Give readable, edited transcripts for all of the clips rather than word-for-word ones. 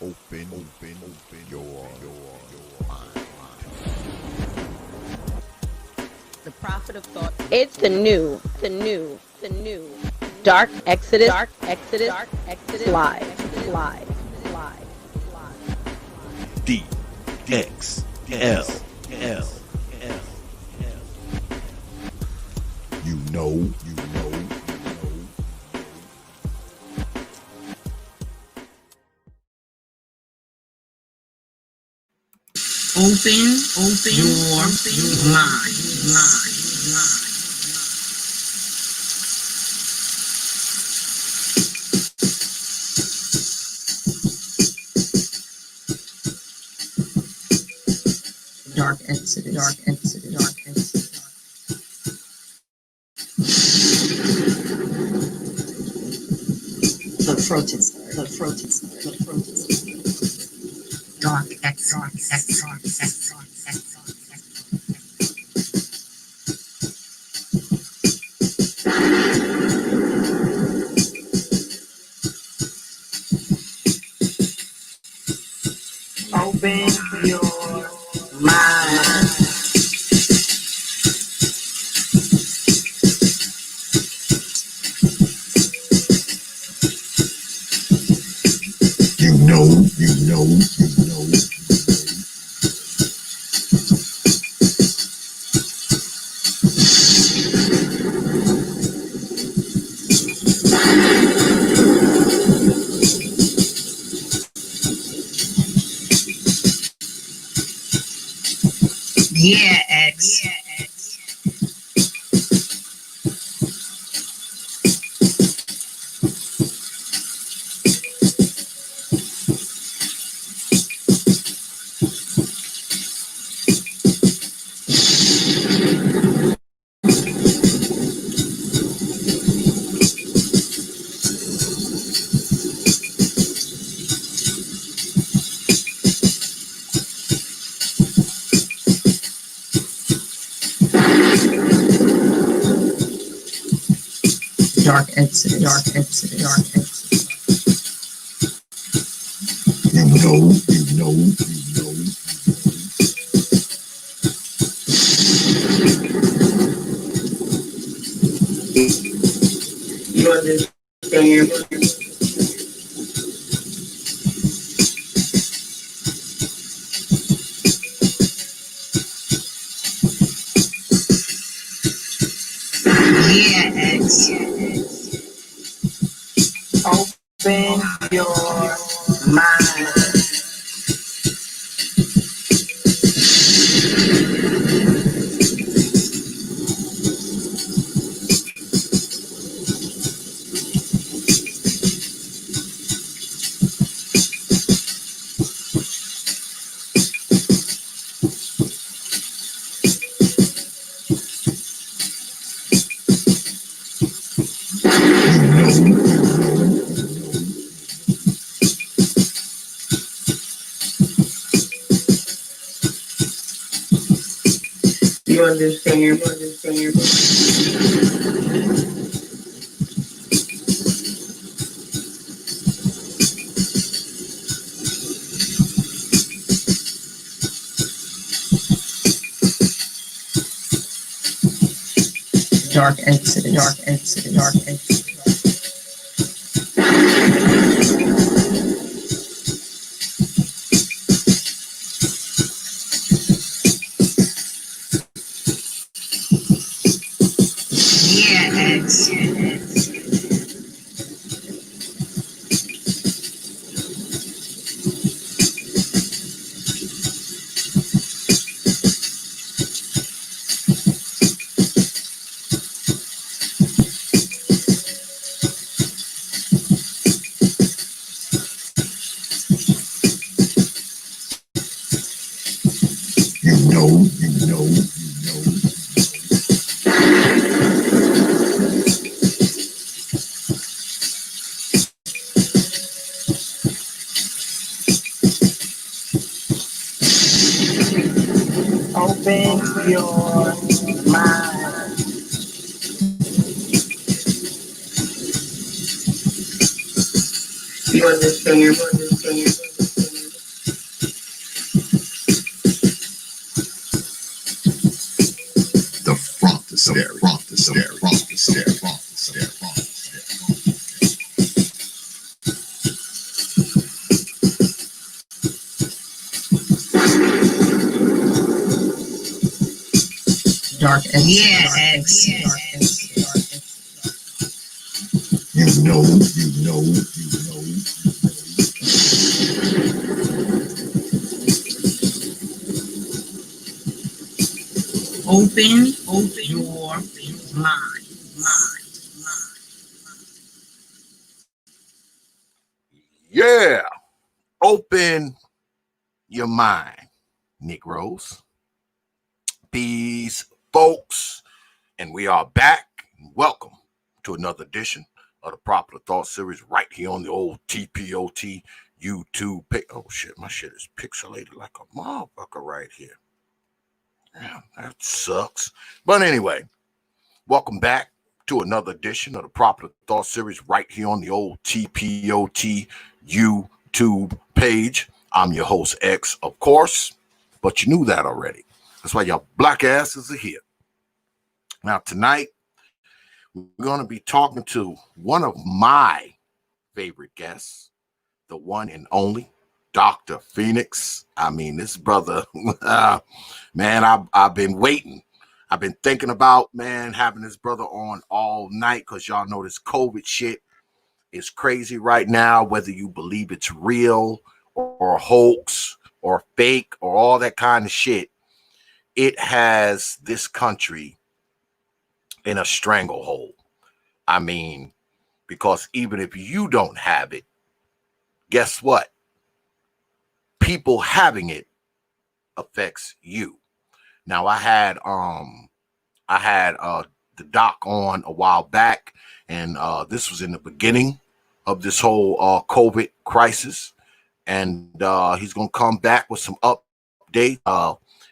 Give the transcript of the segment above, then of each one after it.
open your mind. The prophet of thought. It's the new dark exodus live. D.X.L. You know. Open your mind. Dark exodus. The protest. Dark exodus. Open your mind. You know. Yeah, X. Dark exodus. You know. You understand? Yeah, X. Open your mind. You understand? Dark exodus. Yeah, X. You know. Open your mind. You understand? Dark X. Yeah, X. You know. Open your mind. Yeah. Open your mind, Negroes. These folks, and we are back. Welcome to another edition of the Proper Thought Series right here on the old T.P.O.T. YouTube page. Oh shit, my shit is pixelated like a motherfucker right here. Yeah, that sucks. But anyway, welcome back to another edition of the Proper Thought Series right here on the old T.P.O.T. YouTube page. I'm your host, X, of course, but you knew that already. That's why y'all black asses are here. Now, tonight, we're going to be talking to one of my favorite guests, the one and only Dr. Phoenix. I mean, this brother, man, I've been waiting. I've been thinking about, man, having this brother on all night because y'all know this COVID shit is crazy right now, whether you believe it's real or hoax or fake or all that kind of shit. It has this country in a stranglehold. I mean, because even if you don't have it, guess what? People having it affects you. Now, I had the doc on a while back, and this was in the beginning of this whole COVID crisis, and he's gonna come back with some update.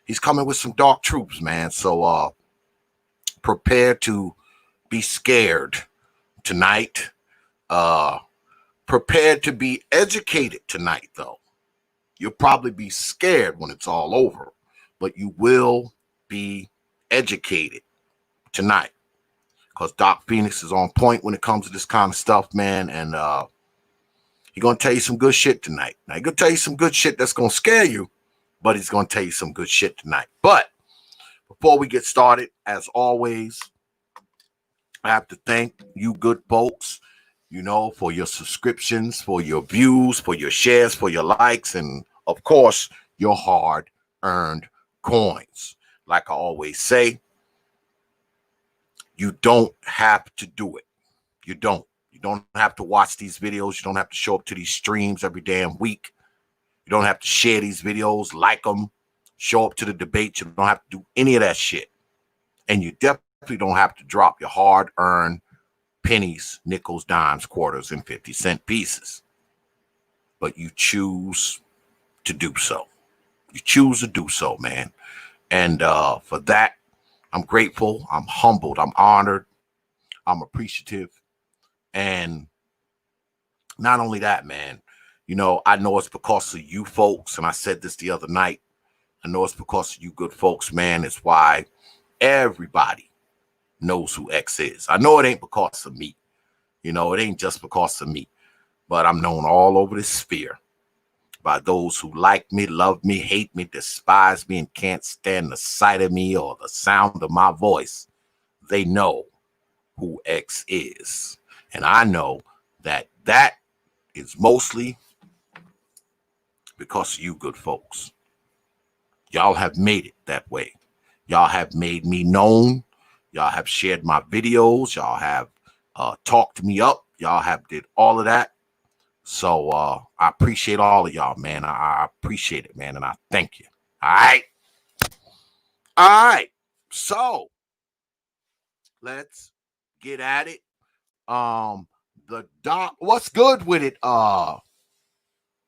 He's coming with some dark truths, man. So prepare to be scared tonight. Prepared to be educated tonight, though. You'll probably be scared when it's all over, but you will be educated tonight because Doc Phoenix is on point when it comes to this kind of stuff, man. And he's going to tell you some good shit tonight. Now, he's going to tell you some good shit that's going to scare you, but he's going to tell you some good shit tonight. But before we get started, as always, I have to thank you good folks, you know, for your subscriptions, for your views, for your shares, for your likes, and of course, your hard-earned coins. Like I always say, you don't have to do it. You don't. You don't have to watch these videos. You don't have to show up to these streams every damn week. You don't have to share these videos, like them, show up to the debates. You don't have to do any of that shit. And you definitely don't have to drop your hard-earned pennies, nickels, dimes, quarters, and 50-cent pieces. But you choose to do so. You choose to do so, man. And for that, I'm grateful. I'm humbled. I'm honored. I'm appreciative. And not only that, man, you know, I know it's because of you folks. And I said this the other night. I know it's because of you good folks, man. It's why everybody knows who X is. I know it ain't because of me. You know, it ain't just because of me. But I'm known all over this sphere by those who like me, love me, hate me, despise me, and can't stand the sight of me or the sound of my voice. They know who X is. And I know that that is mostly because of you good folks. Y'all have made it that way. Y'all have made me known. Y'all have shared my videos. Y'all have talked me up. Y'all have did all of that. So I appreciate all of y'all, man. I appreciate it, man. And I thank you. All right. All right. So let's get at it. The doc, what's good with it?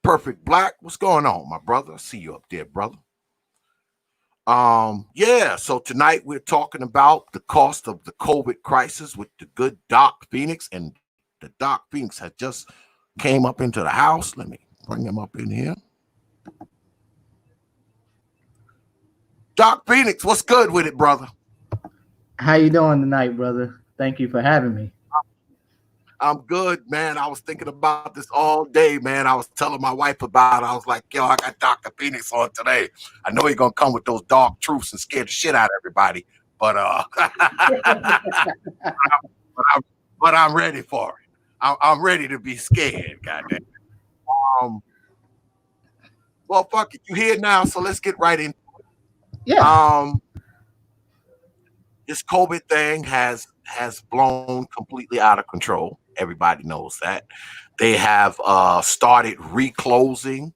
Perfect Black. What's going on, my brother? I see you up there, brother. Yeah, so tonight we're talking about the cost of the COVID crisis with the good Doc Phoenix, and the Doc Phoenix had just came up into the house. Let me bring him up in here. Doc Phoenix, what's good with it, brother? How you doing tonight, brother? Thank you for having me. I'm good, man. I was thinking about this all day, man. I was telling my wife about it. I was like, yo, I got Dr. Phoenix on today. I know he's gonna come with those dark truths and scare the shit out of everybody, but I'm, but I'm ready for it. I'm ready to be scared, goddamn. Um, well, fuck it, you here now, so let's get right in. Yeah. Um, this COVID thing has blown completely out of control. Everybody knows that. They have started reclosing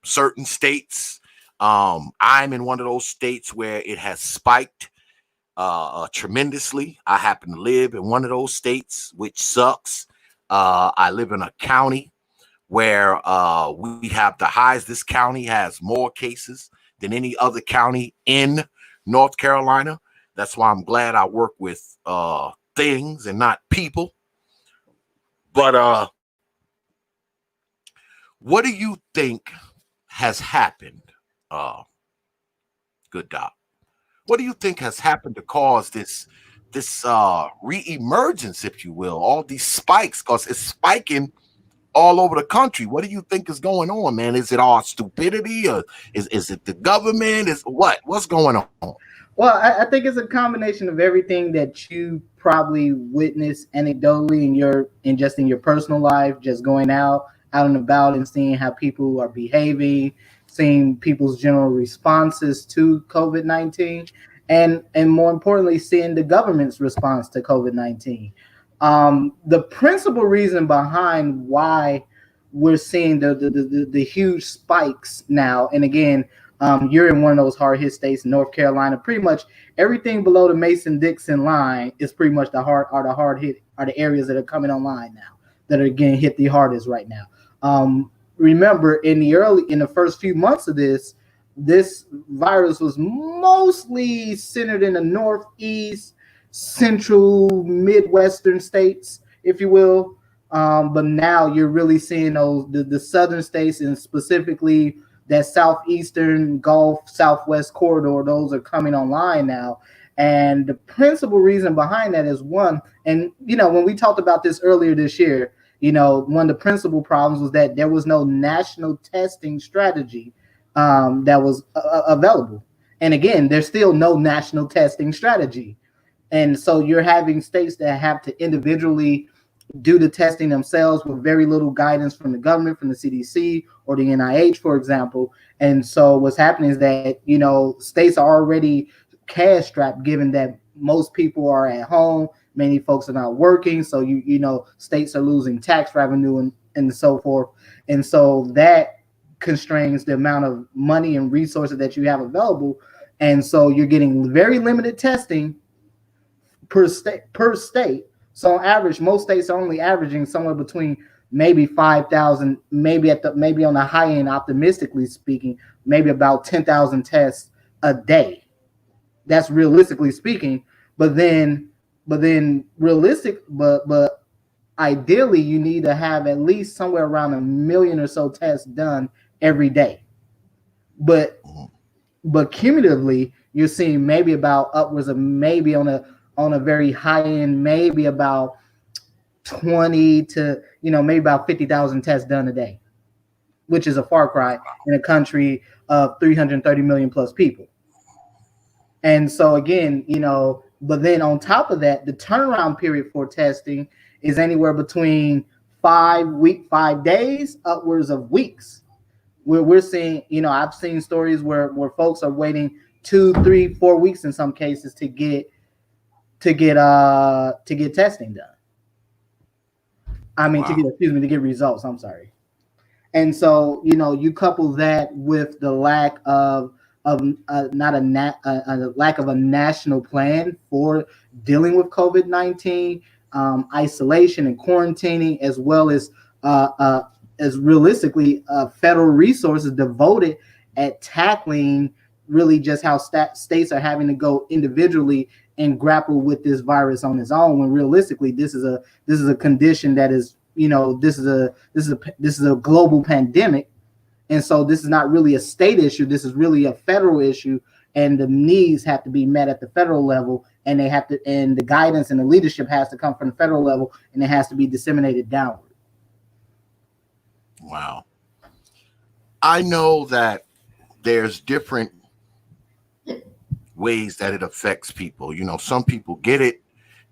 certain states. I'm in one of those states where it has spiked tremendously. I happen to live in one of those states, which sucks. I live in a county where we have the highest. This county has more cases than any other county in North Carolina. That's why I'm glad I work with things and not people. But what do you think has happened? Uh, Good doc. What do you think has happened to cause this reemergence, if you will, all these spikes? Because it's spiking all over the country. What do you think is going on, man? Is it all stupidity, or is it the government? Is what's going on? Well, I think it's a combination of everything that you probably witnessed anecdotally in your personal life, just going out and about and seeing how people are behaving, seeing people's general responses to COVID-19, and more importantly, seeing the government's response to COVID-19. The principal reason behind why we're seeing the huge spikes now, and again, you're in one of those hard hit states, North Carolina. Pretty much everything below the Mason-Dixon line is pretty much the hard hit are the areas that are coming online now that are getting hit the hardest right now. Remember, in the first few months of this virus was mostly centered in the northeast, central, midwestern states, if you will. But now you're really seeing the southern states, and specifically that southeastern Gulf Southwest corridor. Those are coming online now, and the principal reason behind that is one. And when we talked about this earlier this year, one of the principal problems was that there was no national testing strategy that was available. And again, there's still no national testing strategy. And so you're having states that have to individually do the testing themselves with very little guidance from the government, from the CDC or the NIH, for example. And so what's happening is that, states are already cash strapped, given that most people are at home, many folks are not working. So, states are losing tax revenue and so forth. And so that constrains the amount of money and resources that you have available. And so you're getting very limited testing per state. So on average, most states are only averaging somewhere between maybe 5,000, maybe on the high end, optimistically speaking, maybe about 10,000 tests a day. That's realistically speaking. But ideally, you need to have at least somewhere around 1 million or so tests done every day. But cumulatively, you're seeing maybe about upwards of maybe on a very high end, maybe about 20 to maybe about 50,000 tests done a day, which is a far cry in a country of 330 million plus people. And so again, but then on top of that, the turnaround period for testing is anywhere between 5 days upwards of weeks. We're seeing, I've seen stories where folks are waiting 2, 3, 4 weeks in some cases to get testing done. I mean, wow. to get results. I'm sorry. And so, you couple that with the lack of a lack of a national plan for dealing with COVID-19, isolation and quarantining, as well as realistically federal resources devoted at tackling really just how states are having to go individually and grapple with this virus on its own, when realistically this is a condition that is, this is a global pandemic. And so this is not really a state issue. This is really a federal issue, and the needs have to be met at the federal level and they have to, and the guidance and the leadership has to come from the federal level, and it has to be disseminated downward. Wow. I know that there's different ways that it affects people. You know, some people get it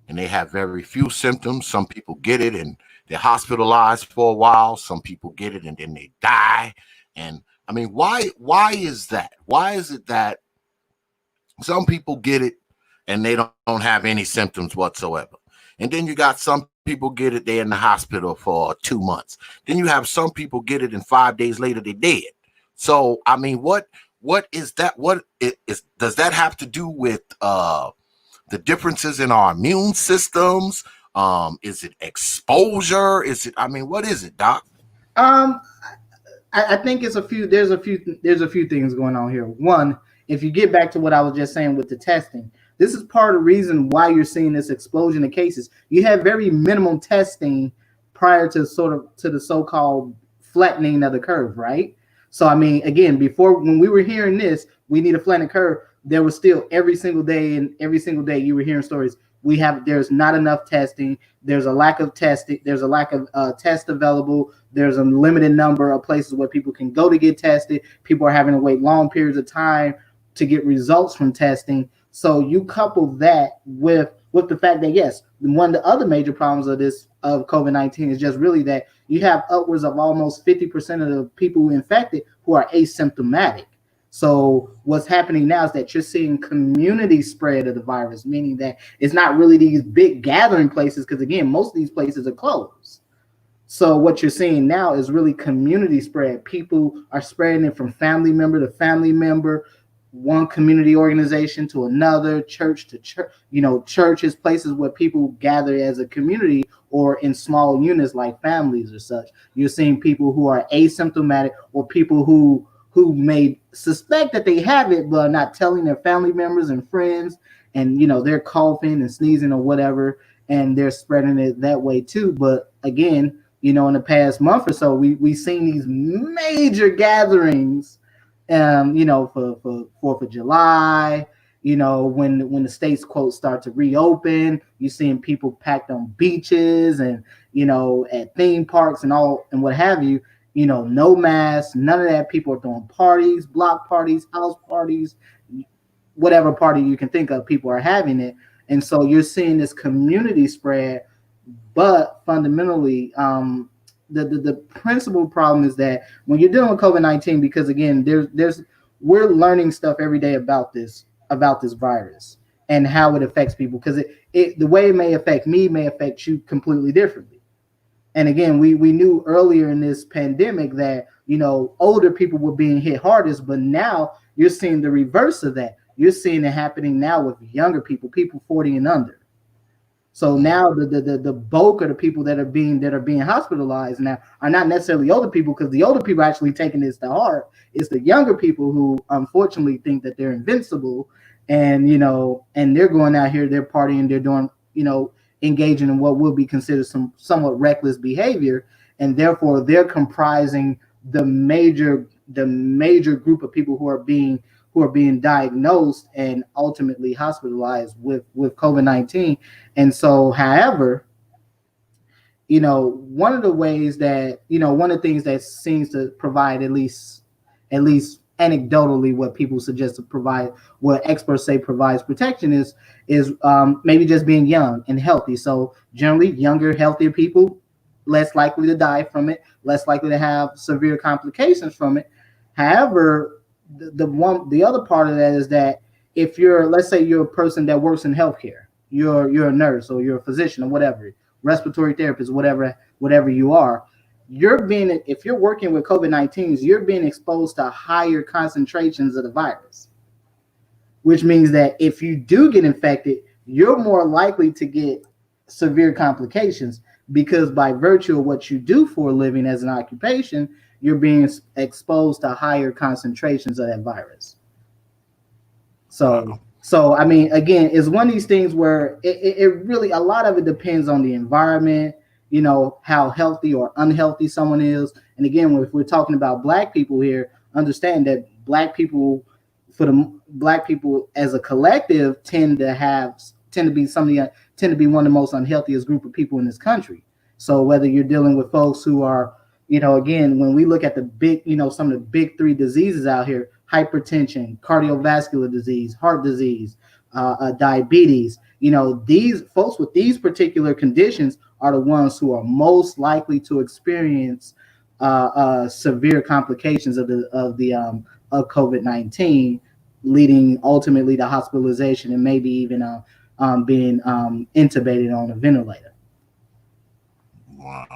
and they have very few symptoms. Some people get it and they're hospitalized for a while. Some people get it and then they die. And I mean, why is that? Why is it that some people get it and they don't have any symptoms whatsoever? And then you got some people get it, they're in the hospital for 2 months. Then you have some people get it and 5 days later they're dead. So I mean, what is that? What is does that have to do with the differences in our immune systems? Is it exposure? Is it? I mean, what is it, Doc? I think it's a few. There's a few things going on here. One, if you get back to what I was just saying with the testing, this is part of the reason why you're seeing this explosion of cases. You have very minimum testing prior to the so-called flattening of the curve, right? So I mean, again, before, when we were hearing this, we need a flattened curve, there was still every single day you were hearing stories. There's not enough testing. There's a lack of testing. There's a lack of tests available. There's a limited number of places where people can go to get tested. People are having to wait long periods of time to get results from testing. So you couple that with the fact that, yes, one of the other major problems of COVID-19 is just really that you have upwards of almost 50% of the people infected who are asymptomatic. So what's happening now is that you're seeing community spread of the virus, meaning that it's not really these big gathering places, because again, most of these places are closed. So what you're seeing now is really community spread. People are spreading it from family member to family member, one community organization to another, church to church, churches, places where people gather as a community or in small units like families or such. You're seeing people who are asymptomatic, or people who may suspect that they have it but are not telling their family members and friends, and they're coughing and sneezing or whatever, and they're spreading it that way too. But again, in the past month or so, we've seen these major gatherings, for 4th of July, when the states, quote, start to reopen. You're seeing people packed on beaches and at theme parks and what have you. No masks, none of that. People are throwing parties, block parties, house parties, whatever party you can think of, people are having it. And so you're seeing this community spread. But fundamentally, the principal problem is that when you're dealing with COVID-19, because again, we're learning stuff every day about this virus and how it affects people, because the way it may affect me may affect you completely differently. And again, we knew earlier in this pandemic that, older people were being hit hardest, but now you're seeing the reverse of that. You're seeing it happening now with younger people 40 and under. So now the bulk of the people that are being hospitalized now are not necessarily older people, because the older people are actually taking this to heart. It's the younger people who unfortunately think that they're invincible, and and they're going out here, they're partying, they're doing, engaging in what will be considered some somewhat reckless behavior, and therefore they're comprising the major group of people who are being diagnosed and ultimately hospitalized with COVID-19. And so, however, one of the ways that, one of the things that seems to provide, at least anecdotally, what people suggest to provide, what experts say provides protection, is maybe just being young and healthy. So generally, younger, healthier people, less likely to die from it, less likely to have severe complications from it. However, the other part of that is that if let's say you're a person that works in healthcare, you're a nurse or you're a physician or whatever, respiratory therapist, whatever you are, if you're working with COVID-19, you're being exposed to higher concentrations of the virus, which means that if you do get infected, you're more likely to get severe complications, because by virtue of what you do for a living as an occupation, you're being exposed to higher concentrations of that virus. So I mean, again, it's one of these things where it really, a lot of it depends on the environment, how healthy or unhealthy someone is. And again, if we're talking about Black people here, understand that Black people as a collective tend to have tend to be tend to be one of the most unhealthiest group of people in this country. So whether you're dealing with folks who are, again, when we look at the big, some of the big three diseases out here: hypertension, cardiovascular disease, heart disease, diabetes. These folks with these particular conditions are the ones who are most likely to experience severe complications of COVID-19, leading ultimately to hospitalization and maybe even being intubated on a ventilator. Wow.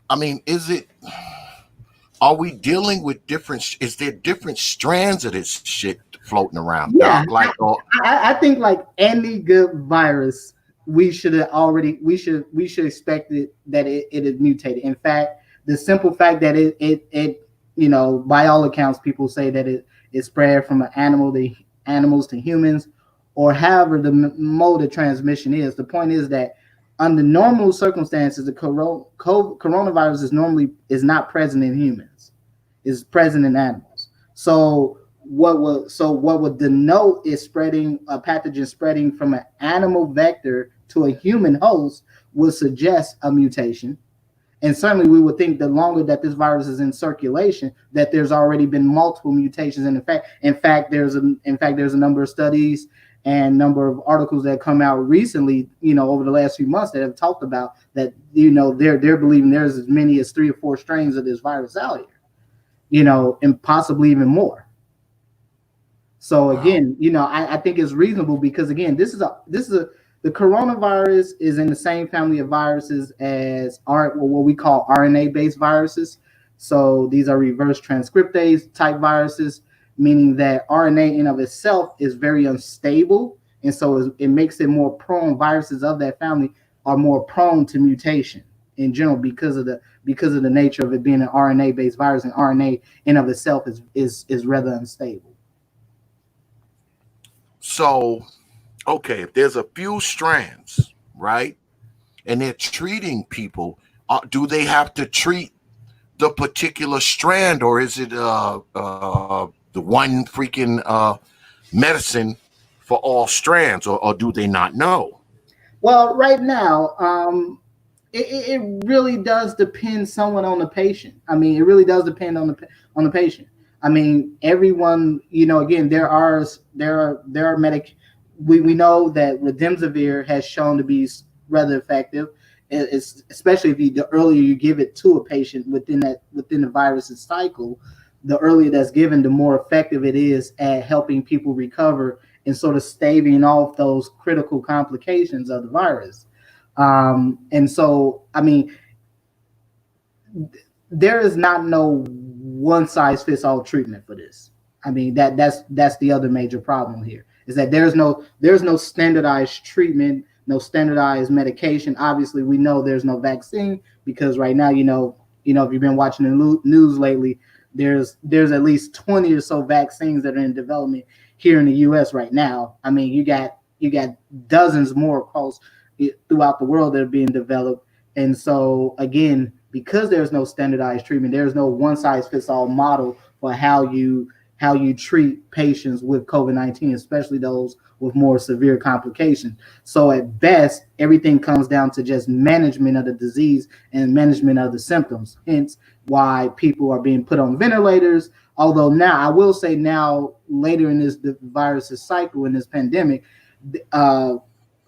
I mean, are we dealing with is there different strands of this shit floating around? Yeah, Doc? I think like any good virus, we should expect that it had mutated. In fact, the simple fact that it by all accounts, people say that it spread from animals to humans, or however the mode of transmission is. The point is that under normal circumstances, the coronavirus is not present in humans, is present in animals. So what would denote is spreading a pathogen spreading from an animal vector to a human host would suggest a mutation. And certainly we would think the longer that this virus is in circulation, that there's already been multiple mutations. And in fact, there's a number of studies and number of articles that come out recently, over the last few months that have talked about that, they're believing there's as many as 3 or 4 strains of this virus out here, and possibly even more. So again, I think it's reasonable because again, the coronavirus is in the same family of viruses as what we call RNA-based viruses. So these are reverse transcriptase type viruses, meaning that RNA in of itself is very unstable, and so it makes it more prone. Viruses of that family are more prone to mutation in general because of the nature of it being an RNA-based virus, and RNA in of itself is rather unstable. So, okay, if there's a few strands, right, and they're treating people, do they have to treat the particular strand, or is it the one freaking medicine for all strands, or do they not know? Well, right now, it really does depend somewhat on the patient. I mean, it really does depend on the patient. I mean, everyone, again, there are we know that remdesivir has shown to be rather effective, especially if the earlier you give it to a patient within the virus's cycle, the earlier that's given, the more effective it is at helping people recover and sort of staving off those critical complications of the virus. And so, I mean, there is not no one size fits all treatment for this. I mean, that's the other major problem here, is that there's no standardized treatment, no standardized medication. Obviously, we know there's no vaccine because right now, if you've been watching the news lately, there's at least 20 or so vaccines that are in development here in the U.S. right now. I mean, you got dozens more across throughout the world that are being developed. And so again, because there's no standardized treatment, there's no one size fits all model for how you treat patients with COVID-19, especially those with more severe complications. So at best, everything comes down to just management of the disease and management of the symptoms. Hence why people are being put on ventilators. Although now, I will say now, later in the virus's cycle, in this pandemic,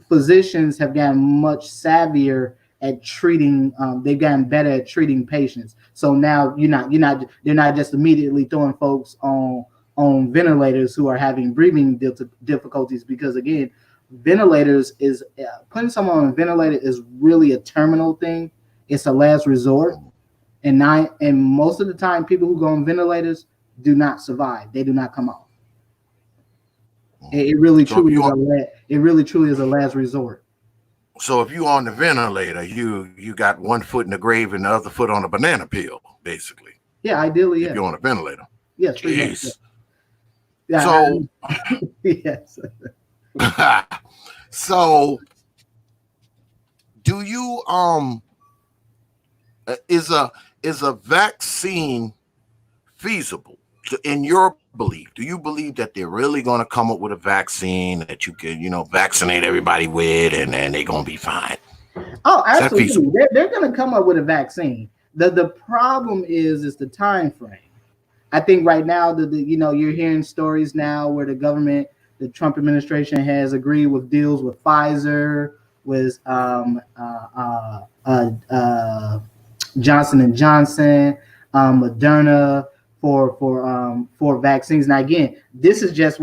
physicians have gotten much savvier at treating. They've gotten better at treating patients. So now they're not just immediately throwing folks on ventilators who are having breathing difficulties, because again, ventilators is putting someone on a ventilator is really a terminal thing. It's a last resort, and most of the time, people who go on ventilators do not survive. They do not come off. It really truly is a last resort. So if you're on the ventilator, you got one foot in the grave and the other foot on a banana peel, basically. Yeah, ideally, yeah. If you're on a ventilator. Yes. Jeez. Yeah. So yes. So do you is a vaccine feasible? in your belief, do you believe that they're really going to come up with a vaccine that you can, vaccinate everybody with, and they're going to be fine? Oh, Is that absolutely. feasible? They're going to come up with a vaccine. The problem is the time frame. I think right now you're hearing stories now where the Trump administration has agreed with deals with Pfizer, with Johnson and Johnson, Moderna for vaccines. Now again, these are just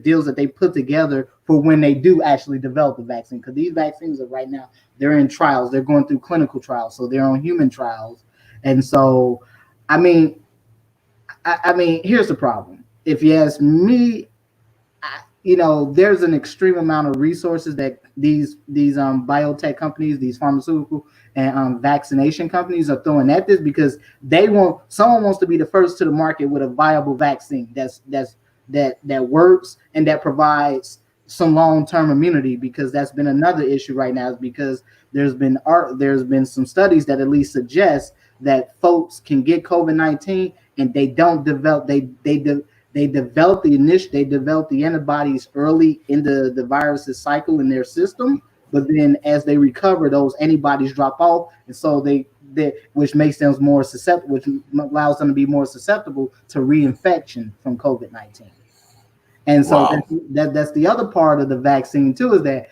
deals that they put together for when they do actually develop the vaccine. Because these vaccines are right now, they're in trials, they're going through clinical trials, so they're on human trials. And so, I mean, here's the problem. If you ask me, there's an extreme amount of resources that these biotech companies, these pharmaceutical and vaccination companies are throwing at this, because someone wants to be the first to the market with a viable vaccine that works and that provides some long-term immunity, because that's been another issue right now, is because there's been some studies that at least suggest that folks can get COVID-19 and they don't develop they develop the antibodies early in the virus's cycle in their system, but then as they recover, those antibodies drop off, and so which makes them more susceptible, which allows them to be more susceptible to reinfection from COVID-19. And so Wow. that's the other part of the vaccine too, is that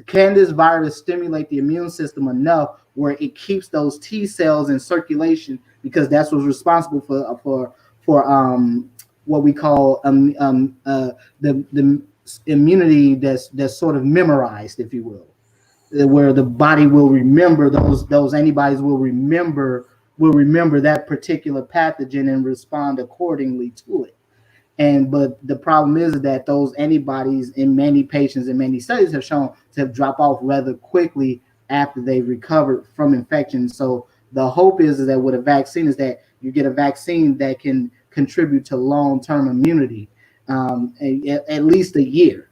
can this virus stimulate the immune system enough where it keeps those T cells in circulation, because that's what's responsible for what we call the immunity that's sort of memorized, if you will, where the body will remember those antibodies will remember that particular pathogen and respond accordingly to it. But the problem is that those antibodies in many patients in many studies have shown to drop off rather quickly after they've recovered from infection. So the hope is that with a vaccine is that you get a vaccine that can contribute to long-term immunity, at least a year.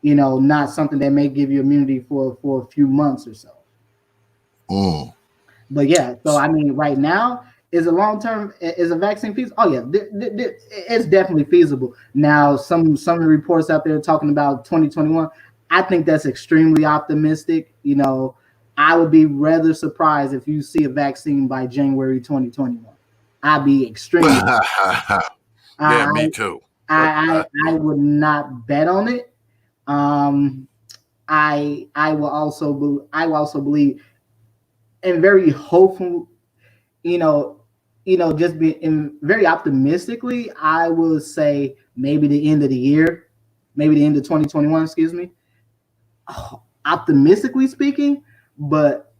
Not something that may give you immunity for a few months or so. Mm. But yeah, so I mean, right now, is a vaccine feasible? Oh yeah, it's definitely feasible. Now, some of the reports out there talking about 2021, I think that's extremely optimistic. I would be rather surprised if you see a vaccine by January 2021. I'd be extremely. Yeah, me too. I would not bet on it. I will also believe, and very hopeful, just being very optimistically, I would say maybe the end of the year, maybe the end of 2021, excuse me. Optimistically speaking, but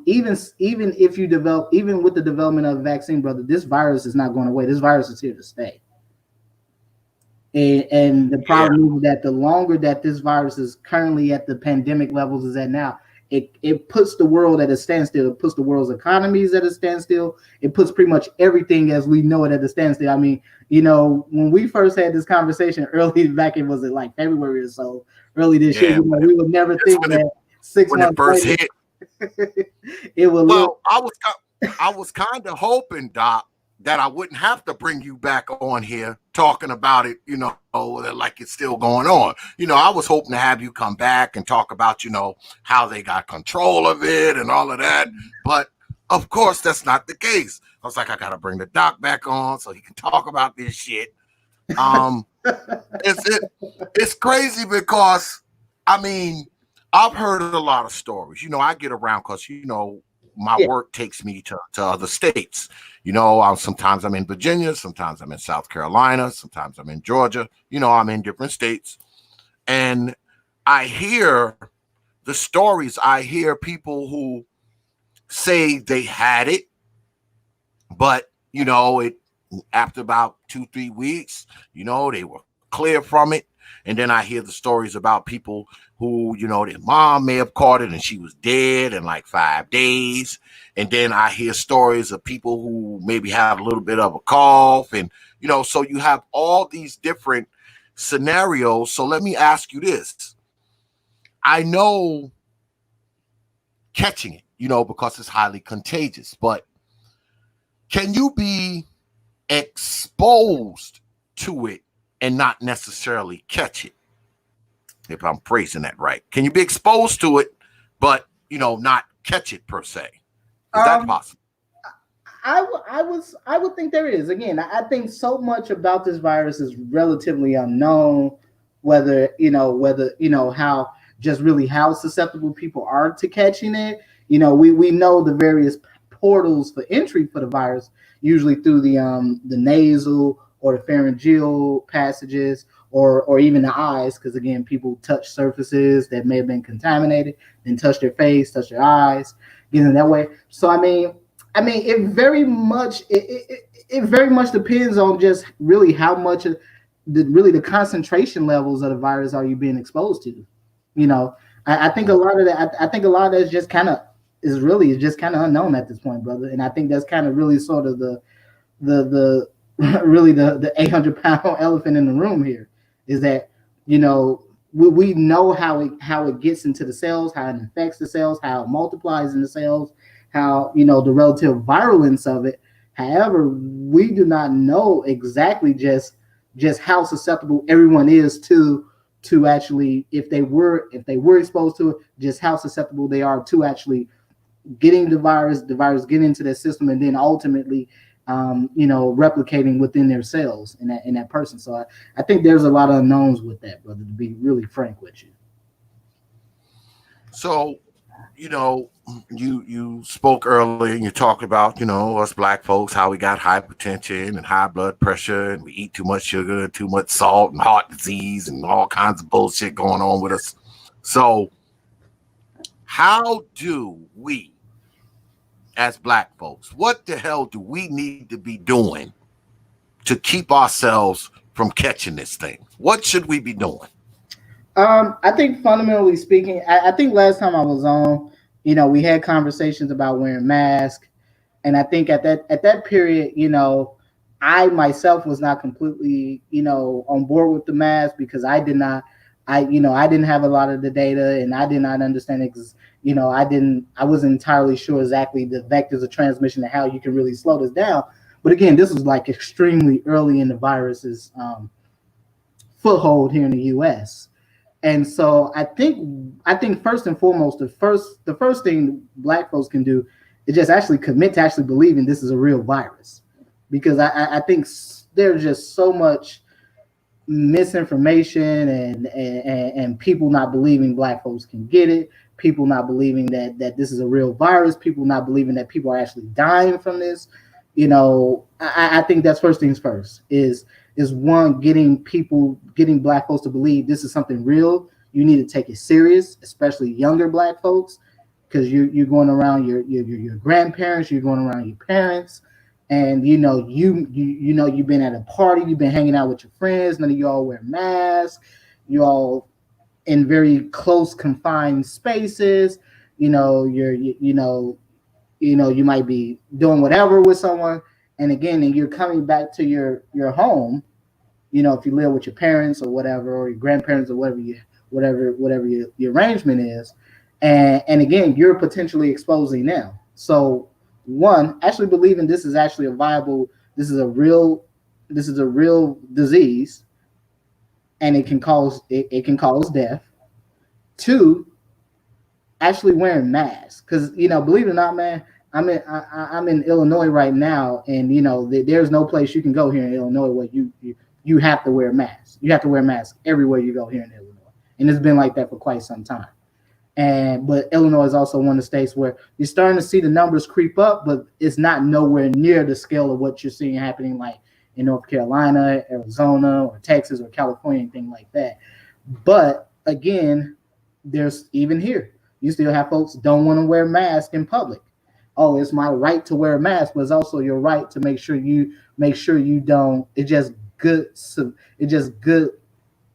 even if you even with the development of a vaccine, brother, this virus is not going away. This virus is here to stay. And the problem is that the longer that this virus is currently at the pandemic levels is at now, it puts the world at a standstill. It puts the world's economies at a standstill. It puts pretty much everything as we know it at a standstill. I mean, when we first had this conversation early back, it was like February or so, early this year. We would never think that 6 months when it first later, hit. it would look. I was kind of hoping, Doc, that I wouldn't have to bring you back on here talking about it, like it's still going on. I was hoping to have you come back and talk about, how they got control of it and all of that. But of course, that's not the case. I was like, I got to bring the Doc back on so he can talk about this shit. It's crazy because, I mean, I've heard a lot of stories. I get around because, my work takes me to other states. Sometimes I'm in Virginia, sometimes I'm in South Carolina, sometimes I'm in Georgia. I'm in different states. And I hear the stories. I hear people who say they had it, but, it after about 2-3 weeks, they were clear from it. And then I hear the stories about people who, their mom may have caught it and she was dead in like 5 days. And then I hear stories of people who maybe have a little bit of a cough. And, so you have all these different scenarios. So let me ask you this. I know catching it, because it's highly contagious, but can you be exposed to it and not necessarily catch it. If I'm phrasing that right, can you be exposed to it, but not catch it per se? Is that possible? I would think there is. Again, I think so much about this virus is relatively unknown. Whether how just really how susceptible people are to catching it. We know the various portals for entry for the virus, usually through the nasal or the pharyngeal passages, or even the eyes, because again, people touch surfaces that may have been contaminated, then touch their face, touch their eyes, getting that way. So it very much it very much depends on just really how much of the concentration levels of the virus are you being exposed to. I think a lot of that. I think a lot of that is just kind of just kind of unknown at this point, brother. And I think that's kind of really sort of the really the 800-pound elephant in the room here is that we know how it gets into the cells, how it infects the cells, how it multiplies in the cells, how the relative virulence of it. However, we do not know exactly just how susceptible everyone is to actually, if they were exposed to it, just how susceptible they are to actually getting the virus getting into their system, and then ultimately replicating within their cells in that person. So I think there's a lot of unknowns with that, brother, to be really frank with you. So you spoke earlier and you talked about us black folks, how we got hypertension and high blood pressure, and we eat too much sugar and too much salt and heart disease and all kinds of bullshit going on with us. So how do we, as black folks, what the hell do we need to be doing to keep ourselves from catching this thing? What should we be doing? I think fundamentally speaking, I think last time I was on, we had conversations about wearing masks, and I think at that period, I myself was not completely, on board with the mask because I didn't have a lot of the data, and I did not understand it. I wasn't entirely sure exactly the vectors of transmission and how you can really slow this down. But again, this was like extremely early in the virus's foothold here in the U.S. And so I think first and foremost, the first thing black folks can do is just actually commit to actually believing this is a real virus, because I think there's just so much misinformation and people not believing black folks can get it, people not believing that this is a real virus, people not believing that people are actually dying from this. I think that's first things first is one, getting black folks to believe this is something real. You need to take it serious, especially younger black folks, because you're going around your grandparents, you're going around your parents, and you've been at a party, you've been hanging out with your friends, none of you all wear masks, you all in very close confined spaces, you might be doing whatever with someone, and you're coming back to your home, if you live with your parents or whatever, or your grandparents or whatever your arrangement is, and again, you're potentially exposing them. So one, actually believing this is actually this is a real disease, and it can cause death. Two, actually wearing masks, because believe it or not, man, I'm in Illinois right now, and there's no place you can go here in Illinois where you have to wear masks. You have to wear masks everywhere you go here in Illinois, and it's been like that for quite some time. But Illinois is also one of the states where you're starting to see the numbers creep up, but it's not nowhere near the scale of what you're seeing happening like in North Carolina, Arizona, or Texas, or California, anything like that. But again, there's even here, you still have folks don't want to wear masks in public. Oh, it's my right to wear a mask, but it's also your right to make sure you don't. It's just good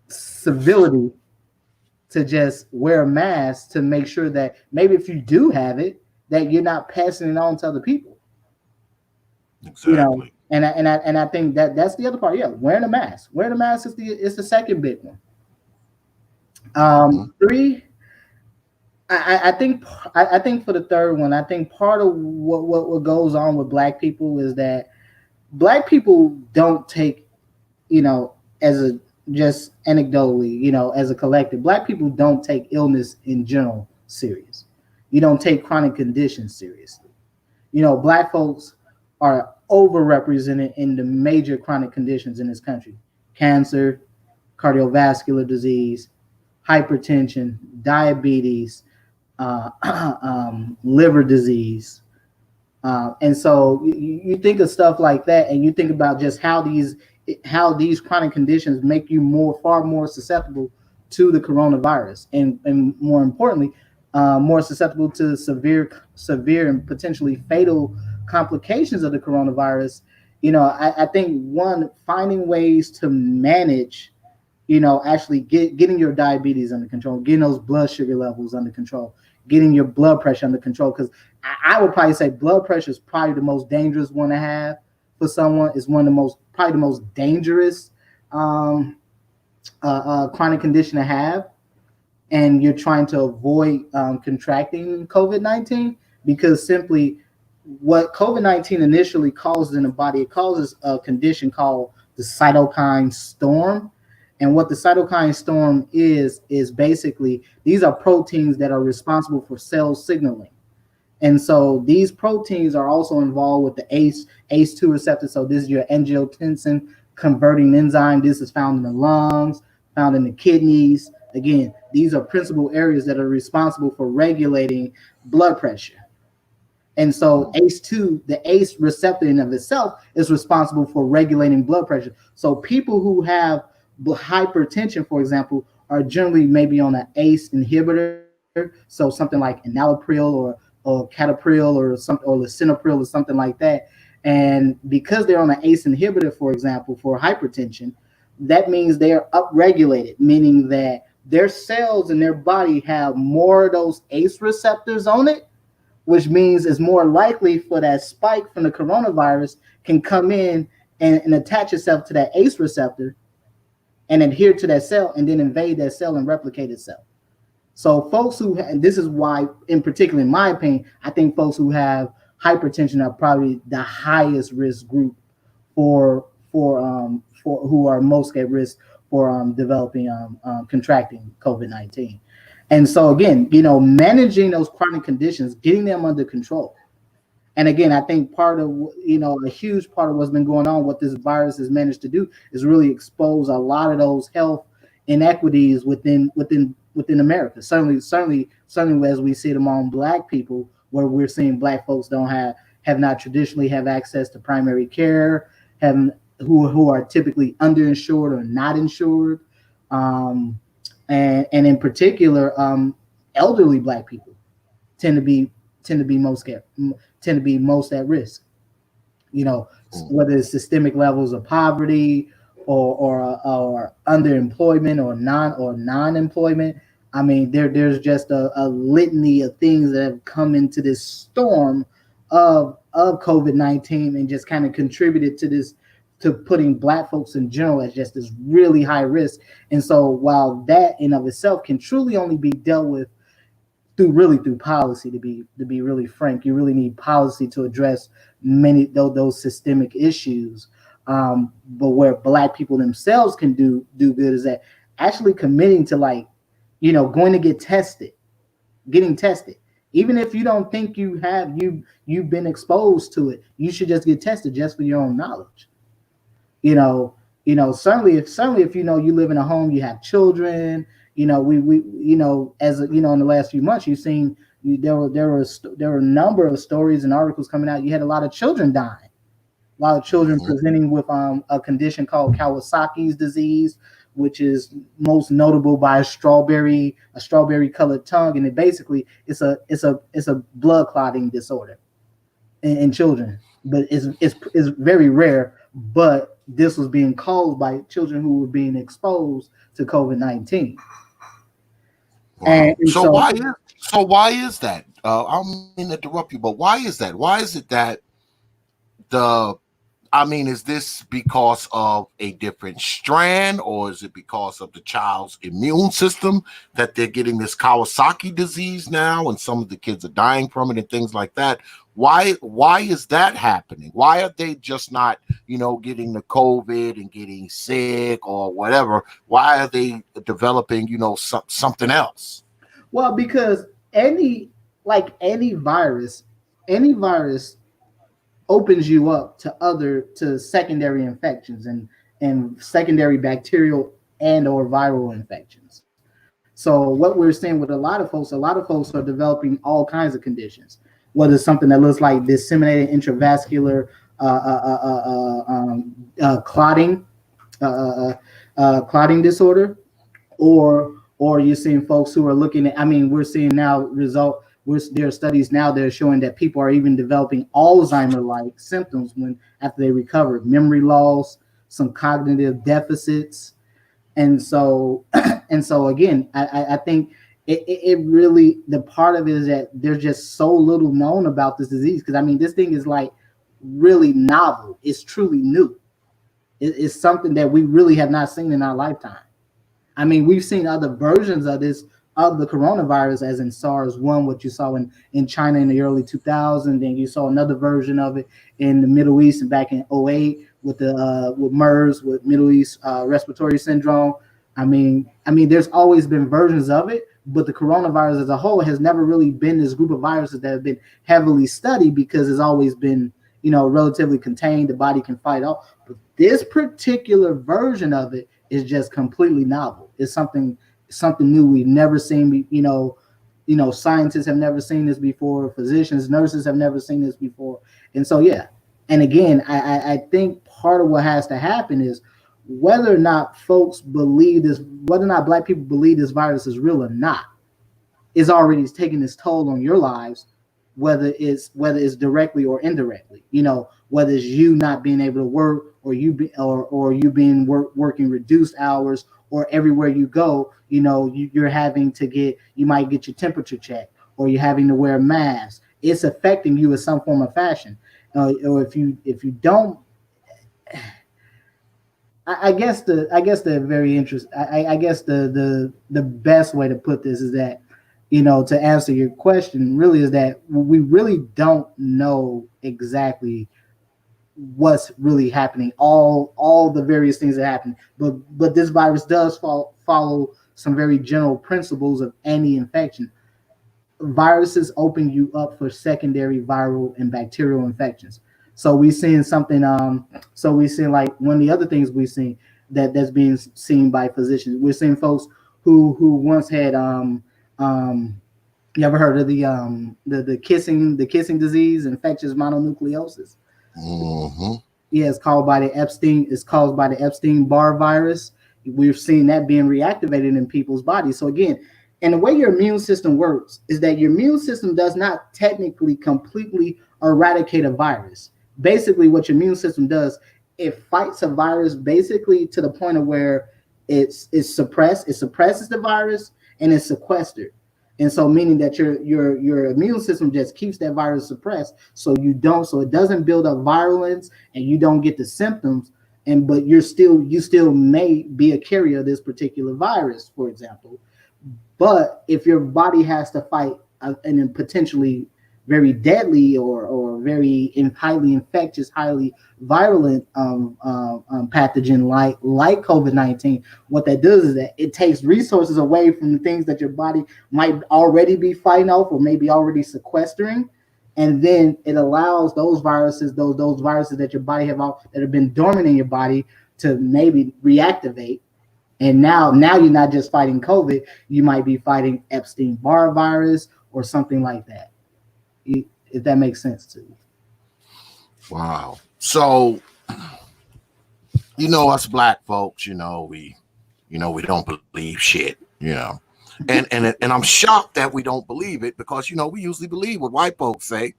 civility to just wear a mask to make sure that maybe if you do have it, that you're not passing it on to other people. Exactly. And I think that's the other part. Yeah, wearing a mask. Wearing a mask is the second big one. Three. I think for the third one, I think part of what goes on with black people is that Black people don't take, as a just anecdotally, as a collective, Black people don't take illness in general serious. You don't take chronic conditions seriously. Black folks are overrepresented in the major chronic conditions in this country: cancer, cardiovascular disease, hypertension, diabetes, liver disease. And so you think of stuff like that, and you think about just how these chronic conditions make you far more susceptible to the coronavirus, and more importantly, more susceptible to severe and potentially fatal complications of the coronavirus. I think finding ways to manage, actually getting your diabetes under control, getting those blood sugar levels under control, getting your blood pressure under control. Because I would probably say blood pressure is probably the most dangerous one to have for someone. It's probably the most dangerous chronic condition to have, and you're trying to avoid contracting COVID-19, because simply what COVID-19 initially causes in the body, it causes a condition called the cytokine storm. And what the cytokine storm is basically, these are proteins that are responsible for cell signaling. And so these proteins are also involved with the ACE2 receptor. So this is your angiotensin converting enzyme. This is found in the lungs, found in the kidneys. Again, these are principal areas that are responsible for regulating blood pressure. And so ACE2, the ACE receptor in of itself, is responsible for regulating blood pressure. So people who have hypertension, for example, are generally maybe on an ACE inhibitor. So something like enalapril or captopril or lisinopril or something like that. And because they're on an ACE inhibitor, for example, for hypertension, that means they are upregulated, meaning that their cells in their body have more of those ACE receptors on it, which means it's more likely for that spike from the coronavirus can come in and attach itself to that ACE receptor and adhere to that cell and then invade that cell and replicate itself. So folks and this is why, in particular, in my opinion, I think folks who have hypertension are probably the highest risk group for who are most at risk for developing contracting COVID-19. And so again, managing those chronic conditions, getting them under control. And again, I think part of, a huge part of what's been going on, what this virus has managed to do, is really expose a lot of those health inequities within America. Certainly as we see it among Black people, where we're seeing Black folks have not traditionally have access to primary care, who are typically underinsured or not insured, and in particular, elderly Black people tend to be most at risk. Whether it's systemic levels of poverty or underemployment or non-employment. I mean, there's just a litany of things that have come into this storm of COVID-19 and just kind of contributed to putting Black folks in general as just this really high risk. And so while that in of itself can truly only be dealt with through policy, to be really frank, you really need policy to address many those systemic issues. But where Black people themselves can do good is that actually committing to going to getting tested. Even if you don't think you've been exposed to it, you should just get tested just for your own knowledge. Certainly if you live in a home, you have children. In the last few months, you've seen there were a number of stories and articles coming out. You had a lot of children dying, a lot of children presenting with a condition called Kawasaki's disease, which is most notable by a strawberry colored tongue, and it's a blood clotting disorder in children, but it's very rare. But this was being caused by children who were being exposed to COVID-19. Wow. And so why is that? I don't mean to interrupt you, but why is that? Why is it that I mean, is this because of a different strand, or is it because of the child's immune system that they're getting this Kawasaki disease now, and some of the kids are dying from it and things like that? Why is that happening? Why are they just not, getting the COVID and getting sick or whatever? Why are they developing, something else? Well, because any virus opens you up to secondary infections and secondary bacterial and or viral infections. So what we're seeing with a lot of folks are developing all kinds of conditions, whether it's something that looks like disseminated intravascular clotting, clotting disorder, or you're seeing folks who are looking at. I mean, we're seeing now there are studies now that are showing that people are even developing Alzheimer-like symptoms when after they recover, memory loss, some cognitive deficits, and so and so again, I think it really, the part of it is that there's just so little known about this disease, because I mean this thing is like really novel. It's truly new. It's something that we really have not seen in our lifetime. I mean, we've seen other versions of the coronavirus, as in SARS-1, what you saw in China in the early 2000s. Then you saw another version of it in the Middle East and back in '08 with MERS, with Middle East respiratory syndrome. I mean, there's always been versions of it, but the coronavirus as a whole has never really been this group of viruses that have been heavily studied, because it's always been, relatively contained. The body can fight off. But this particular version of it is just completely novel. It's something new we've never seen. Scientists have never seen this before. Physicians, nurses have never seen this before. And so, yeah. And again, I think part of what has to happen is whether or not whether or not Black people believe this virus is real or not, is already taking its toll on your lives, whether it's directly or indirectly. Whether it's you not being able to work, or you being working reduced hours, or everywhere you go, you're having to you might get your temperature checked, or you're having to wear a mask. It's affecting you in some form or fashion. Or if you don't, I guess the very interest. I guess the best way to put this is that, to answer your question, really is that we really don't know exactly what's really happening, all the various things that happen. But this virus does follow some very general principles of any infection. Viruses open you up for secondary viral and bacterial infections. So we're seeing something. So we're seeing, like, one of the other things we've seen that's being seen by physicians. We're seeing folks who once had you ever heard of the kissing disease, infectious mononucleosis? Mm-hmm. Yeah, it's caused by the Epstein-Barr virus. We've seen that being reactivated in people's bodies. So again, and the way your immune system works is that your immune system does not technically completely eradicate a virus. Basically, what your immune system does, it fights a virus basically to the point of where it's suppressed. It suppresses the virus and it's sequestered. And so, meaning that your immune system just keeps that virus suppressed, so it doesn't build up virulence and you don't get the symptoms. But you still may be a carrier of this particular virus, for example. But if your body has to fight an potentially very deadly or very highly infectious, highly virulent pathogen like COVID-19, what that does is that it takes resources away from the things that your body might already be fighting off or maybe already sequestering, and then it allows those viruses that your body that have been dormant in your body to maybe reactivate. And now you're not just fighting COVID, you might be fighting Epstein-Barr virus or something like that. If that makes sense to you. Wow. So, us Black folks, we don't believe shit, and I'm shocked that we don't believe it, because, we usually believe what white folks say,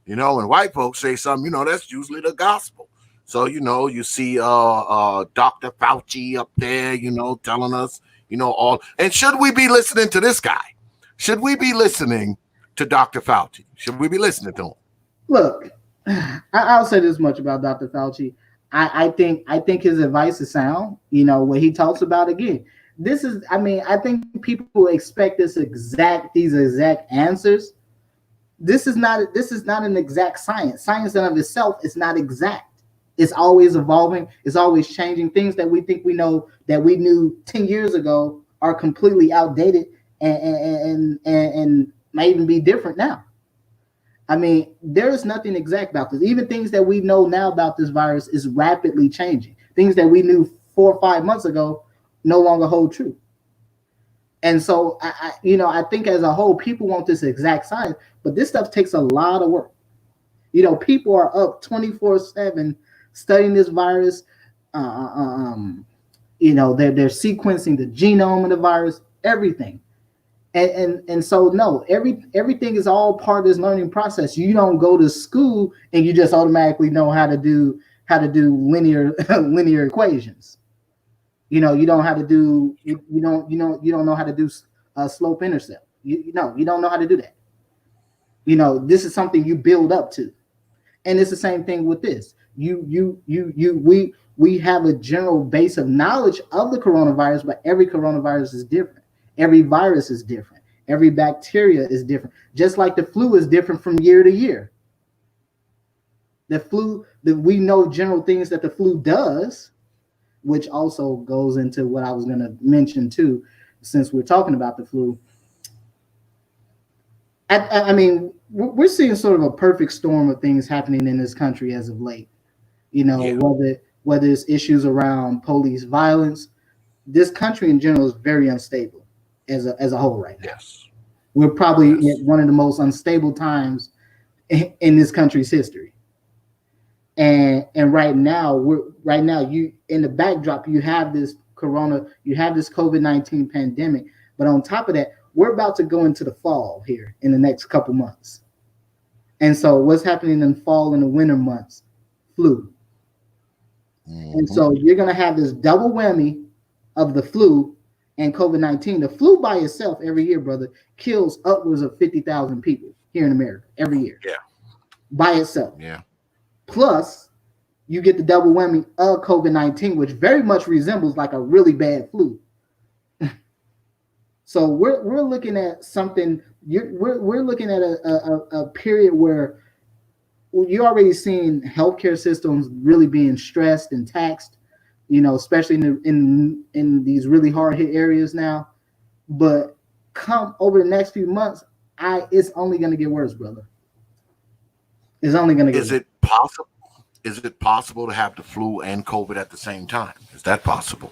when white folks say something, that's usually the gospel. So, you see Dr. Fauci up there, telling us, all. And should we be listening to this guy? Should we be listening to Dr. Fauci? Should we be listening to him? Look, I'll say this much about Dr. Fauci. I think his advice is sound. You know, what he talks about again. This is, I mean, I think people expect these exact answers. This is not an exact science. Science in of itself is not exact. It's always evolving. It's always changing. Things that we think we know that we knew 10 years ago are completely outdated and might even be different now. I mean, there is nothing exact about this. Even things that we know now about this virus is rapidly changing. Things that we knew 4 or 5 months ago no longer hold true. And so, I think as a whole, people want this exact science, but this stuff takes a lot of work. People are up 24/7 studying this virus. Uh, uh, um, they're sequencing the genome of the virus, everything. And so no, everything is all part of this learning process. You don't go to school and you just automatically know how to do linear equations. You don't have to do you don't know how to do a slope intercept. You don't know how to do that. This is something you build up to, and it's the same thing with this. We have a general base of knowledge of the coronavirus, but every coronavirus is different. Every virus is different. Every bacteria is different. Just like the flu is different from year to year. The flu, we know general things that the flu does, which also goes into what I was going to mention too, since we're talking about the flu. I mean, we're seeing sort of a perfect storm of things happening in this country as of late. Yeah. Whether it's issues around police violence, this country in general is very unstable as a whole right now. Yes. We're probably Yes. at one of the most unstable times in this country's history. And right now you in the backdrop you have this COVID-19 pandemic, but on top of that, we're about to go into the fall here in the next couple months. And so what's happening in the fall and the winter months? Flu. And so you're going to have this double whammy of the flu and COVID-19. The flu by itself every year, brother, kills upwards of 50,000 people here in America every year. Yeah. By itself. Yeah. Plus, you get the double whammy of COVID-19, which very much resembles like a really bad flu. So we're looking at something. We're looking at a period where you're already seeing healthcare systems really being stressed and taxed, especially in these really hard hit areas now. But come over the next few months, it's only going to get worse, brother. It's only going to get worse. Is it possible to have the flu and COVID at the same time? Is that possible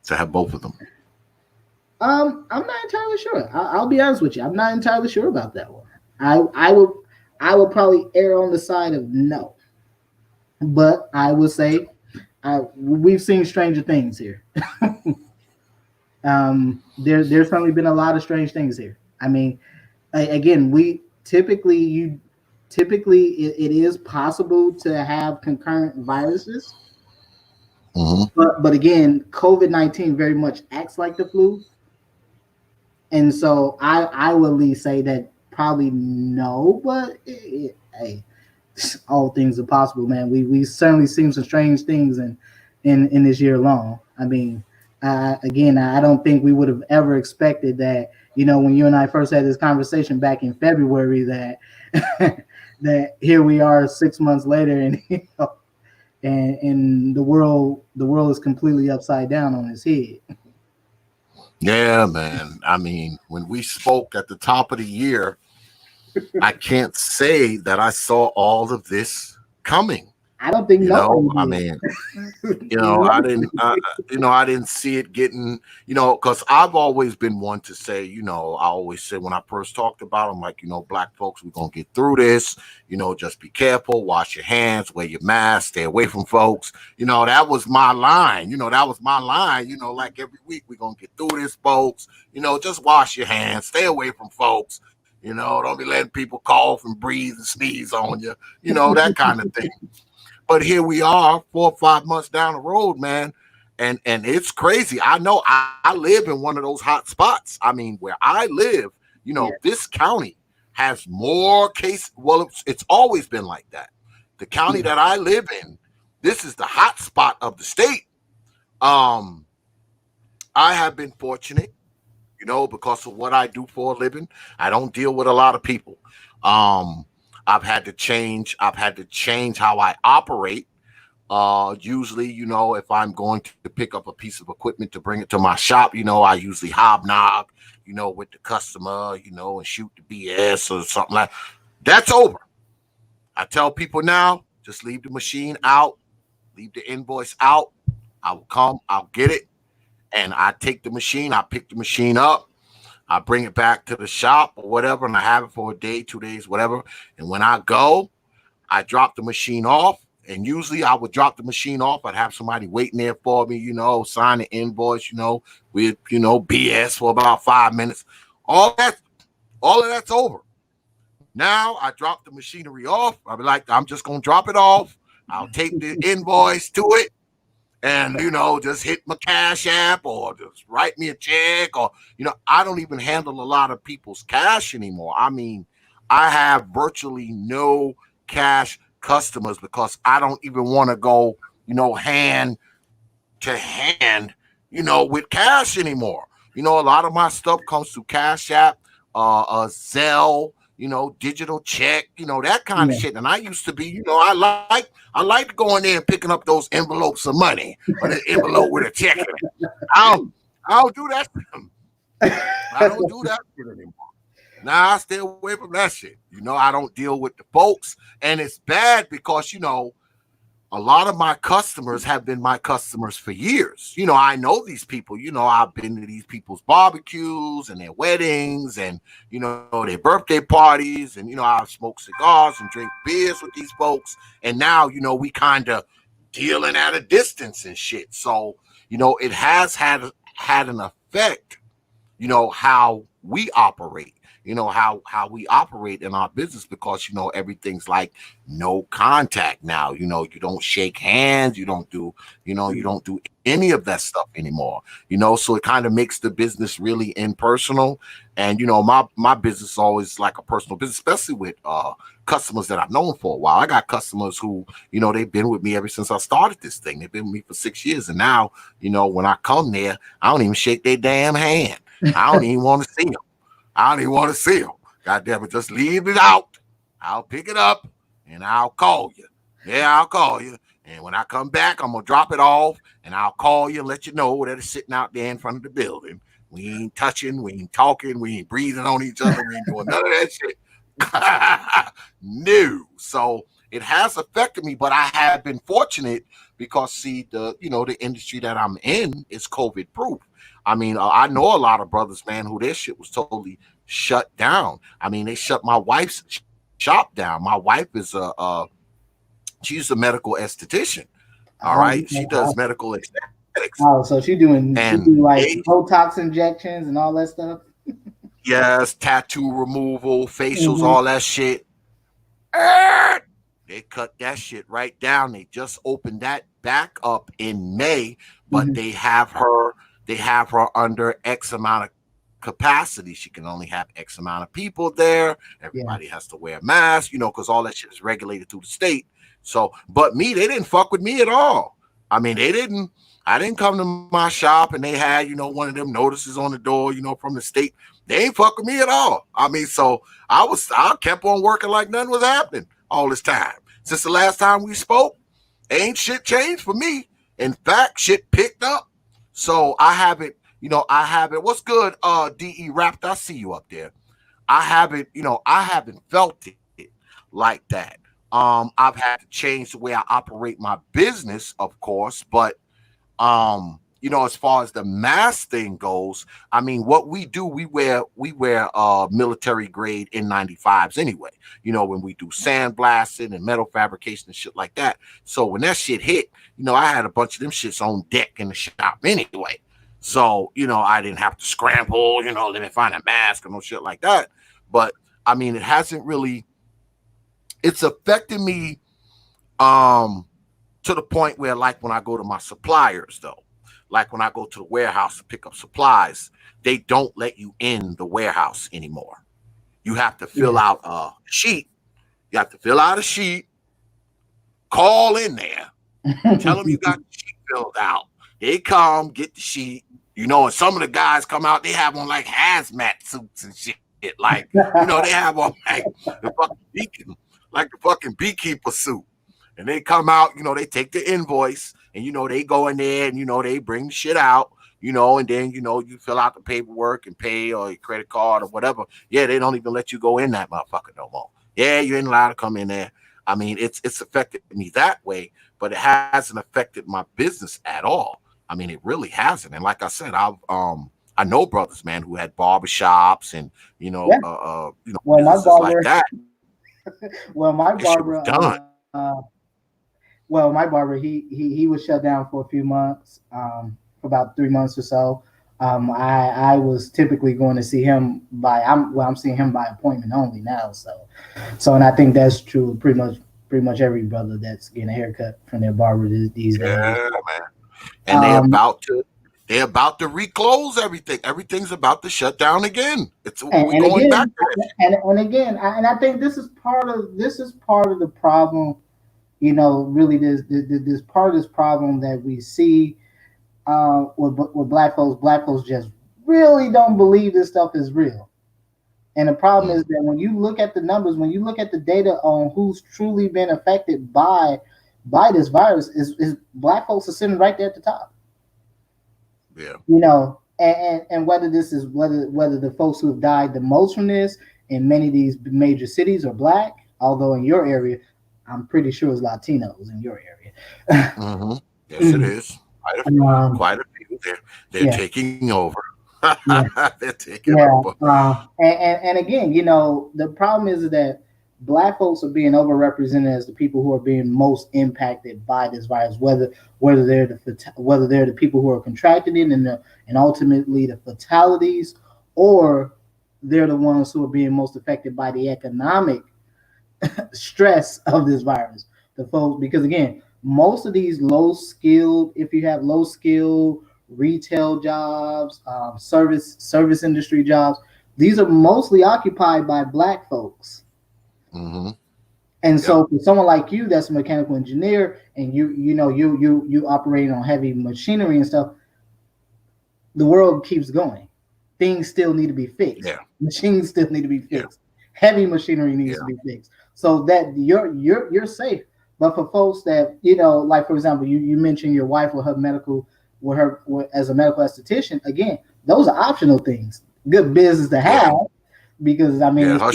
to have both of them? I'm not entirely sure. I'll be honest with you. I'm not entirely sure about that one. I will probably err on the side of no. But I will say we've seen stranger things here. There's certainly been a lot of strange things here. I mean, again, we typically it is possible to have concurrent viruses. Mm-hmm. But again, COVID-19 very much acts like the flu. And so I will at least say that probably no, but hey, all things are possible, man. We certainly seen some strange things in this year alone. I mean, again, I don't think we would have ever expected that, when you and I first had this conversation back in February, that that here we are 6 months later, and and the world is completely upside down on its head. Yeah, man. I mean, when we spoke at the top of the year, I can't say that I saw all of this coming. I don't think I mean, I didn't see it getting, because I've always been one to say, I always said when I first talked about them, like, black folks, we're going to get through this, just be careful, wash your hands, wear your mask, stay away from folks. That was my line, like every week we're going to get through this, folks, just wash your hands, stay away from folks, don't be letting people cough and breathe and sneeze on you, that kind of thing. But here we are 4 or 5 months down the road, man. And it's crazy. I know I live in one of those hot spots. I mean, where I live, This county has more cases. Well, it's always been like that. the county that I live in, this is the hot spot of the state. I have been fortunate, because of what I do for a living. I don't deal with a lot of people. Um, I've had to change. I've had to change how I operate. Usually, if I'm going to pick up a piece of equipment to bring it to my shop, I usually hobnob, with the customer, and shoot the BS or something like that. That's over. I tell people now, just leave the machine out, leave the invoice out. I will come, I'll get it, and I take the machine, I pick the machine up, I bring it back to the shop or whatever, and I have it for a day, 2 days, whatever. And when I go, I drop the machine off. And usually I would drop the machine off. I'd have somebody waiting there for me, sign the invoice, with, BS for about 5 minutes. All of that's over. Now I drop the machinery off. I'll be like, I'm just going to drop it off. I'll take the invoice to it and, just hit my Cash App or just write me a check or, I don't even handle a lot of people's cash anymore. I mean, I have virtually no cash customers because I don't even want to go, hand to hand, with cash anymore. A lot of my stuff comes through Cash App, Zelle, digital check, that kind of shit. And I used to be, I like going there and picking up those envelopes of money or the envelope with a check in it. I don't do that. I don't do that shit anymore. Nah, I stay away from that shit. I don't deal with the folks. And it's bad because, a lot of my customers have been my customers for years. I know these people. I've been to these people's barbecues and their weddings and, their birthday parties. And, I've smoked cigars and drink beers with these folks. And now, we kind of dealing at a distance and shit. So, it has had an effect, how we operate. How we operate in our business because, everything's like no contact now. You don't shake hands. You don't do any of that stuff anymore. So it kind of makes the business really impersonal. And, my business is always like a personal business, especially with customers that I've known for a while. I got customers who, they've been with me ever since I started this thing. They've been with me for 6 years. And now, when I come there, I don't even shake their damn hand. I don't even want to see them. I don't even want to see them. God damn it, just leave it out. I'll pick it up and I'll call you. Yeah, I'll call you. And when I come back, I'm going to drop it off and I'll call you and let you know that it's sitting out there in front of the building. We ain't touching, we ain't talking, we ain't breathing on each other, we ain't doing none of that shit. No. So it has affected me, but I have been fortunate because, see, the industry that I'm in is COVID proof. I mean, I know a lot of brothers, man, who their shit was totally shut down. I mean, they shut my wife's shop down. My wife is she's a medical esthetician. All right, she does medical aesthetics. Oh, so she do like Botox injections and all that stuff. Yes, tattoo removal, facials, all that shit. They cut that shit right down. They just opened that back up in May, but they have her under X amount of capacity. She can only have X amount of people there. Everybody has to wear a mask, because all that shit is regulated through the state. So, but me, they didn't fuck with me at all. I mean, I didn't come to my shop and they had, one of them notices on the door, from the state. They ain't fuck with me at all. I mean, so I kept on working like nothing was happening all this time. Since the last time we spoke, ain't shit changed for me. In fact, shit picked up. So I haven't, what's good, D.E. Raptor, I see you up there. I haven't felt it like that. I've had to change the way I operate my business, of course, but as far as the mask thing goes, I mean, what we do, we wear military grade N95s anyway, when we do sandblasting and metal fabrication and shit like that. So when that shit hit, I had a bunch of them shits on deck in the shop anyway. So, I didn't have to scramble, let me find a mask or no shit like that. But I mean, it's affected me to the point where, like, when I go to my suppliers, though, like when I go to the warehouse to pick up supplies, they don't let you in the warehouse anymore. You have to fill out a sheet. You have to fill out a sheet, Call in there. Tell them you got the sheet filled out. They come, get the sheet. You know, and some of the guys come out, they have on like hazmat suits and shit. Like, you know, they have on like the fucking beekeeper suit. And they come out, you know, they take the invoice and, you know, they go in there and, you know, they bring shit out, you know, and then, you know, you fill out the paperwork and pay or your credit card or whatever. Yeah, they don't even let you go in that motherfucker no more. Yeah, you ain't allowed to come in there. I mean, it's affected me that way, but it hasn't affected my business at all. I mean, it really hasn't. And like I said, I know brothers, man, who had barbershops and, you know, well, my businesses barber, like that. well, my That shit was barber, done. well, my barber, he was shut down for a few months, for about 3 months or so. I was typically going to see him I'm seeing him by appointment only now. So, and I think that's true of pretty much every brother that's getting a haircut from their barber these days. Yeah, man. And they're about to reclose everything. Everything's about to shut down again. We're going back to that. And again, I think this is part of the problem. You know, really, this part of this problem that we see with black folks. Black folks just really don't believe this stuff is real. And the problem is that when you look at the numbers, when you look at the data on who's truly been affected by this virus, is black folks are sitting right there at the top. Yeah. You know, and whether the folks who have died the most from this in many of these major cities are black, although in your area, I'm pretty sure it's Latinos in your area. Mm-hmm. Yes, it is. Quite a few. They're taking over. They're taking over. And again, you know, the problem is that black folks are being overrepresented as the people who are being most impacted by this virus, whether they're the people who are contracting it and ultimately the fatalities, or they're the ones who are being most affected by the economic stress of this virus. The folks, because again, most of these if you have low skilled retail jobs, service industry jobs, these are mostly occupied by black folks. Mm-hmm. And so for someone like you that's a mechanical engineer and you operating on heavy machinery and stuff, the world keeps going. Things still need to be fixed. Yeah. Machines still need to be fixed. Heavy machinery needs to be fixed. So that you're safe. But for folks that, you know, like for example, you mentioned your wife with her medical as a medical esthetician, again, those are optional things. Good business to have because I mean her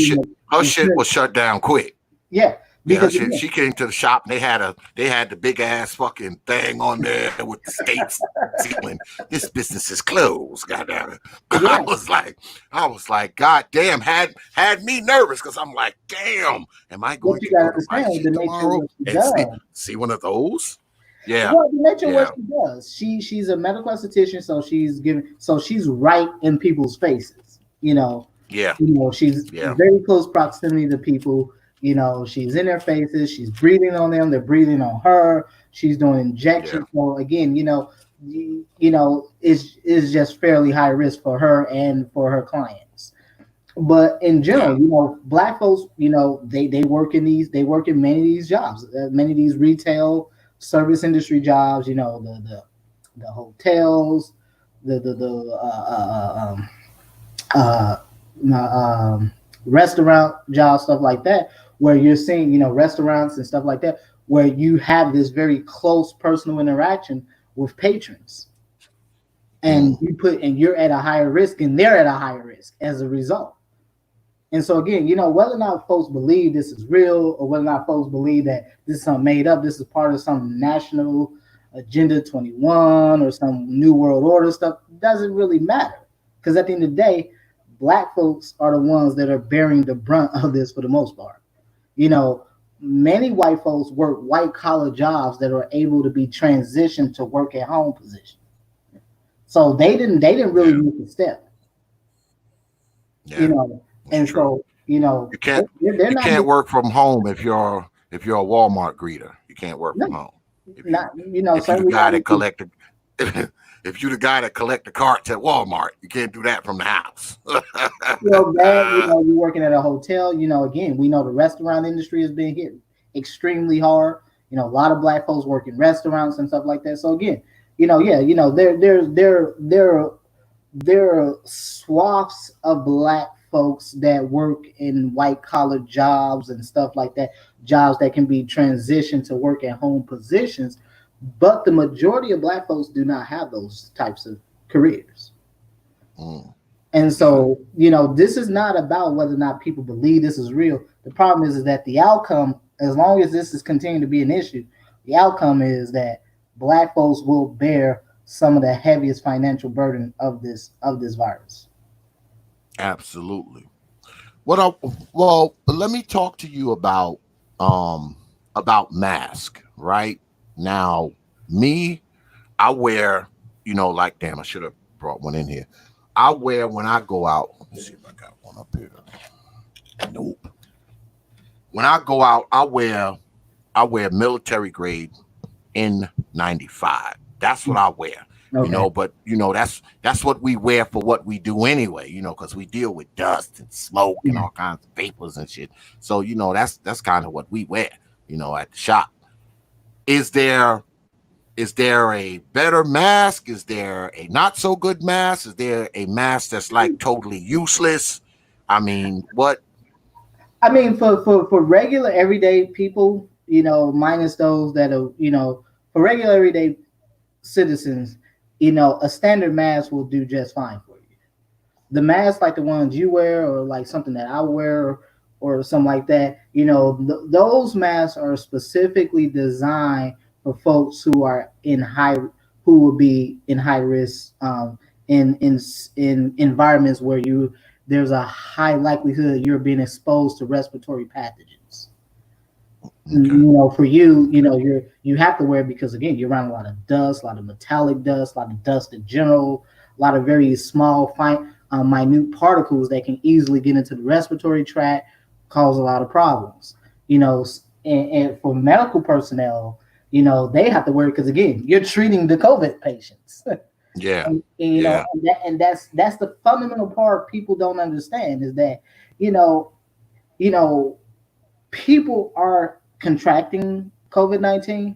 shit was shut down quick. Yeah. Because she came to the shop and they had the big ass fucking thing on there with the skates ceiling. This business is closed, goddamn it. I was like, God damn, had me nervous because I'm like, damn, am I going to go to my shit tomorrow and see one of those? Yeah. Well, the nature of what she does. She's a medical esthetician, so she's right in people's faces. You know. Yeah. You know, she's very close proximity to people. You know, she's in their faces. She's breathing on them. They're breathing on her. She's doing injections. Yeah. So again, you know, it's just fairly high risk for her and for her clients. But in general, you know, black folks, you know, they work in many of these jobs, many of these retail service industry jobs. You know, the hotels, restaurant jobs, stuff like that, where you're seeing, you know, restaurants and stuff like that, where you have this very close personal interaction with patrons, and you're at a higher risk, and they're at a higher risk as a result. And so again, you know, whether or not folks believe this is real, or whether or not folks believe that this is something made up, this is part of some national agenda 21 or some new world order stuff, doesn't really matter, because at the end of the day, black folks are the ones that are bearing the brunt of this for the most part. You know, many white folks work white collar jobs that are able to be transitioned to work at home position. So they didn't really make a step. Yeah. You know, and so, you know, you can't work from home if you're a Walmart greeter. You can't work from home. If you're the guy that collect the carts at Walmart, you can't do that from the house. You know, you're working at a hotel. You know, again, we know the restaurant industry has been hit extremely hard. You know, a lot of black folks work in restaurants and stuff like that. So again, there are swaths of black folks that work in white collar jobs and stuff like that, jobs that can be transitioned to work at home positions. But the majority of black folks do not have those types of careers. Mm. And so, this is not about whether or not people believe this is real. The problem is that the outcome, as long as this is continuing to be an issue, the outcome is that black folks will bear some of the heaviest financial burden of this virus. Absolutely. Well, but let me talk to you about mask, right? Now, me, I wear, like damn, I should have brought one in here. I wear when I go out. Let me see if I got one up here. Nope. When I go out, I wear military grade N95. That's what I wear. Okay. But that's what we wear for what we do anyway, because we deal with dust and smoke and all kinds of vapors and shit. So, that's kind of what we wear, at the shop. Is there a better mask? Is there a not so good mask? Is there a mask that's like totally useless? I mean, what? I mean, for regular everyday people, minus those that are, for regular everyday citizens, a standard mask will do just fine for you. The masks like the ones you wear, or like something that I wear, or something like that, those masks are specifically designed for folks who will be in high risk, in environments where there's a high likelihood you're being exposed to respiratory pathogens. Okay. For you, you have to wear it because again, you're around a lot of dust, a lot of metallic dust, a lot of dust in general, a lot of very small, fine, minute particles that can easily get into the respiratory tract, cause a lot of problems. And for medical personnel, they have to wear it because again, you're treating the COVID patients. Yeah. And that's the fundamental part people don't understand is that, people are contracting COVID-19,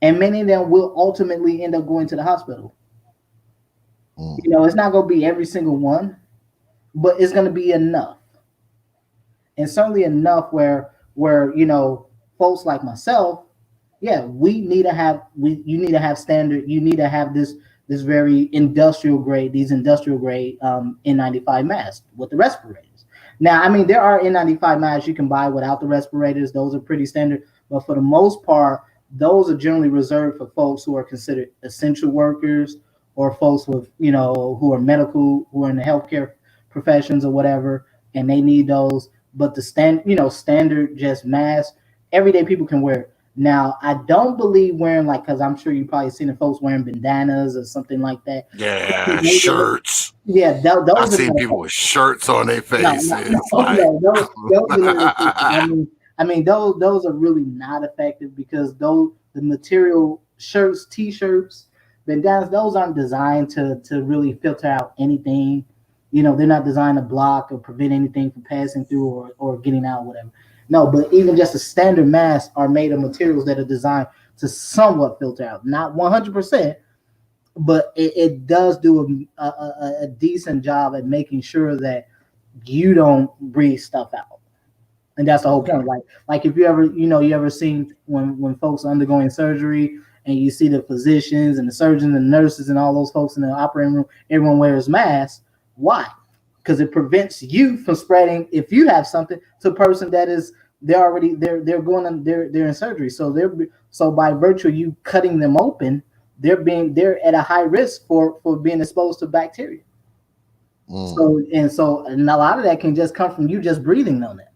and many of them will ultimately end up going to the hospital. It's not going to be every single one, but it's going to be enough, and certainly enough where folks like myself, we need to have you need to have standard. You need to have this very industrial grade N95 masks with the respirators. Now, I mean, there are N95 masks you can buy without the respirators. Those are pretty standard. But for the most part, those are generally reserved for folks who are considered essential workers or folks with, who are medical, who are in the healthcare professions or whatever, and they need those. But the standard just mask, everyday people can wear it. Now, I don't believe wearing because I'm sure you've probably seen the folks wearing bandanas or something like that. Yeah, shirts. Yeah, those I've seen people with shirts on their faces. Those are really not effective because the material shirts, t-shirts, bandanas, those aren't designed to really filter out anything. They're not designed to block or prevent anything from passing through or getting out, whatever. No, but even just a standard mask are made of materials that are designed to somewhat filter out, not 100%, but it does do a decent job at making sure that you don't breathe stuff out. And that's the whole point. Like if you ever seen when folks are undergoing surgery and you see the physicians and the surgeons and the nurses and all those folks in the operating room, everyone wears masks. Why? Because it prevents you from spreading, if you have something, to a person that is they're in surgery. So by virtue of you cutting them open, they're at a high risk for being exposed to bacteria. So a lot of that can just come from you just breathing on that.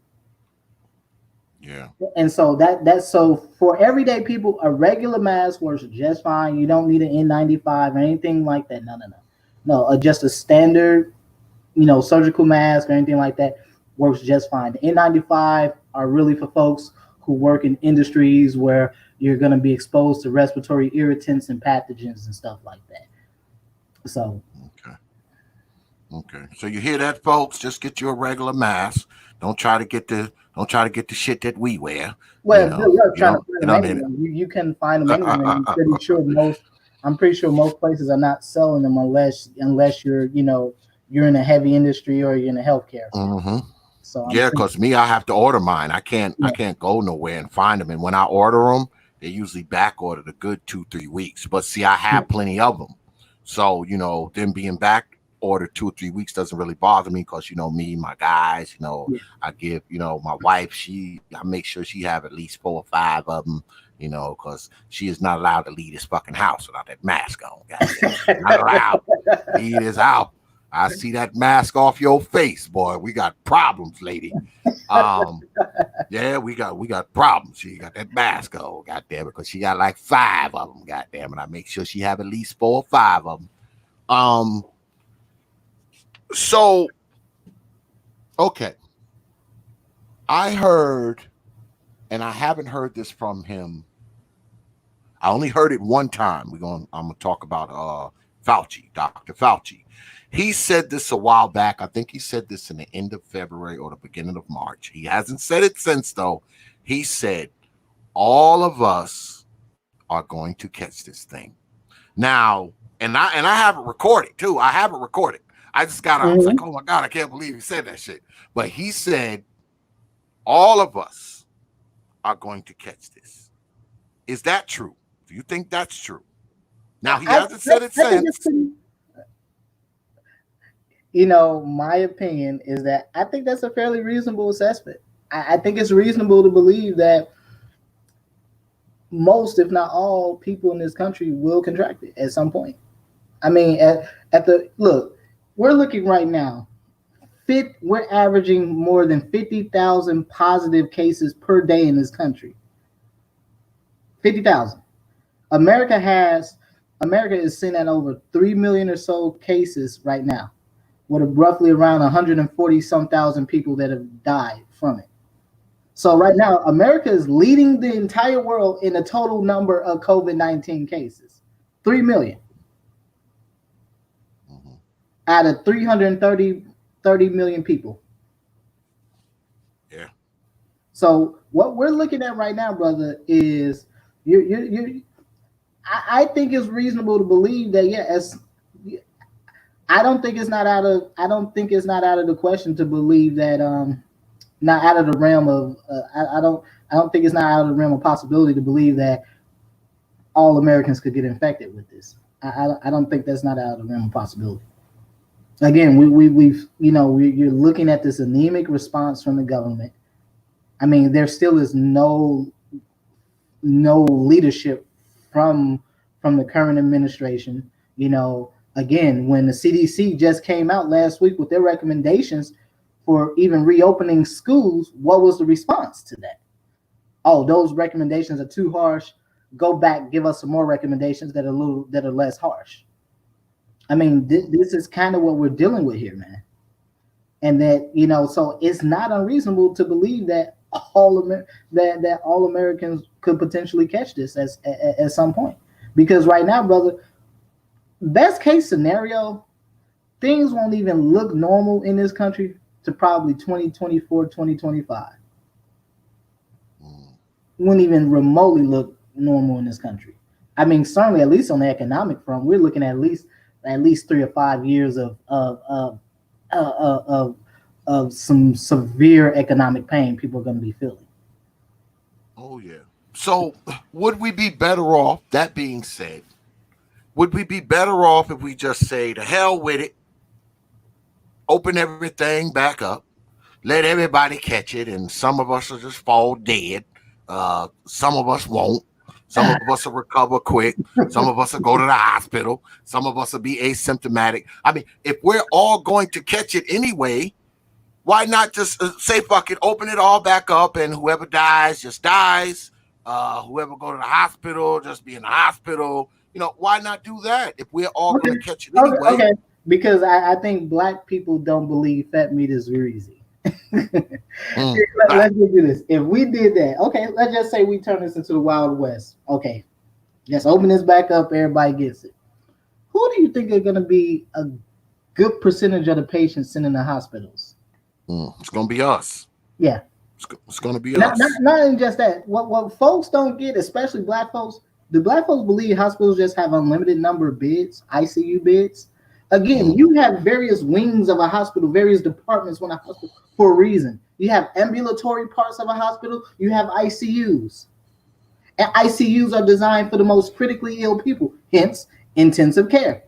Yeah. And so that's so for everyday people, a regular mask works just fine. You don't need an N95 or anything like that. No, just a standard, surgical mask or anything like that works just fine. The N95 are really for folks who work in industries where you're going to be exposed to respiratory irritants and pathogens and stuff like that. So. Okay. So you hear that, folks? Just get you a regular mask. Don't try to get the shit that we wear. Well, You good know, luck you trying to don't find you them don't need anywhere. You can find them anywhere. And I'm pretty sure most places are not selling them unless you're you're in a heavy industry or you're in a healthcare field. hmm So I'm Yeah, pretty because me, I have to order mine. I yeah. can't go nowhere and find them. And when I order them, they usually back ordered a good 2-3 weeks. But see, I have plenty of them, so them being back ordered 2 or 3 weeks doesn't really bother me because me, my guys, Yeah. I give my wife, I make sure she have at least 4 or 5 of them. Because she is not allowed to leave this fucking house without that mask on. Goddamn, she's not allowed. Leave this out. I see that mask off your face, boy. We got problems, lady. Yeah, we got problems. She got that mask on, goddamn it, because she got like 5 of them, goddamn it. I make sure she have at least 4 or 5 of them. So okay, I heard, and I haven't heard this from him. I only heard it one time. I'm gonna talk about Fauci, Dr. Fauci. He said this a while back. I think he said this in the end of February or the beginning of March. He hasn't said it since though. He said all of us are going to catch this thing. Now, and I have it recorded too. I have it recorded. I was like, oh my God, I can't believe he said that shit. But he said all of us are going to catch this. Is that true? Do you think that's true? Now he hasn't said it since. My opinion is that I think that's a fairly reasonable assessment. I think it's reasonable to believe that most, if not all, people in this country will contract it at some point. I mean, we're looking right now. We're averaging more than 50,000 positive cases per day in this country. 50,000. America is sitting at over 3 million or so cases right now, with roughly around 140 some thousand people that have died from it. So right now, America is leading the entire world in the total number of COVID-19 cases. 3 million out of 30 million people. Yeah. So what we're looking at right now, brother, is I think it's reasonable to believe that I don't think it's not out of the question to believe that not out of the realm of I don't think it's not out of the realm of possibility to believe that all Americans could get infected with this. I don't think that's not out of the realm of possibility. Again, you're looking at this anemic response from the government. I mean, there still is no leadership from the current administration. Again, when the CDC just came out last week with their recommendations for even reopening schools, what was the response to that? Oh, those recommendations are too harsh. Go back, give us some more recommendations that are less harsh. I mean, this is kind of what we're dealing with here, man. And that so it's not unreasonable to believe that all Americans could potentially catch this at some point. Because right now, brother, best case scenario, things won't even look normal in this country to probably 2024, 2025. Wouldn't even remotely look normal in this country. I mean, certainly, at least on the economic front, we're looking at least 3 or 5 years of some severe economic pain people are going to be feeling. Oh yeah. So would we be better off? That being said, would we be better off if we just say to hell with it, open everything back up, let everybody catch it, and some of us will just fall dead. Some of us won't. Some of us will recover quick. Some of us will go to the hospital. Some of us will be asymptomatic. I mean, if we're all going to catch it anyway, why not just say fuck it, open it all back up, and whoever dies just dies. Whoever go to the hospital just be in the hospital. Why not do that if we're all going to catch it anyway? Okay. Because I think black people don't believe fat meat is very easy. Let's do this. If we did that, okay, let's just say we turn this into the Wild West. Okay, let's open this back up. Everybody gets it. Who do you think are going to be good percentage of the patients sent in the hospitals. It's gonna be us. Yeah. It's gonna be Not, us. not even just that. What folks don't get, especially black folks, do black folks believe hospitals just have unlimited number of beds, ICU beds? Again, you have various wings of a hospital, various departments within a hospital for a reason. You have ambulatory parts of a hospital, you have ICUs. And ICUs are designed for the most critically ill people, hence intensive care.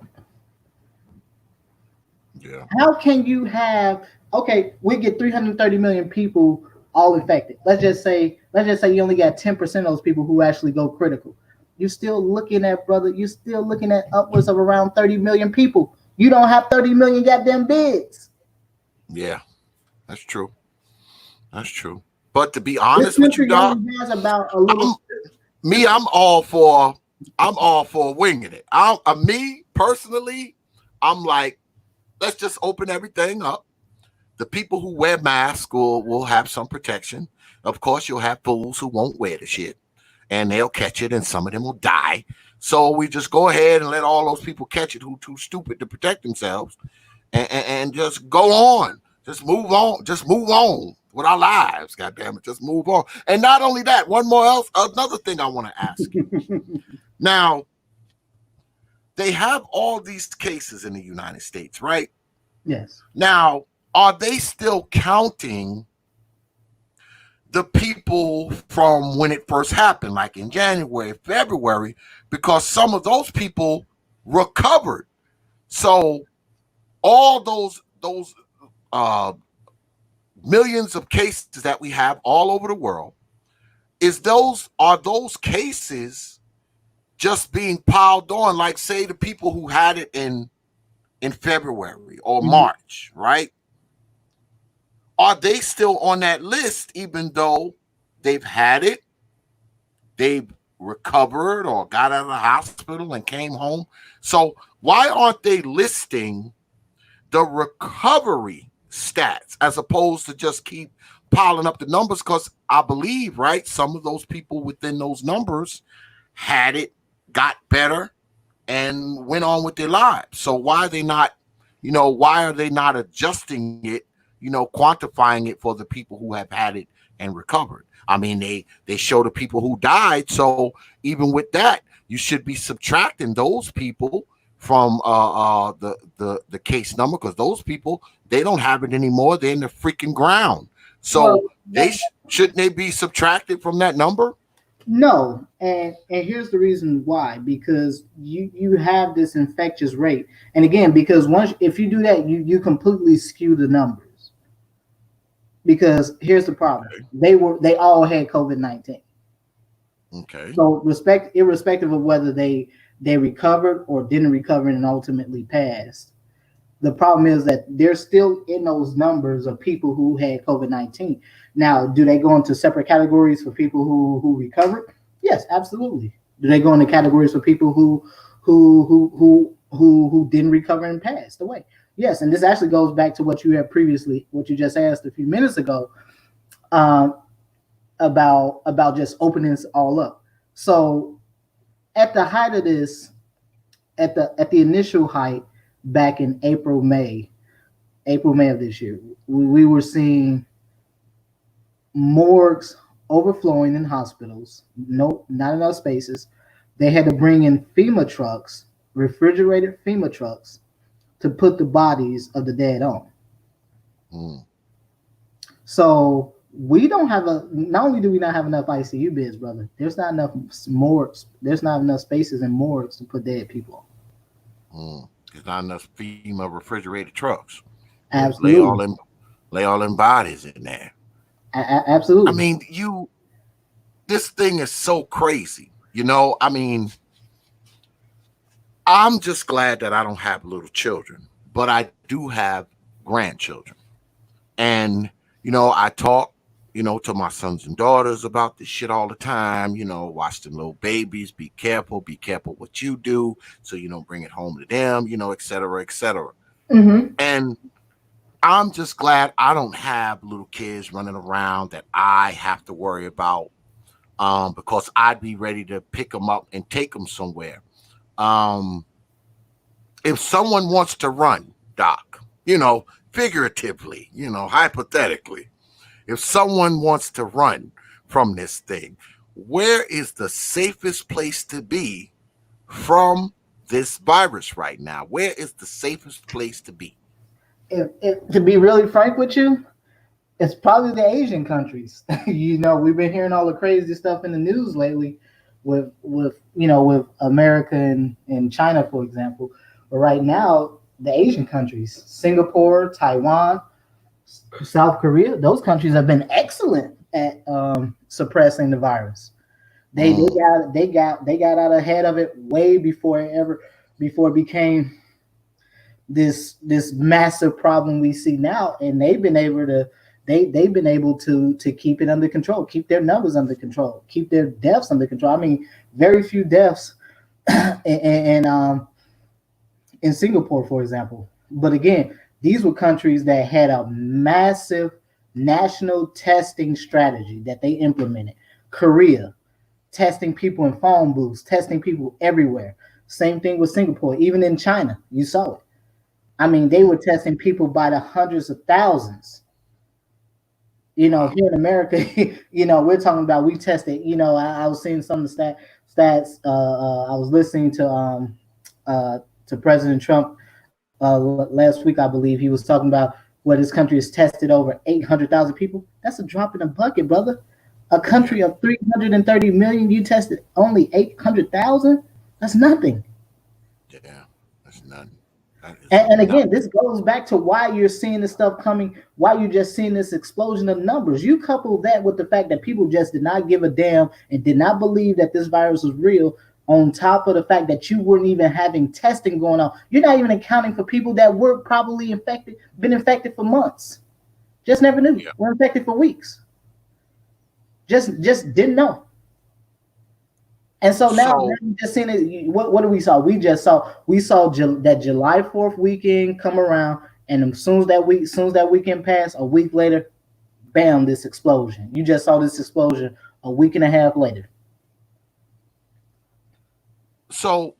Yeah. How can you have, okay, we get 330 million people all infected. Let's just say you only got 10% of those people who actually go critical. You're still looking at, brother, you're still looking at upwards of around 30 million people. You don't have 30 million goddamn beds. Yeah, that's true. That's true. But to be This honest with you, country Doc, only has about a little. I'm all for winging it. Me personally, I'm like, let's just open everything up. The people who wear masks will have some protection. Of course, you'll have fools who won't wear the shit, and they'll catch it, and some of them will die. So we just go ahead and let all those people catch it who too stupid to protect themselves, and just go on. Just move on. Just move on with our lives. God damn it, just move on. And not only that, another thing I want to ask you. Now, they have all these cases in the United States, right? Yes. Now, are they still counting the people from when it first happened, like in January, February, because some of those people recovered? So all those millions of cases that we have all over the world, are those cases just being piled on, like say the people who had it in February or March, right? Are they still on that list even though they've had it, they've recovered or got out of the hospital and came home? So why aren't they listing the recovery stats as opposed to just keep piling up the numbers? Because I believe, right, some of those people within those numbers had it, got better, and went on with their lives. So why are they not adjusting it, quantifying it for the people who have had it and recovered? I mean, they show the people who died. So even with that, you should be subtracting those people from the case number, because those people, they don't have it anymore. They're in the freaking ground. So shouldn't they be subtracted from that number? No, and here's the reason why. Because you have this infectious rate, and again, because if you do that, you completely skew the numbers. Because here's the problem: they all had COVID-19. Okay. So irrespective of whether they recovered or didn't recover and ultimately passed, the problem is that they're still in those numbers of people who had COVID-19. Now, do they go into separate categories for people who recovered? Yes, absolutely. Do they go into categories for people who didn't recover and passed away? Yes, and this actually goes back to what you just asked a few minutes ago, about just opening this all up. So, at the height of this, at the initial height, back in April, May of this year, we were seeing morgues overflowing in hospitals. No, not enough spaces. They had to bring in FEMA trucks, refrigerated FEMA trucks, to put the bodies of the dead on. So we don't have not only do we not have enough ICU beds, brother, there's not enough morgues. There's not enough spaces in morgues to put dead people on. There's not enough FEMA refrigerated trucks. Absolutely. Lay all them bodies in there. Absolutely. I mean, this thing is so crazy. I mean, I'm just glad that I don't have little children, but I do have grandchildren. And, I talk, to my sons and daughters about this shit all the time. Watch them little babies, be careful what you do so you don't bring it home to them, et cetera, et cetera. Mm-hmm. And I'm just glad I don't have little kids running around that I have to worry about, because I'd be ready to pick them up and take them somewhere. If someone wants to run Doc, figuratively, hypothetically, if someone wants to run from this thing, where is the safest place to be from this virus right now? Where is the safest place to be? If to be really frank with you, it's probably the Asian countries. We've been hearing all the crazy stuff in the news lately with America and China, for example. But right now, the Asian countries, Singapore, Taiwan, South Korea, those countries have been excellent at suppressing the virus. They got out ahead of it way before it became this massive problem we see now, and they've been able to keep it under control, keep their numbers under control, keep their deaths under control. I mean, very few deaths in Singapore, for example. But again, these were countries that had a massive national testing strategy that they implemented. Korea, testing people in phone booths, testing people everywhere. Same thing with Singapore. Even in China, you saw it. I mean, they were testing people by the hundreds of thousands. Here in America, we're talking about we tested. I was seeing some of the stats. I was listening to President Trump last week, I believe. He was talking about what his country has tested over 800,000 people. That's a drop in a bucket, brother. A country of 330 million, you tested only 800,000? That's nothing. Yeah, that's nothing. And again, this goes back to why you're seeing this stuff coming, why you're just seeing this explosion of numbers. You couple that with the fact that people just did not give a damn and did not believe that this virus was real, on top of the fact that you weren't even having testing going on. You're not even accounting for people that were probably been infected for months. Just never knew. Yeah. Were infected for weeks. Just didn't know. And so now we just seen it. What do we saw? We saw that July 4th weekend come around, and as soon as that weekend passed, a week later, bam, this explosion. You just saw this explosion a week and a half later. So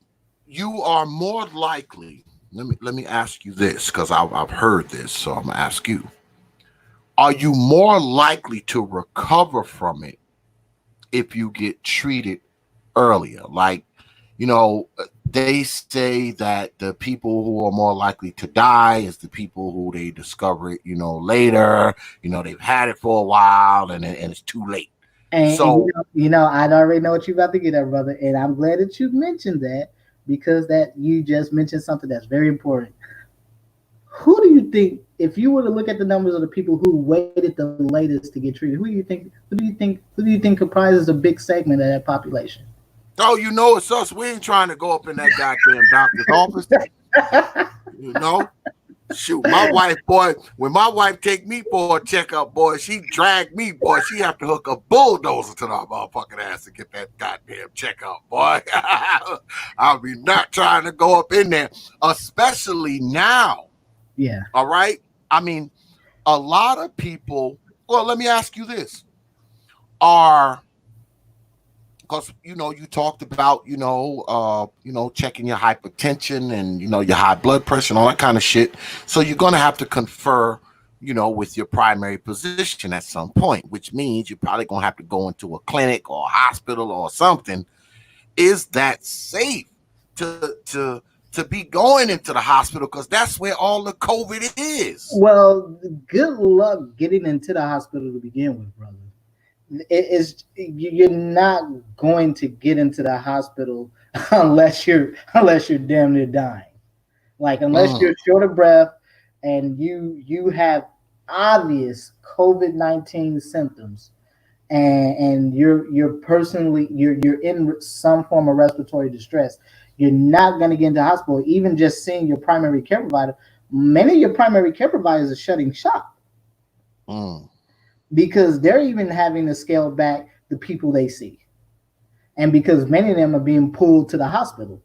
you are more likely. Let me ask you this, because I've heard this, so I'm gonna ask you. Are you more likely to recover from it if you get treated earlier? Like, they say that the people who are more likely to die is the people who they discover it, later. They've had it for a while and it's too late. And I already know what you're about to get at, brother. And I'm glad that you mentioned that, because that you just mentioned something that's very important. Who do you think, if you were to look at the numbers of the people who waited the latest to get treated, who do you think comprises a big segment of that population? Oh, it's us. We ain't trying to go up in that goddamn doctor's office. Shoot, my wife, boy, when my wife take me for a checkup, boy, she drag me, boy. She have to hook a bulldozer to the motherfucking ass to get that goddamn checkup, boy. I'll be not trying to go up in there, especially now. Yeah. All right. I mean, a lot of people. Well, let me ask you this: because you talked about checking your hypertension and your high blood pressure and all that kind of shit. So you're gonna have to confer, with your primary physician at some point, which means you're probably gonna have to go into a clinic or a hospital or something. Is that safe to be going into the hospital, because that's where all the COVID is? Well, good luck getting into the hospital to begin with, brother. You're not going to get into the hospital unless you're damn near dying. Like, unless you're short of breath and you have obvious COVID-19 symptoms, and you're in some form of respiratory distress, you're not going to get into the hospital. Even just seeing your primary care provider, many of your primary care providers are shutting shop. Because they're even having to scale back the people they see. And because many of them are being pulled to the hospital.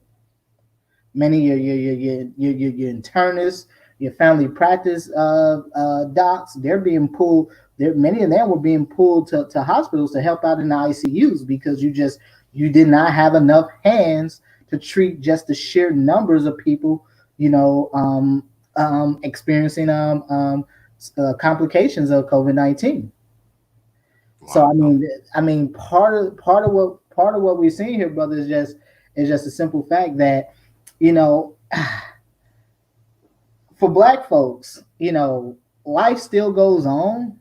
Many of your internists, your family practice docs, they're being pulled. Many of them were being pulled to hospitals to help out in the ICUs, because you did not have enough hands to treat just the sheer numbers of people, experiencing complications of COVID-19. So Wow. I mean, part of what we're seeing here, brother, is just a simple fact that, you know, for Black folks, life still goes on.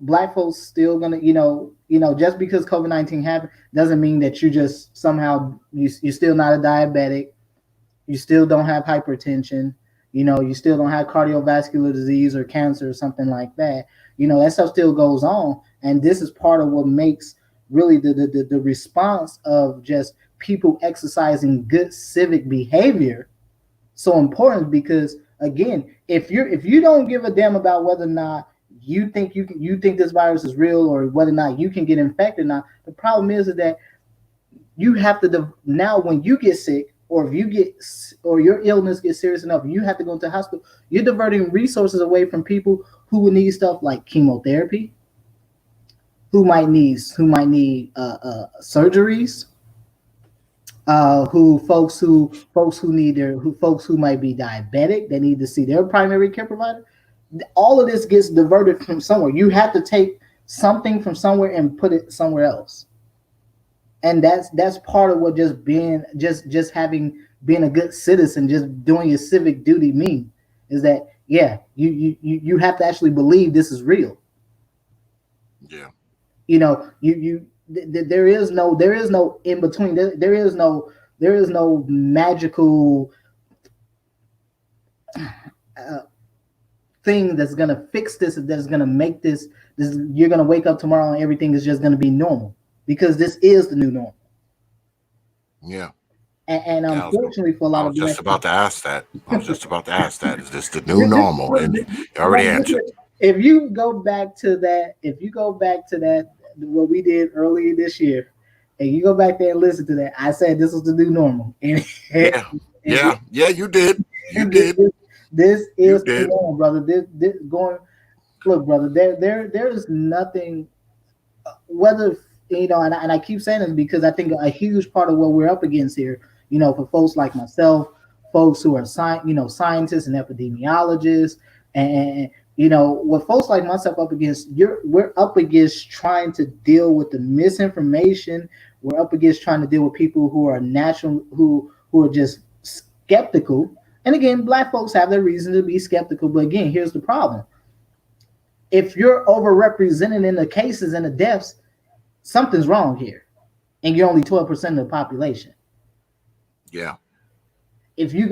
Black folks still gonna, just because COVID-19 happened doesn't mean that you just somehow you're still not a diabetic. You still don't have hypertension. You still don't have cardiovascular disease or cancer or something like that. That stuff still goes on. And this is part of what makes really the response of just people exercising good civic behavior so important. Because again, if you don't give a damn about whether or not you think this virus is real or whether or not you can get infected or not, the problem is that you have to now when you get sick, or if you get, or your illness gets serious enough, you have to go to the hospital. You're diverting resources away from people who would need stuff like chemotherapy, who might need surgeries, folks who might be diabetic. They need to see their primary care provider. All of this gets diverted from somewhere. You have to take something from somewhere and put it somewhere else. And that's part of what just being a good citizen, just doing your civic duty mean, is that you have to actually believe this is real. Yeah. There is no in between. There is no magical thing that's gonna fix this, that's gonna make this you're gonna wake up tomorrow and everything is just gonna be normal, because this is the new normal. Yeah. And Yeah, unfortunately for a I lot was of Black just about people, to ask that. Is this the new normal? And you already answered. if you go back to that, what we did earlier this year, and you go back there and listen to that, I said this was the new normal. Yeah. And Yeah, you did. You this, did. this You is the did. normal, brother. This going Look, brother. There is nothing, whether, and I keep saying this because I think a huge part of what we're up against here, for folks like myself, folks who are scientists and epidemiologists, and what folks like myself up against, we're up against trying to deal with the misinformation. We're up against trying to deal with people who are who are just skeptical. And again, Black folks have their reason to be skeptical, but again, here's the problem: if you're overrepresented in the cases and the deaths, something's wrong here, and you're only 12% of the population. Yeah. If you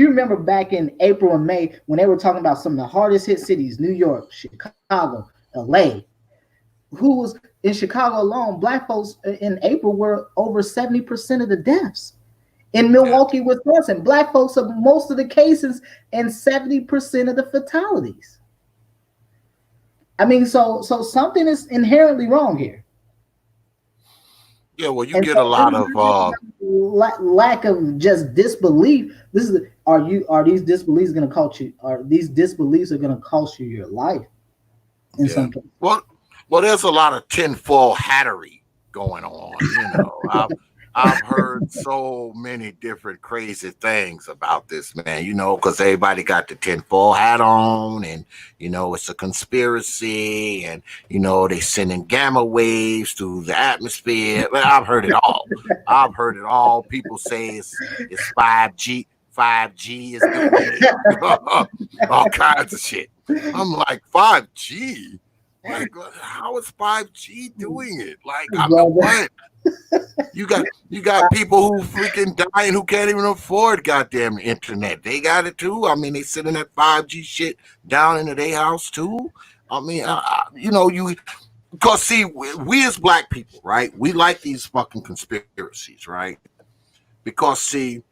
remember back in April and May when they were talking about some of the hardest hit cities, New York, Chicago, LA, who was in Chicago alone, Black folks in April were over 70% of the deaths. In Milwaukee, Wisconsin, Black folks are most of the cases and 70% of the fatalities. I mean, so something is inherently wrong here. Yeah, well, you And get a so this lot is of not just lack of just disbelief. This is are these disbeliefs going to cost you? Are these disbeliefs are going to cost you your life in yeah. some cases? Well, there's a lot of tinfoil hattery going on. I've heard so many different crazy things about this, man. Because everybody got the tinfoil hat on, and it's a conspiracy, and they sending gamma waves through the atmosphere. Well, I've heard it all. I've heard it all. People say it's 5G. 5G is doing it. All kinds of shit. I'm like, 5G? Like, how is 5G doing it? Like, what? You got people who freaking dying who can't even afford goddamn internet. They got it too. I mean, they sending that 5G shit down into their house too. I mean, you because see, we as Black people, right? We like these fucking conspiracies, right? Because see,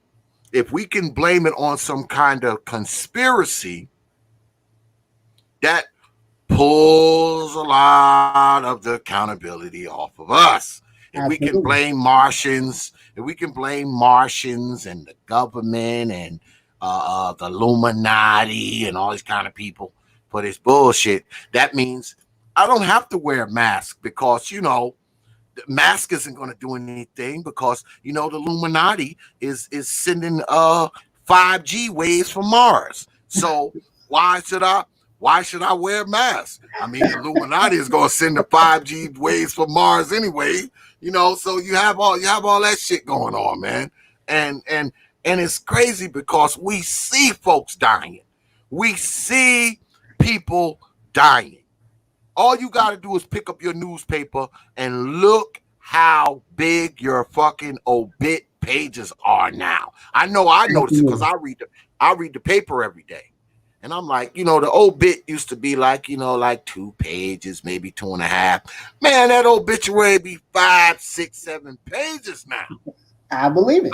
if we can blame it on some kind of conspiracy, that pulls a lot of the accountability off of us. Absolutely. If we can blame Martians and the government and the Illuminati and all these kind of people for this bullshit, that means I don't have to wear a mask because the mask isn't going to do anything because the Illuminati is sending 5G waves from Mars. So why should I wear a mask? I mean, the Illuminati is gonna send the 5G waves from Mars anyway, so you have all that shit going on, man. And it's crazy because we see folks dying. We see people dying. All you got to do is pick up your newspaper and look how big your fucking obit pages are now. I know I notice it because I read the paper every day. And I'm like, the obit used to be like, like 2 pages, maybe 2.5. Man, that obituary be 5, 6, 7 pages now. I believe it.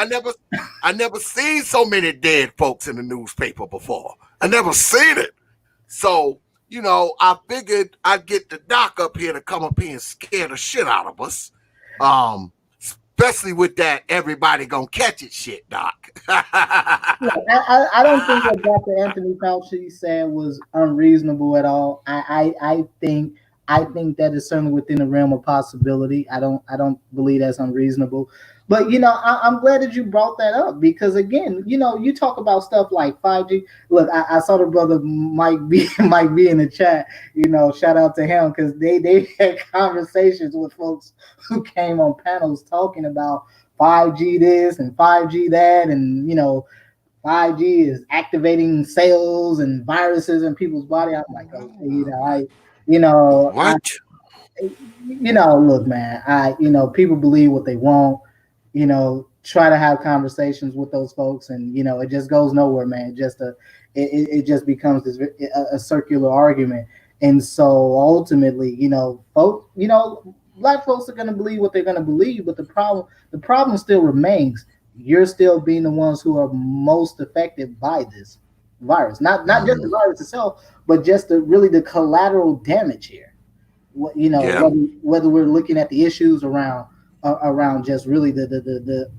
I never seen so many dead folks in the newspaper before. I never seen it. So, I figured I'd get the doc up here to come up here and scare the shit out of us. Especially with that everybody gonna catch it shit, doc. I don't think what Dr. Anthony Fauci said was unreasonable at all. I think that is certainly within the realm of possibility. I don't believe that's unreasonable. But I'm glad that you brought that up because again, you talk about stuff like 5G. Look, I saw the brother Mike B in the chat. Shout out to him because they had conversations with folks who came on panels talking about 5G this and 5G that, and 5G is activating cells and viruses in people's body. I'm like, okay, What? Look, man, people believe what they want. Try to have conversations with those folks, and it just goes nowhere, man. It just becomes this a circular argument, and so ultimately, black folks are going to believe what they're going to believe, but the problem still remains. You're still being the ones who are most affected by this virus, not just the virus itself, but just the collateral damage here. Whether we're looking at the issues around just really the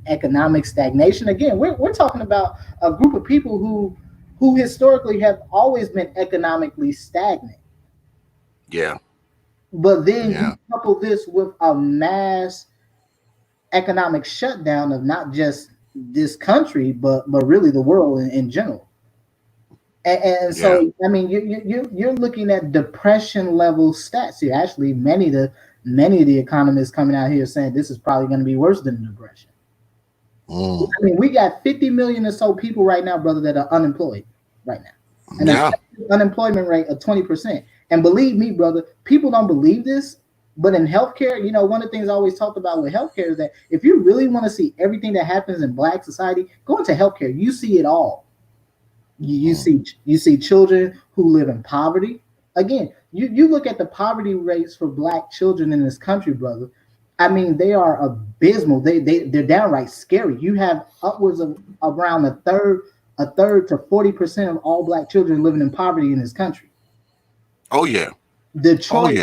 economic stagnation. Again, we're talking about a group of people who historically have always been economically stagnant. Yeah. But then you couple this with a mass economic shutdown of not just this country, but really the world in general. And so, I mean, you're looking at depression level stats here. Actually, many of the economists coming out here saying this is probably going to be worse than depression. I mean, we got 50 million or so people right now, brother, that are unemployed right now, and an unemployment rate of 20%. And believe me, brother, people don't believe this, but in healthcare, one of the things I always talked about with healthcare is that if you really want to see everything that happens in Black society, go into healthcare. You see it all. You see children who live in poverty. Again, you look at the poverty rates for Black children in this country, brother. I mean, they are abysmal. They're downright scary. You have upwards of around a third to 40% of all Black children living in poverty in this country. Oh yeah. Detroit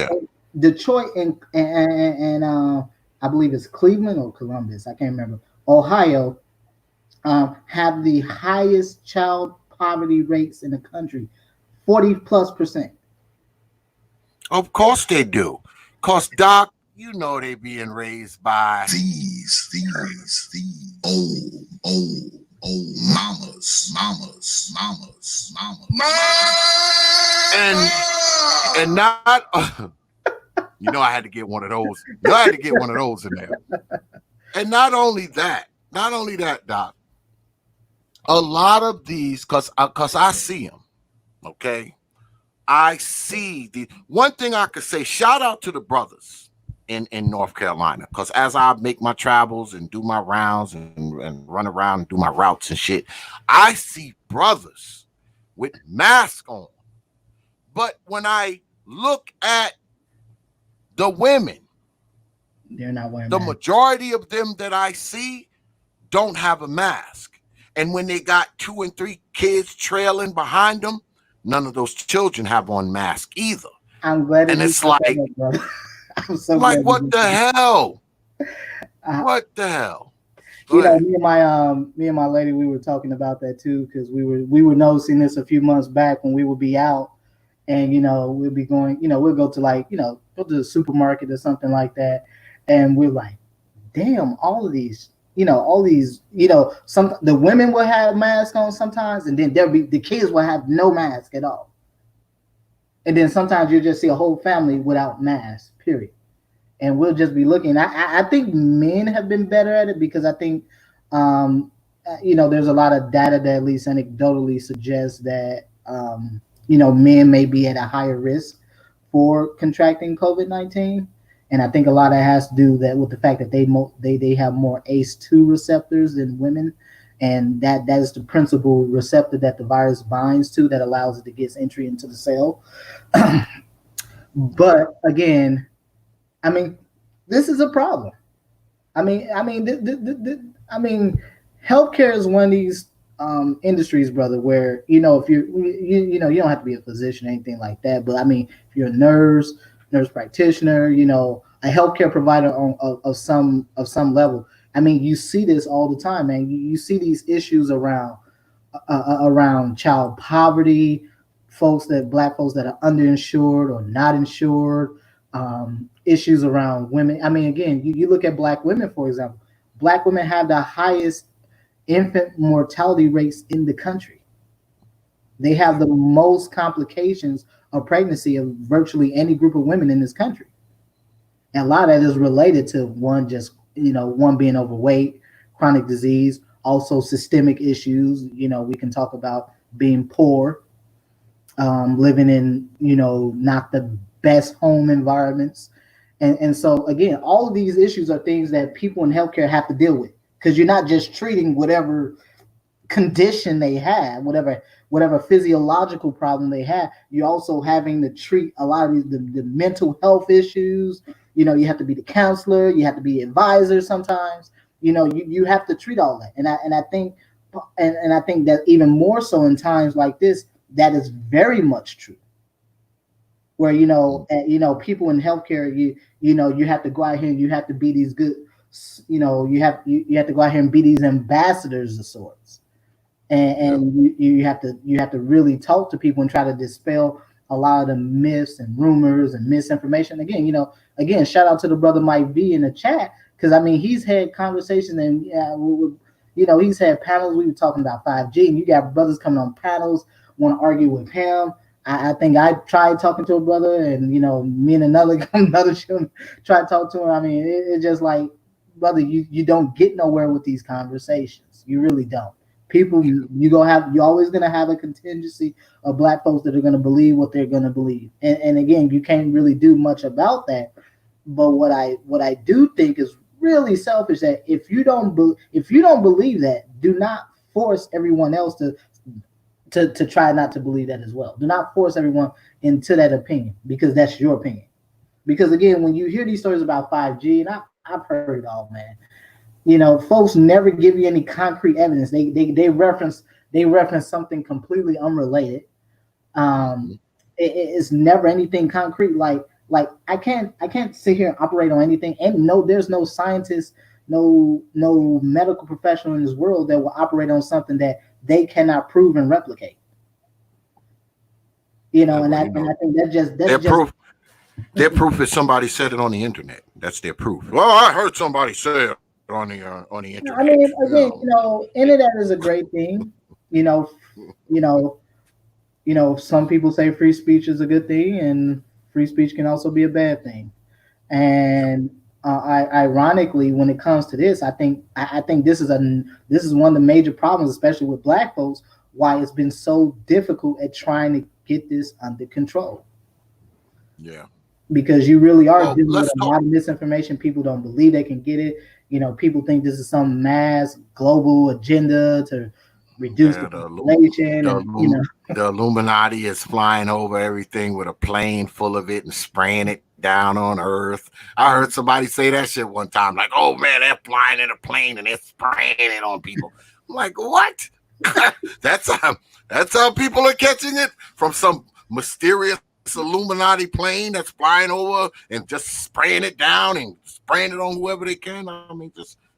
and I believe it's Cleveland or Columbus. I can't remember. Ohio have the highest child poverty rates in the country, 40+%. Of course they do. Cause Doc, they being raised by these old mamas. And not I had to get one of those. I had to get one of those in there. And not only that, Doc. A lot of these, cause I see them. Okay, I see the one thing I could say. Shout out to the brothers in North Carolina, because as I make my travels and do my rounds and run around and do my routes and shit, I see brothers with masks on. But when I look at the women, they're not wearing the masks. majority of them that I see don't have a mask. And when they got 2 and 3 kids trailing behind them, none of those children have on masks either. I'm glad. And it's like, I'm so like, what the hell? What the hell? Me and my lady, we were talking about that too, because we were noticing this a few months back when we would be out, and we'll be going, we'll go to go to the supermarket or something like that, and we're like, damn, all of these all these, some the women will have masks on sometimes, and then the kids will have no mask at all. And then sometimes you'll just see a whole family without masks, period. And we'll just be looking. I think men have been better at it because I think, there's a lot of data that at least anecdotally suggests that, men may be at a higher risk for contracting COVID-19. And I think a lot of it has to do that with the fact that they have more ACE2 receptors than women, and that is the principal receptor that the virus binds to that allows it to get entry into the cell. But again, I mean, this is a problem. Healthcare is one of these industries, brother, where if you don't have to be a physician or anything like that, but I mean, if you're a nurse practitioner, a healthcare provider of some level. I mean, you see this all the time, man. You see these issues around child poverty, black folks that are underinsured or not insured, issues around women. I mean, again, you look at black women, for example. Black women have the highest infant mortality rates in the country. They have the most complications of pregnancy of virtually any group of women in this country. And a lot of that is related to one being overweight, chronic disease, also systemic issues. We can talk about being poor, living in, not the best home environments. And so again, all of these issues are things that people in healthcare have to deal with, because you're not just treating whatever condition they have, whatever physiological problem they have. You're also having to treat a lot of the mental health issues. You have to be the counselor, you have to be the advisor sometimes. You have to treat all that. And I think that even more so in times like this, that is very much true. Where people in healthcare, you have to go out here and you have to be these good, you have to go out here and be these ambassadors of sorts, and you have to really talk to people and try to dispel a lot of the myths and rumors and misinformation. Again, shout out to the brother Mike V in the chat, because I mean, he's had conversations and he's had panels. We were talking about 5G, and you got brothers coming on panels want to argue with him. I think I tried talking to a brother, and me and another tried to talk to him. I mean, it's just like, brother, you don't get nowhere with these conversations. You really don't. People, you're always gonna have a contingency of black folks that are gonna believe what they're gonna believe, and again, you can't really do much about that. But what I do think is really selfish, that if you don't believe that, do not force everyone else to try not to believe that as well. Do not force everyone into that opinion, because that's your opinion. Because again, when you hear these stories about 5G, and I've heard it all, man. Folks never give you any concrete evidence. They reference something completely unrelated. It's never anything concrete. Like I can't sit here and operate on anything. And there's no scientist, no medical professional in this world that will operate on something that they cannot prove and replicate. And I think that's proof. Their proof is somebody said it on the internet. That's their proof. Well, I heard somebody say it on the internet. I mean, again, internet is a great thing. Some people say free speech is a good thing, and free speech can also be a bad thing. And ironically, when it comes to this, I think this is one of the major problems, especially with black folks, why it's been so difficult at trying to get this under control. Yeah. Because you really are dealing with a lot of misinformation. People don't believe they can get it. People think this is some mass global agenda to reduce the population. The Illuminati is flying over everything with a plane full of it and spraying it down on Earth. I heard somebody say that shit one time, like, "Oh man, they're flying in a plane and they're spraying it on people." I'm like, what? That's how people are catching it, from some mysterious Illuminati plane that's flying over and just spraying it down and spraying it on whoever they can. I mean,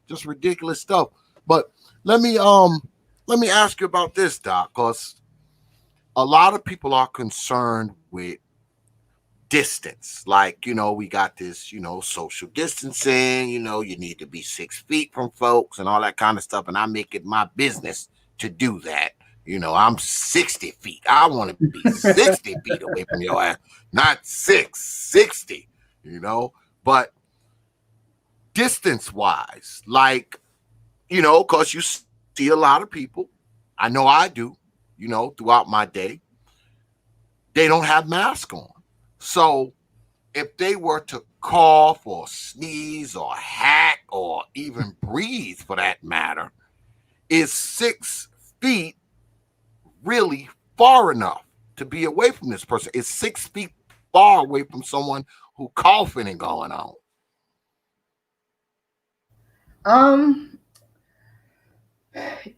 just ridiculous stuff. But let me ask you about this, Doc, because a lot of people are concerned with distance. Like, we got this, social distancing, you need to be 6 feet from folks and all that kind of stuff. And I make it my business to do that. I'm 60 feet. I want to be 60 feet away from your ass, not 60, but distance wise, like, because you see a lot of people, I know I do, throughout my day, they don't have masks on. So if they were to cough or sneeze or hack or even breathe for that matter, is 6 feet really far enough to be away from this person? Is 6 feet far away from someone who coughing and going on?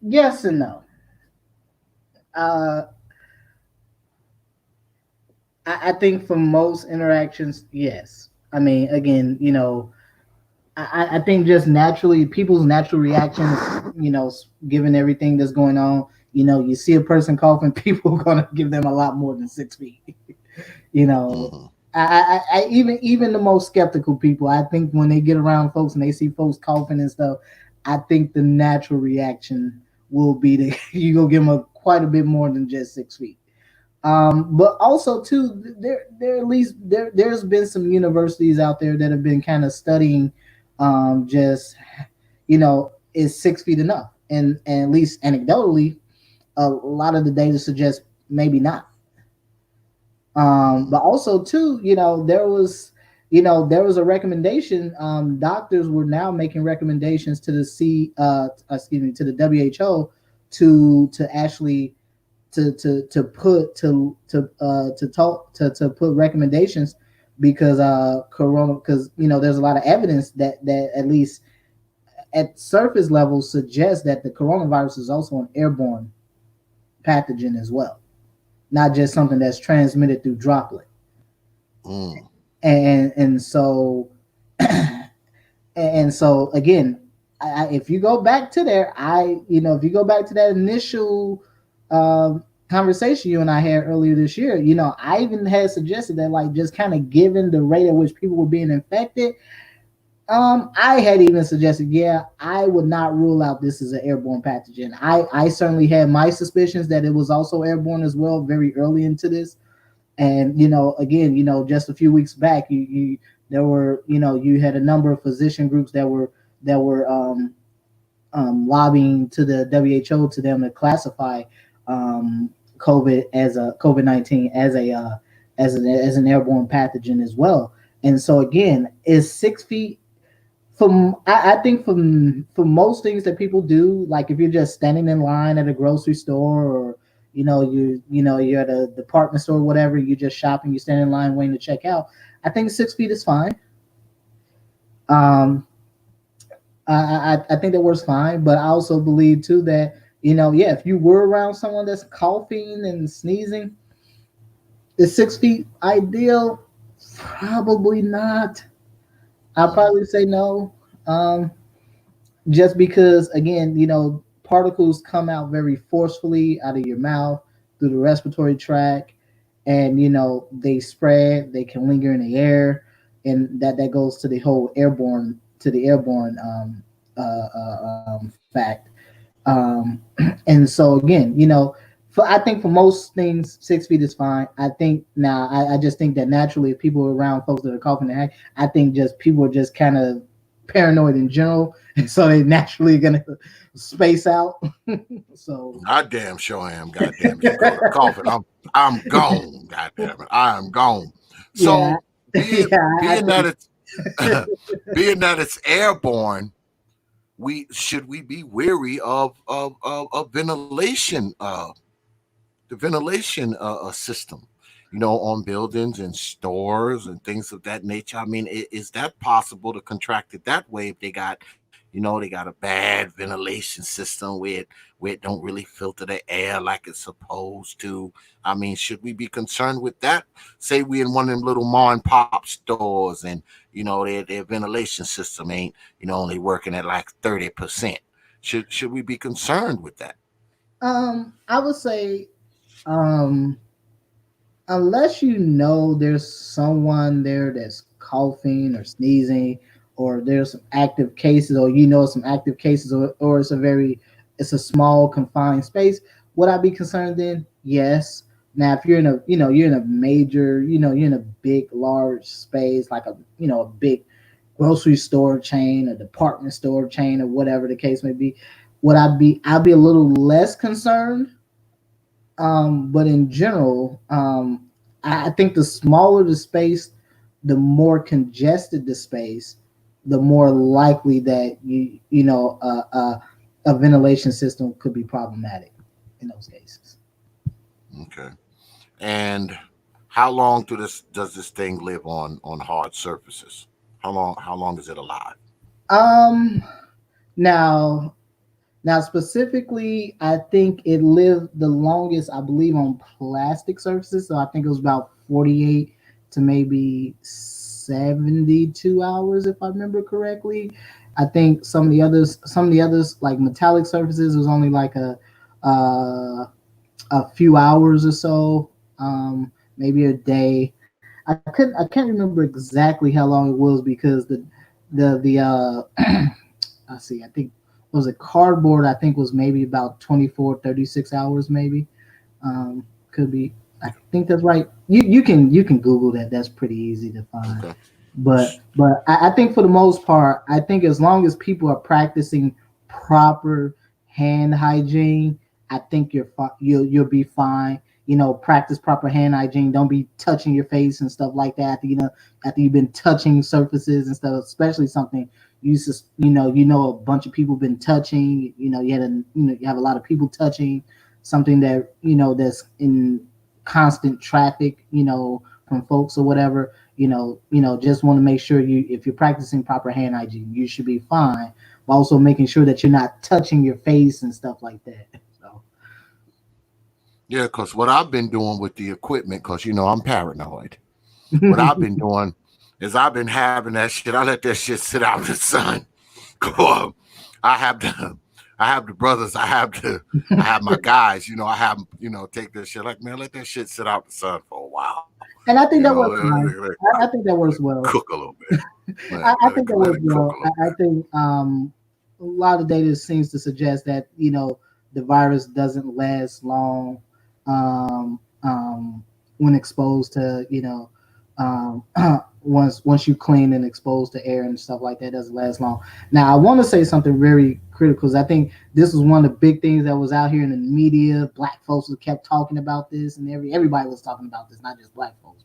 Yes and no. I think for most interactions, yes. I mean, again, I think just naturally, people's natural reactions, given everything that's going on, you see a person coughing, people are gonna give them a lot more than 6 feet. Mm-hmm. Even the most skeptical people, I think when they get around folks and they see folks coughing and stuff, I think the natural reaction will be that you go give them quite a bit more than just 6 feet. But also too, there at least there's been some universities out there that have been kind of studying, just is 6 feet enough? And at least anecdotally, a lot of the data suggests maybe not. But also too, there was a recommendation. Doctors were now making recommendations to the to the WHO to actually to put recommendations because corona, because there's a lot of evidence that at least at surface level suggests that the coronavirus is also an airborne pathogen as well, not just something that's transmitted through droplet. And so and so again, if you go back to there, if you go back to that initial conversation you and I had earlier this year, I even had suggested that, like, just kind of given the rate at which people were being infected, I had even suggested, I would not rule out this as an airborne pathogen. I certainly had my suspicions that it was also airborne as well very early into this. And again, just a few weeks back, there were, you had a number of physician groups that were lobbying to the WHO to them to classify COVID-19 as an airborne pathogen as well. And so again, is 6 feet I think for most things that people do, like if you're just standing in line at a grocery store, or you're at a department store or whatever, you're just shopping, you stand in line waiting to check out, I think 6 feet is fine. I think that works fine, but I also believe too that if you were around someone that's coughing and sneezing, is 6 feet ideal? Probably not. I'll probably say no. Just because, again, particles come out very forcefully out of your mouth through the respiratory tract, and they spread, they can linger in the air, and that goes to the whole airborne fact. And so again, I think for most things, 6 feet is fine. I think now, I just think that naturally, if people are around folks that are coughing and I think just people are just kind of paranoid in general, and so they naturally gonna space out. So I damn sure am. Goddamn, you go to coughing, I'm gone. Goddamn it, I am gone. So being that it's airborne, should we be weary of ventilation, the ventilation system, on buildings and stores and things of that nature? I mean, is that possible to contract it that way if they got, they got a bad ventilation system where it don't really filter the air like it's supposed to? I mean, should we be concerned with that? Say we in one of them little mom and pop stores, and their ventilation system ain't only working at like 30%. Should we be concerned with that? I would say unless you know there's someone there that's coughing or sneezing, or there's some active cases, or some active cases, or it's a small confined space. Would I be concerned then? Yes. Now, if you're in a you're in a major, you're in a big large space, like a big grocery store chain, a department store chain, or whatever the case may be, I'd be a little less concerned. But in general, I think the smaller the space, the more congested the space, the more likely that a ventilation system could be problematic in those cases. Okay. And how long does this thing live on hard surfaces? How long is it alive? Um, now Now, specifically, I think it lived the longest, I believe, on plastic surfaces. So I think it was about 48 to maybe 72 hours, if I remember correctly. I think some of the others, like metallic surfaces, was only like a few hours or so, maybe a day. I can't remember exactly how long it was because the I see. I think was it cardboard. I think was maybe about 24, 36 hours, maybe. Could be. I think that's right. You can Google that. That's pretty easy to find. Okay. But I think for the most part, I think as long as people are practicing proper hand hygiene, I think you'll be fine. Practice proper hand hygiene. Don't be touching your face and stuff like that. After you've been touching surfaces and stuff, especially something you know a bunch of people been touching. You have a lot of people touching something that that's in constant traffic. From folks or whatever. Just want to make sure if you're practicing proper hand hygiene, you should be fine. But also making sure that you're not touching your face and stuff like that. So. Yeah, because what I've been doing with the equipment, because I'm paranoid. What I've been doing is I've been having that shit. I let that shit sit out in the sun. Go up. I have the brothers. I have my guys. I have take this shit. Like, man, let that shit sit out in the sun for a while. And I think that works fine. I think that works well. Cook a little bit. I think that works well. I think a lot of data seems to suggest that the virus doesn't last long when exposed to um, once you clean and exposed to air and stuff like that, doesn't last long. Now, I want to say something very critical because I think this was one of the big things that was out here in the media. Black folks kept talking about this, and everybody was talking about this, not just black folks,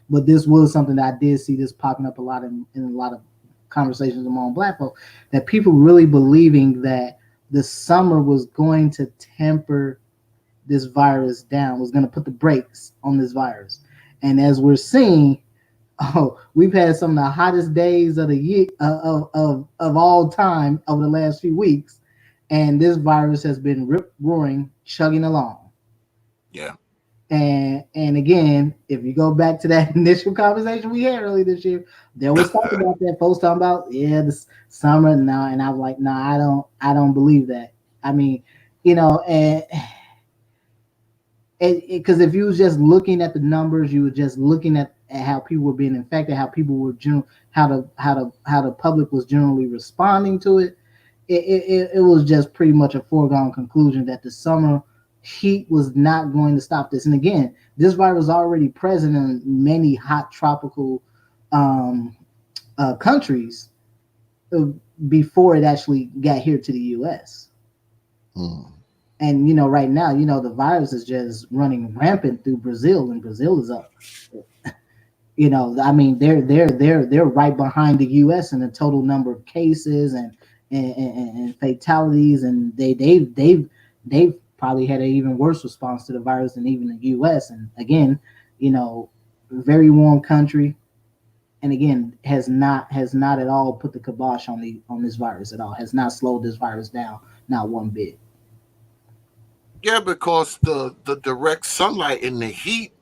but this was something that I did see this popping up a lot in a lot of conversations among black folks, that people really believing that the summer was going to temper this virus down, was going to put the brakes on this virus. And as we're seeing, we've had some of the hottest days of the year of all time over the last few weeks, and this virus has been rip roaring, chugging along. Yeah. And again, if you go back to that initial conversation we had earlier this year, there was talking about that. Folks talking about this summer now, and I'm like, no, I don't believe that. I mean, and because if you was just looking at the numbers, you were just looking at how people were being infected, how people were how the public was generally responding to it. It was just pretty much a foregone conclusion that the summer heat was not going to stop this. And again, this virus is already present in many hot tropical countries before it actually got here to the U.S. And right now, the virus is just running rampant through Brazil, and Brazil is up. I mean, they're right behind the U.S. in the total number of cases and fatalities, and they've probably had an even worse response to the virus than even the U.S. And again, very warm country, and again has not at all put the kibosh on this virus at all. Has not slowed this virus down, not one bit. Yeah, because the direct sunlight and the heat,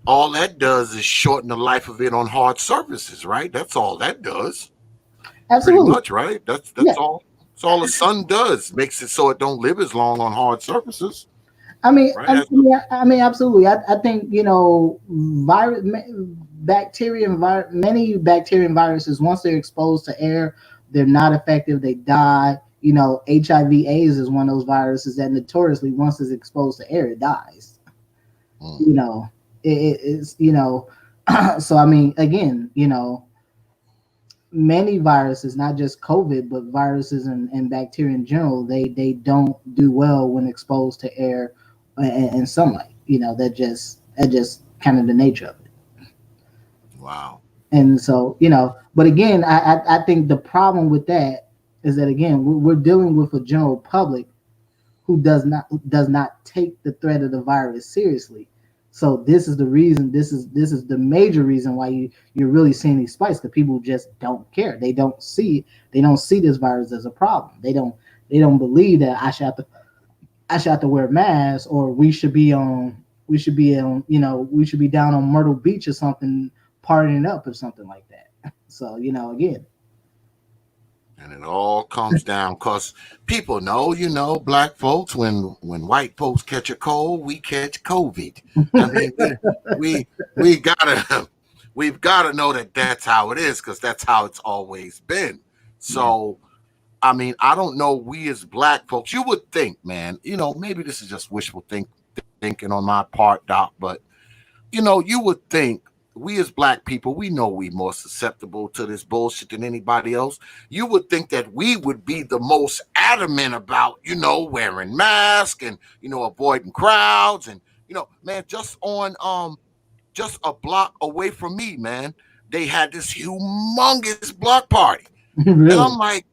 all that does is shorten the life of it on hard surfaces, right? That's all that does. Absolutely. Pretty much, right? That's all. That's all the sun does. Makes it so it don't live as long on hard surfaces. I mean, right? I mean, absolutely. I think bacteria and many bacteria and viruses, once they're exposed to air, they're not effective. They die. HIV/AIDS is one of those viruses that notoriously, once it's exposed to air, it dies. Mm. You know, it's so I mean, again, many viruses, not just COVID, but viruses and bacteria in general, they don't do well when exposed to air and sunlight. That just kind of the nature of it. Wow. And so, but again, I think the problem with that is that again we're dealing with a general public who does not take the threat of the virus seriously. So this is the reason. This is the major reason why you're really seeing these spikes, because people just don't care. They don't see this virus as a problem. They don't believe that I should have to wear a mask, or we should be down on Myrtle Beach or something, partying up or something like that. So again. And it all comes down because people know, black folks, when white folks catch a cold, we catch COVID. I mean, we gotta we've gotta know that that's how it is, because that's how it's always been. Yeah. So I mean, I don't know. We as black folks, you would think, man, maybe this is just wishful thinking on my part, Doc, but you would think we as black people, we know we more susceptible to this bullshit than anybody else. You would think that we would be the most adamant about, wearing masks and, avoiding crowds. And, man, just a block away from me, man, they had this humongous block party. And Really. I'm like,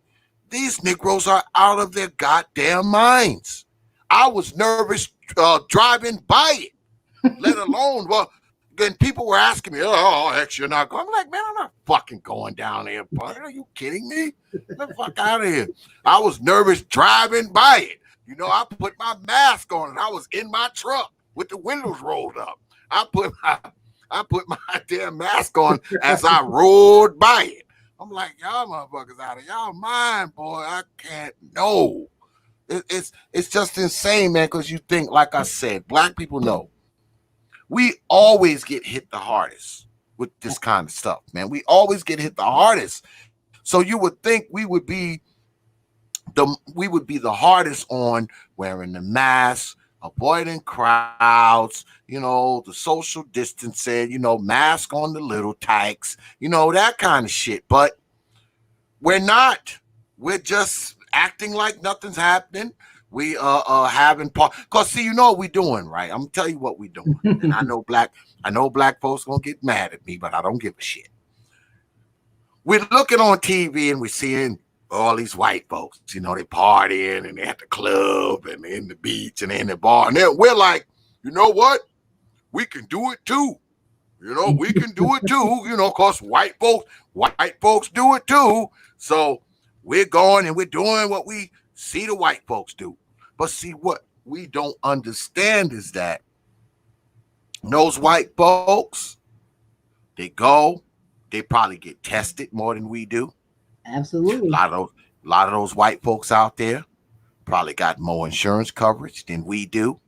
these Negroes are out of their goddamn minds. I was nervous driving by it, let alone, well, then people were asking me, oh, X, you're not going. I'm like, man, I'm not fucking going down there, buddy. Are you kidding me? Get the fuck out of here. I was nervous driving by it. I put my mask on and I was in my truck with the windows rolled up. I put my damn mask on as I rode by it. I'm like, y'all motherfuckers out of y'all mind, boy. I can't know. It's just insane, man, because you think, like I said, black people know we always get hit the hardest with this kind of stuff, man. We always get hit the hardest. So you would think we would be the hardest on wearing the mask, avoiding crowds, the social distancing, mask on the little tykes, that kind of shit. But we're not. We're just acting like nothing's happening. We having part, cause see, what we doing, right? I'm gonna tell you what we doing. And I know black folks gonna get mad at me, but I don't give a shit. We're looking on TV and we're seeing all these white folks, they partying and they at the club and they're in the beach and they're in the bar. And then we're like, you know what? We can do it too. We can do it too, cause white folks do it too. So we're going and we're doing what we see the white folks do. But see, what we don't understand is that those white folks, they probably get tested more than we do. A Absolutely. lot of those, a lot of those white folks out there probably got more insurance coverage than we do.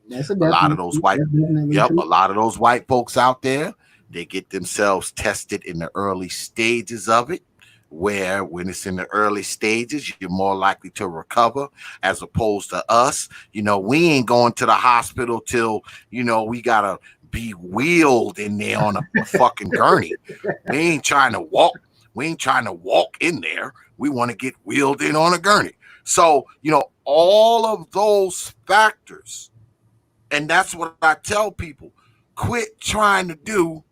That's a A lot of definitely. those white, That's definitely yep, true. a lot of those white folks out there, they get themselves tested in the early stages of it, where when it's in the early stages, you're more likely to recover as opposed to us. We ain't going to the hospital till, we gotta be wheeled in there on a fucking gurney. We ain't trying to walk. We ain't trying to walk in there. We want to get wheeled in on a gurney. So, all of those factors. And that's what I tell people. Quit trying to do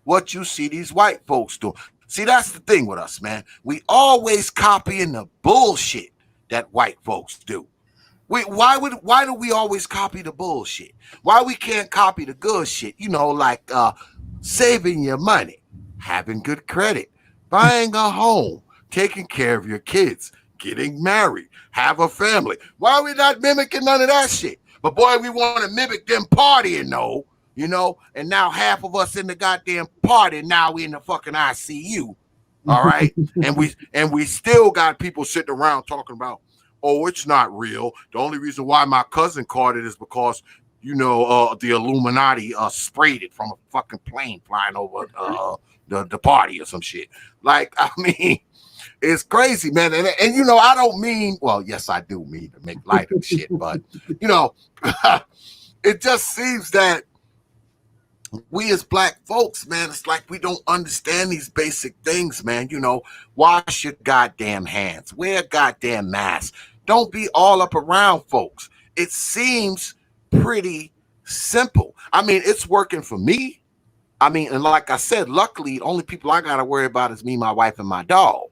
what you see these white folks do. See, that's the thing with us, man. We always copying the bullshit that white folks do. Why do we always copy the bullshit? Why we can't copy the good shit? Like saving your money, having good credit, buying a home, taking care of your kids, getting married, have a family. Why are we not mimicking none of that shit? But boy, we want to mimic them partying though, and now half of us in the goddamn party, now we in the fucking ICU. All right. And we still got people sitting around talking about, oh, it's not real. The only reason why my cousin caught it is because the Illuminati sprayed it from a fucking plane flying over the party or some shit. Like, I mean, it's crazy, man. And I don't mean, well, yes, I do mean to make light of shit, but it just seems that we as black folks, man, it's like we don't understand these basic things, man. Wash your goddamn hands, wear a goddamn mask, don't be all up around folks. It seems pretty simple. I mean, it's working for me. I mean, and like I said, luckily, the only people I gotta worry about is me, my wife, and my dog.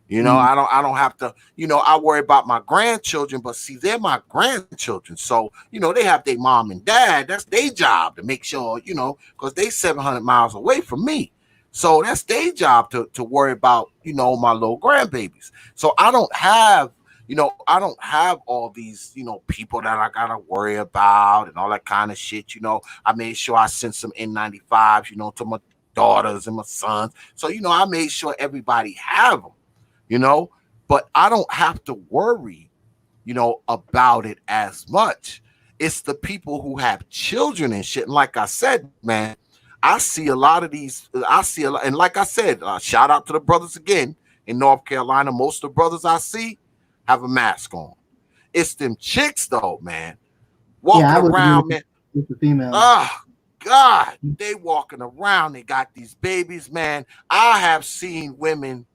I don't have to, I worry about my grandchildren, but see, they're my grandchildren. So, they have their mom and dad. That's their job to make sure, because they 700 miles away from me. So that's their job to worry about, my little grandbabies. So I don't have all these, people that I gotta worry about and all that kind of shit. I made sure I sent some N95s, to my daughters and my sons. So, I made sure everybody have them. But I don't have to worry, about it as much. It's the people who have children and shit. And like I said, man, I see a lot of these. And like I said, shout out to the brothers again in North Carolina. Most of the brothers I see have a mask on. It's them chicks though, man, walking around, man. With the female. Oh God, they walking around. They got these babies, man. I have seen women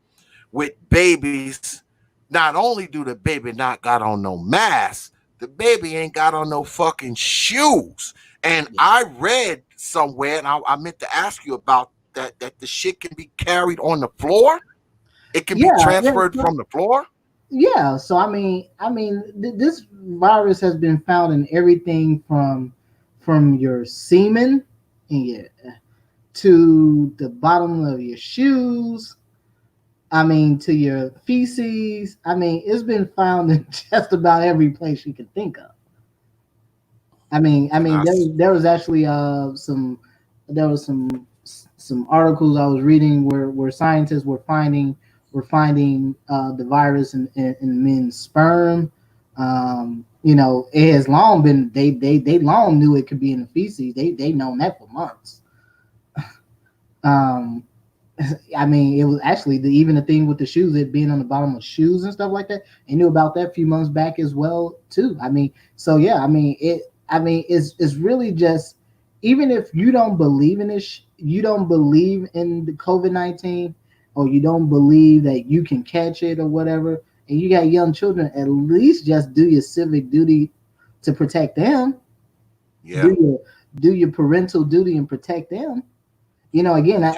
with babies. Not only do the baby not got on no mask, the baby ain't got on no fucking shoes. And I read somewhere, and I meant to ask you about that the shit can be carried on the floor. It can be transferred from the floor. Yeah. So I mean, this virus has been found in everything from your semen to the bottom of your shoes. I mean, to your feces. I mean, it's been found in just about every place you can think of. I mean, there was actually some articles I was reading where scientists were finding the virus in men's sperm. It has long been they long knew it could be in the feces. They known that for months. I mean, it was actually even the thing with the shoes, it being on the bottom of shoes and stuff like that. They knew about that a few months back as well too. I mean, so yeah, it's really just, even if you don't believe in this, you don't believe in the COVID-19, or you don't believe that you can catch it or whatever, and you got young children, at least just do your civic duty to protect them. Yeah. Do your parental duty and protect them. Again, I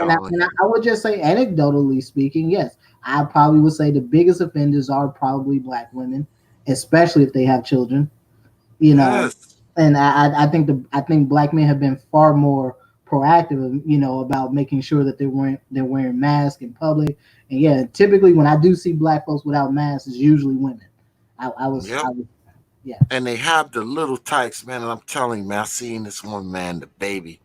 would just say, anecdotally speaking, yes, I probably would say the biggest offenders are probably black women, especially if they have children. Yes. And I think black men have been far more proactive, about making sure that they're wearing masks in public. And yeah, typically when I do see black folks without masks, it's usually women. Yeah. And they have the little tykes, man. And I'm telling you, man, I seen this one man, the baby,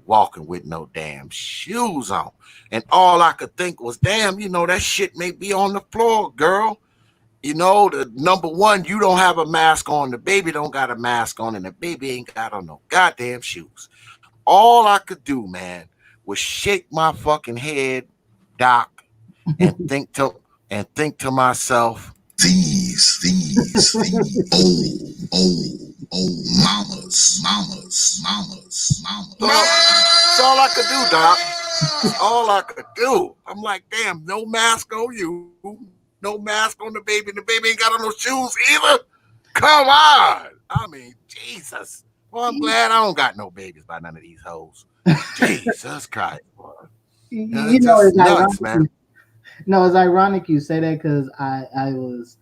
walking with no damn shoes on. And all I could think was, damn, that shit may be on the floor, girl. The number one, you don't have a mask on, the baby don't got a mask on, and the baby ain't got on no goddamn shoes. All I could do, man, was shake my fucking head, Doc, and think to myself, these old mamas. That's all I could do, Doc. That's all I could do. I'm like, damn, no mask on you, no mask on the baby, and the baby ain't got on no shoes either. Come on. I mean, Jesus. Well, I'm glad I don't got no babies by none of these hoes. Jesus Christ, boy. It's nuts, man. No, it's ironic you say that, because I was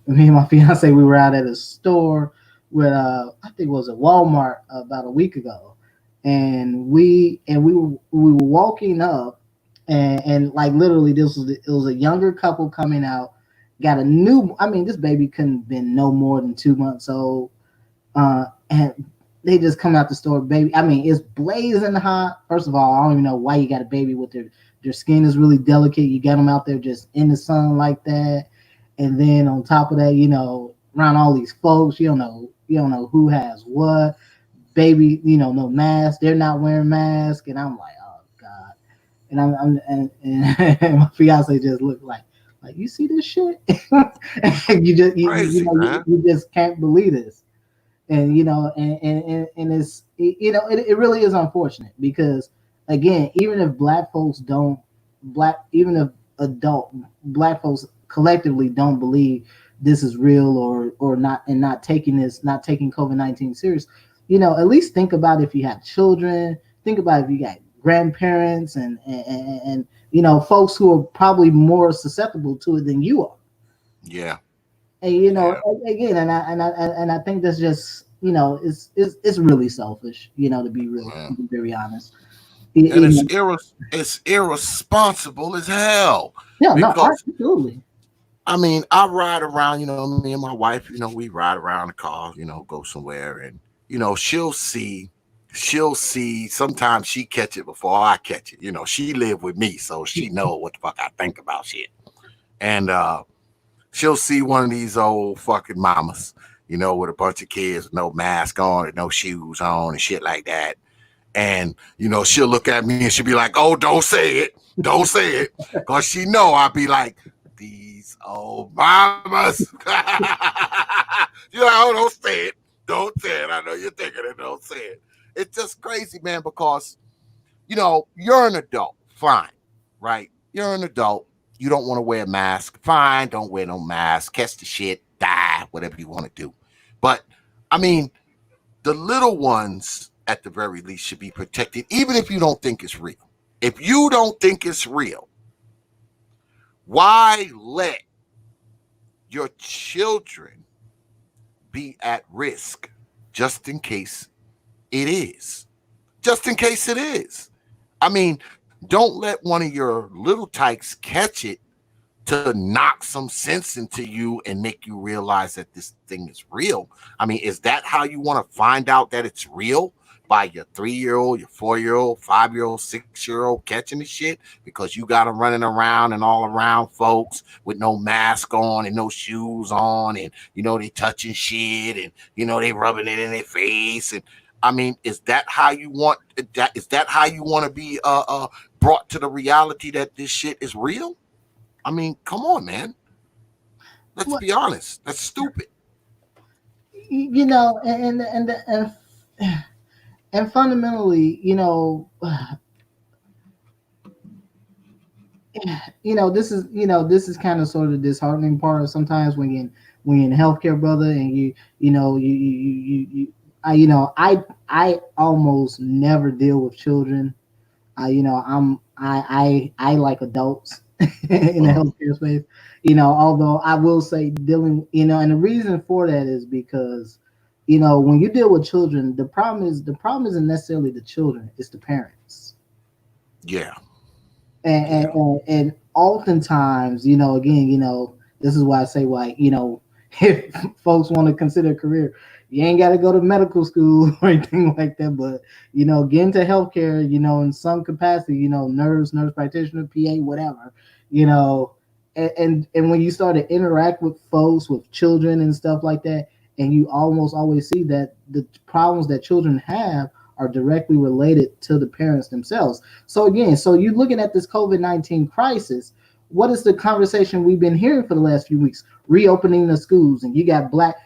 me and my fiance, we were out at a store with I think it was a Walmart about a week ago, and we were walking up, and like literally it was a younger couple coming out, got a new. I mean, this baby couldn't have been no more than 2 months old, and they just come out the store, baby. I mean, it's blazing hot. First of all, I don't even know why you got a baby with their skin is really delicate. You got them out there just in the sun like that. and then on top of that, around all these folks, you don't know who has what. Baby, no mask. They're not wearing masks, and I'm like, oh god. And and my fiance just looked like you see this shit. you just Crazy, man. you just can't believe this. And and it's it really is unfortunate because again, even if black folks don't black even if adult black folks collectively don't believe this is real or not, and not taking COVID-19 serious, at least think about if you have children, think about if you got grandparents and folks who are probably more susceptible to it than you are. Yeah. And Yeah. again, and I think that's just it's really selfish, Yeah. to be very honest. And it's irresponsible as hell Yeah, no, because absolutely. I mean, I ride around, me and my wife, we ride around the car, go somewhere, and she'll see sometimes she catch it before I catch it. She live with me, so she know what the fuck I think about shit. And she'll see one of these old fucking mamas, with a bunch of kids with no mask on and no shoes on and shit like that. And she'll look at me and she'll be like, "Oh, don't say it, don't say it," because she know I'll be like, "These old mamas." You're like, "Oh, don't say it, don't say it. I know you're thinking it. Don't say it." It's just crazy, man, because you're an adult, fine, right? You're an adult. You don't want to wear a mask, fine. Don't wear no mask. Catch the shit, die, whatever you want to do. But I mean, the little ones at the very least should be protected, even if you don't think it's real. If you don't think it's real, why let your children be at risk just in case it is? Just in case it is. I mean, don't let one of your little tykes catch it to knock some sense into you and make you realize that this thing is real. I mean, is that how you want to find out that it's real? By your 3-year-old, your 4-year-old, 5-year-old, 6-year-old catching the shit because you got them running around and all around folks with no mask on and no shoes on, and they touching shit, and they rubbing it in their face. And I mean, is that how you want that? Is that how you want to be brought to the reality that this shit is real? I mean, come on, man. Let's What be honest. That's stupid. and fundamentally, this is kind of sort of the disheartening part sometimes when you're in healthcare, brother, and I almost never deal with children. I like adults in the Mhm. healthcare space. Although I will say dealing, and the reason for that is because, when you deal with children, the problem isn't necessarily the children, it's the parents. Yeah. And and, Yeah. and, and oftentimes, again, this is why I say, like, if folks want to consider a career, you ain't got to go to medical school or anything like that, but get into healthcare, in some capacity, nurse practitioner, PA, whatever, you know, and when you start to interact with folks, with children and stuff like that, and you almost always see that the problems that children have are directly related to the parents themselves. So again, so you're looking at this COVID-19 crisis. What is the conversation we've been hearing for the last few weeks? Reopening the schools, and you got black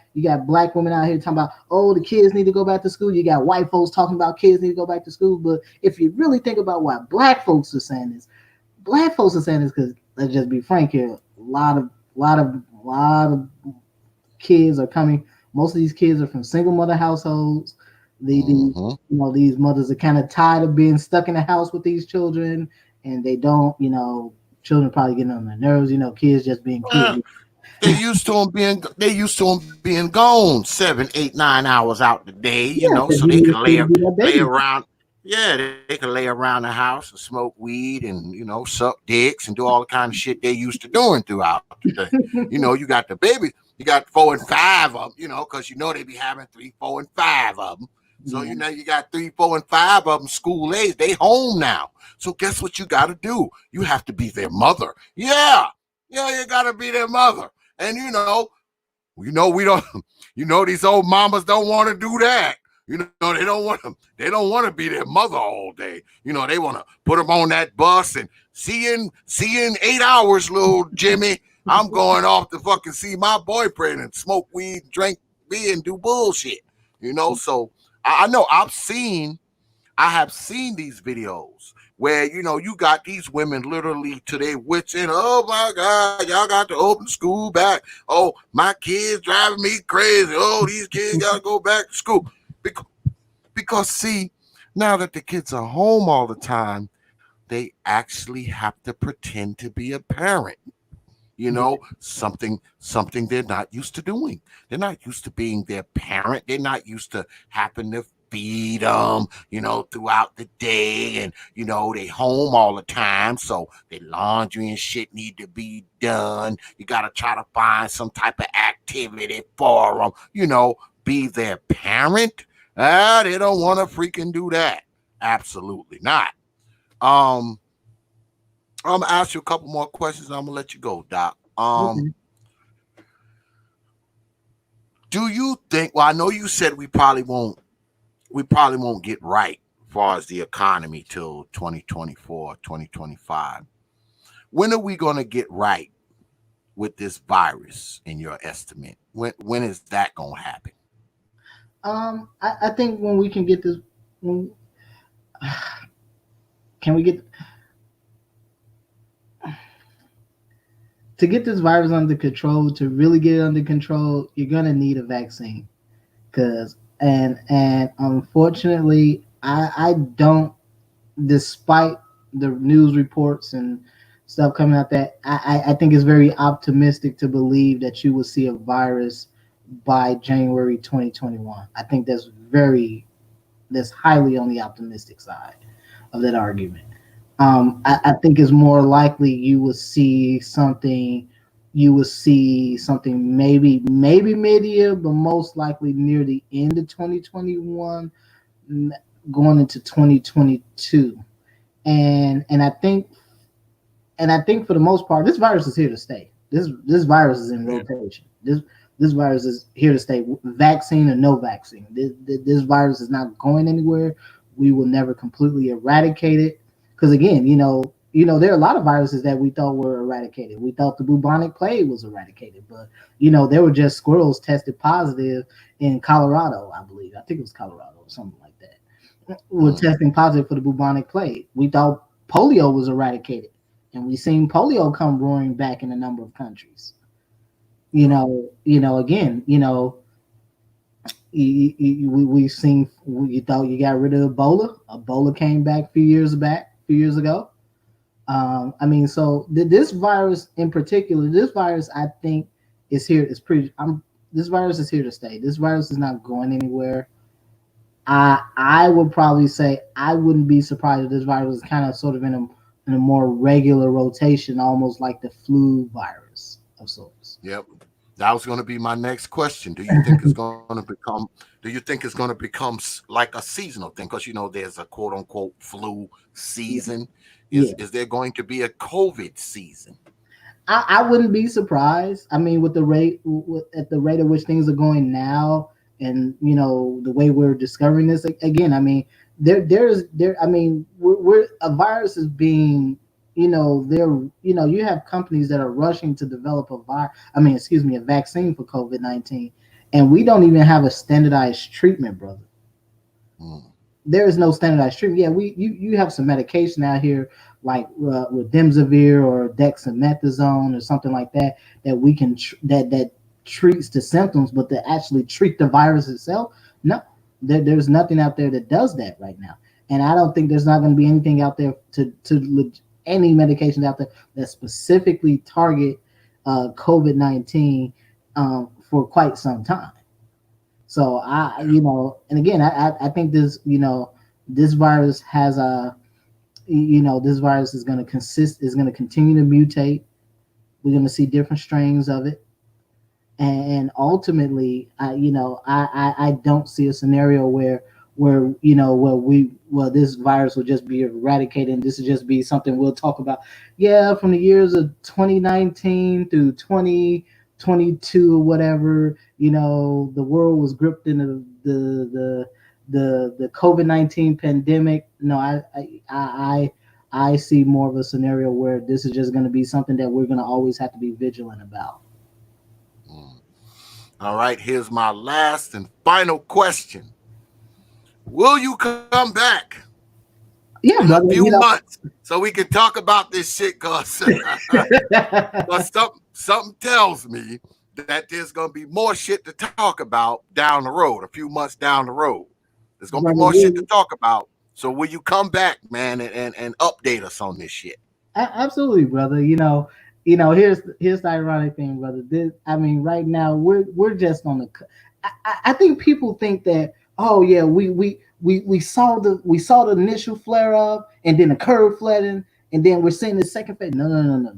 women out here talking about, oh, the kids need to go back to school. You got white folks talking about kids need to go back to school. But if you really think about why black folks are saying this because, let's just be frank here, a lot of kids are coming. Most of these kids are from single mother households. Hmm. These mothers are kind of tired of being stuck in the house with these children, and they don't, children probably getting on their nerves. Kids just being kids. Well, they used to them being gone 7, 8, 9 hours out the day, Yeah, because so you they need to can still be that lay baby. around. Yeah, they can lay around the house and smoke weed and suck dicks and do all the kind of shit they used to doing throughout the day. You got the baby, you got 4 and 5 of them, because they be having 3, 4, and 5 of them. So Yeah. you got 3, 4, and 5 of them school age. They home now. So guess what you got to do? You have to be their mother. Yeah, yeah, you got to be their mother. And we don't. These old mamas don't want to do that. They don't want to be their mother all day. They want to put them on that bus and see in 8 hours, little Jimmy. I'm going off to fucking see my boyfriend and smoke weed, drink beer, and do bullshit. So I know I have seen these videos where you got these women literally to their wits end. Oh my God, y'all got to open school back. Oh, my kids driving me crazy. Oh, these kids got to go back to school because see, now that the kids are home all the time, they actually have to pretend to be a parent. Something they're not used to doing. They're not used to being their parent. They're not used to having to feed them, throughout the day, and they home all the time, so their laundry and shit need to be done. You gotta try to find some type of activity for them, be their parent. They don't want to freaking do that. Absolutely not. I'm gonna ask you a couple more questions. And I'm gonna let you go, Doc. Okay. Do you think? Well, I know you said we probably won't get right as far as the economy till 2024, 2025. When are we gonna get right with this virus, in your estimate? When is that gonna happen? I think when we can get this, can we get to get this virus under control? To really get it under control, you're gonna need a vaccine, and unfortunately, I don't, despite the news reports and stuff coming out, that I think it's very optimistic to believe that you will see a virus by January 2021. I think that's highly on the optimistic side of that argument. I think it's more likely you will see something. Maybe mid-year, but most likely near the end of 2021, going into 2022. And I think for the most part, this virus is here to stay. This virus is in rotation. This virus is here to stay, vaccine or no vaccine. This virus is not going anywhere. We will never completely eradicate it, because again, there are a lot of viruses that we thought were eradicated. We thought the bubonic plague was eradicated, but there were just squirrels tested positive in Colorado, I believe. I think it was Colorado or something like that. Were testing positive for the bubonic plague. We thought polio was eradicated, and we've seen polio come roaring back in a number of countries. Again, we've seen. You thought you got rid of Ebola. Ebola came back a few years ago. So this virus in particular, this virus I think is here. This virus is here to stay. This virus is not going anywhere. I would probably say I wouldn't be surprised if this virus is kind of sort of in a more regular rotation, almost like the flu virus of sorts. Yep. That was going to be my next question. Do you think it's going to become? Do you think it's going to become like a seasonal thing? Because there's a quote unquote flu season. Is there going to be a COVID season? I wouldn't be surprised. I mean, at the rate at which things are going now, and the way we're discovering this again. I mean, we're a virus is being. You have companies that are rushing to develop a vaccine for COVID-19, and we don't even have a standardized treatment, brother. There is no standardized treatment. Yeah, you have some medication out here like remdesivir or dexamethasone or something like that we can that treats the symptoms, but to actually treat the virus itself, no, there's nothing out there that does that right now. And I don't think there's not going to be anything out there any medications out there that specifically target COVID-19 for quite some time. So and again, I think this virus has this virus is going to continue to mutate. We're going to see different strains of it, and ultimately, I don't see a scenario where this virus will just be eradicated, and this will just be something we'll talk about. Yeah, from the years of 2019 through 20 22 or whatever, the world was gripped in the COVID-19 pandemic. No, I see more of a scenario where this is just going to be something that we're going to always have to be vigilant about. All right, here's my last and final question. Will you come back Yeah, in a brother. few months so we can talk about this shit? Cause something tells me that there's gonna be more shit to talk about down the road, a few months down the road. There's gonna be more shit to talk about. So will you come back, man, and update us on this shit? Absolutely, brother. Here's the ironic thing, brother. Right now we're just on the. I think people think that, oh yeah, we saw the initial flare up and then the curve flattened and then we're seeing the second phase. No.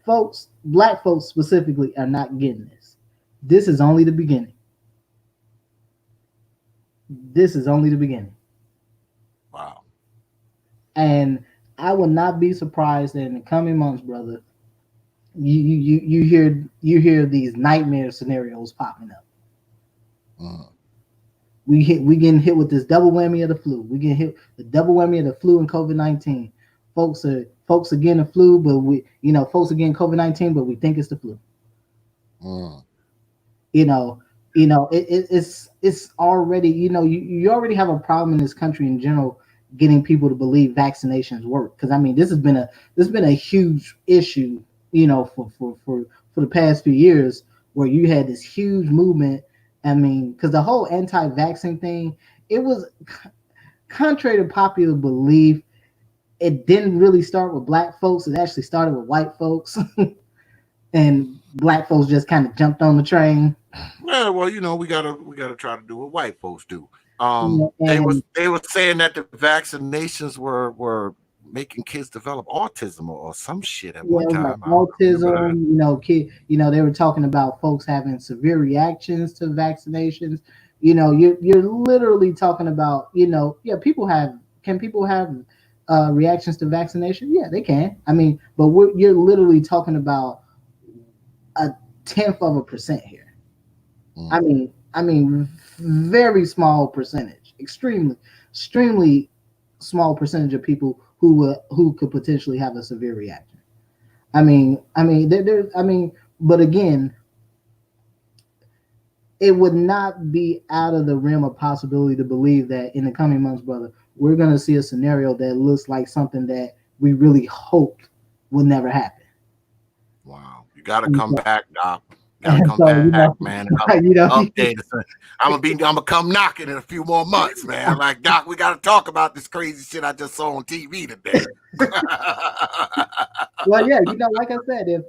Folks, black folks specifically are not getting this. This is only the beginning. This is only the beginning. Wow. And I would not be surprised that in the coming months, brother, you hear these nightmare scenarios popping up. We getting hit with this double whammy of the flu. We getting hit the double whammy of the flu and COVID-19. Folks are getting the flu, but folks are getting COVID-19, but we think it's the flu. It's already, you already have a problem in this country in general getting people to believe vaccinations work. Because this has been a huge issue, for the past few years, where you had this huge movement. Because the whole anti-vaccine thing, it was contrary to popular belief. It didn't really start with black folks. It actually started with white folks, and black folks just kind of jumped on the train. Yeah, well, we gotta try to do what white folks do. They were saying that the vaccinations were making kids develop autism or some shit at one time. Like autism, they were talking about folks having severe reactions to vaccinations. You're literally talking about, people have reactions to vaccination? Yeah, they can. But you're literally talking about a 10% here. Very small percentage, extremely small percentage of people who could potentially have a severe reaction. But again, it would not be out of the realm of possibility to believe that in the coming months, brother, we're going to see a scenario that looks like something that we really hoped would never happen. Wow. You got to come back, Doc. Gotta come back, man. Update us. I'm gonna come knocking in a few more months, man. Like, Doc, we gotta talk about this crazy shit I just saw on TV today. Well, yeah, like I said, if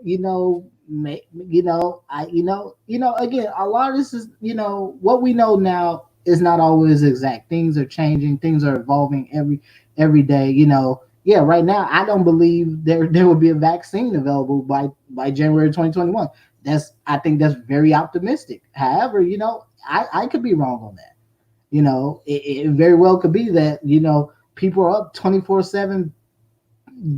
again, a lot of this is, what we know now is not always exact. Things are changing, things are evolving every day. Yeah, right now I don't believe there will be a vaccine available by January 2021. I think that's very optimistic. However, I could be wrong on that. It very well could be that, people are up 24/7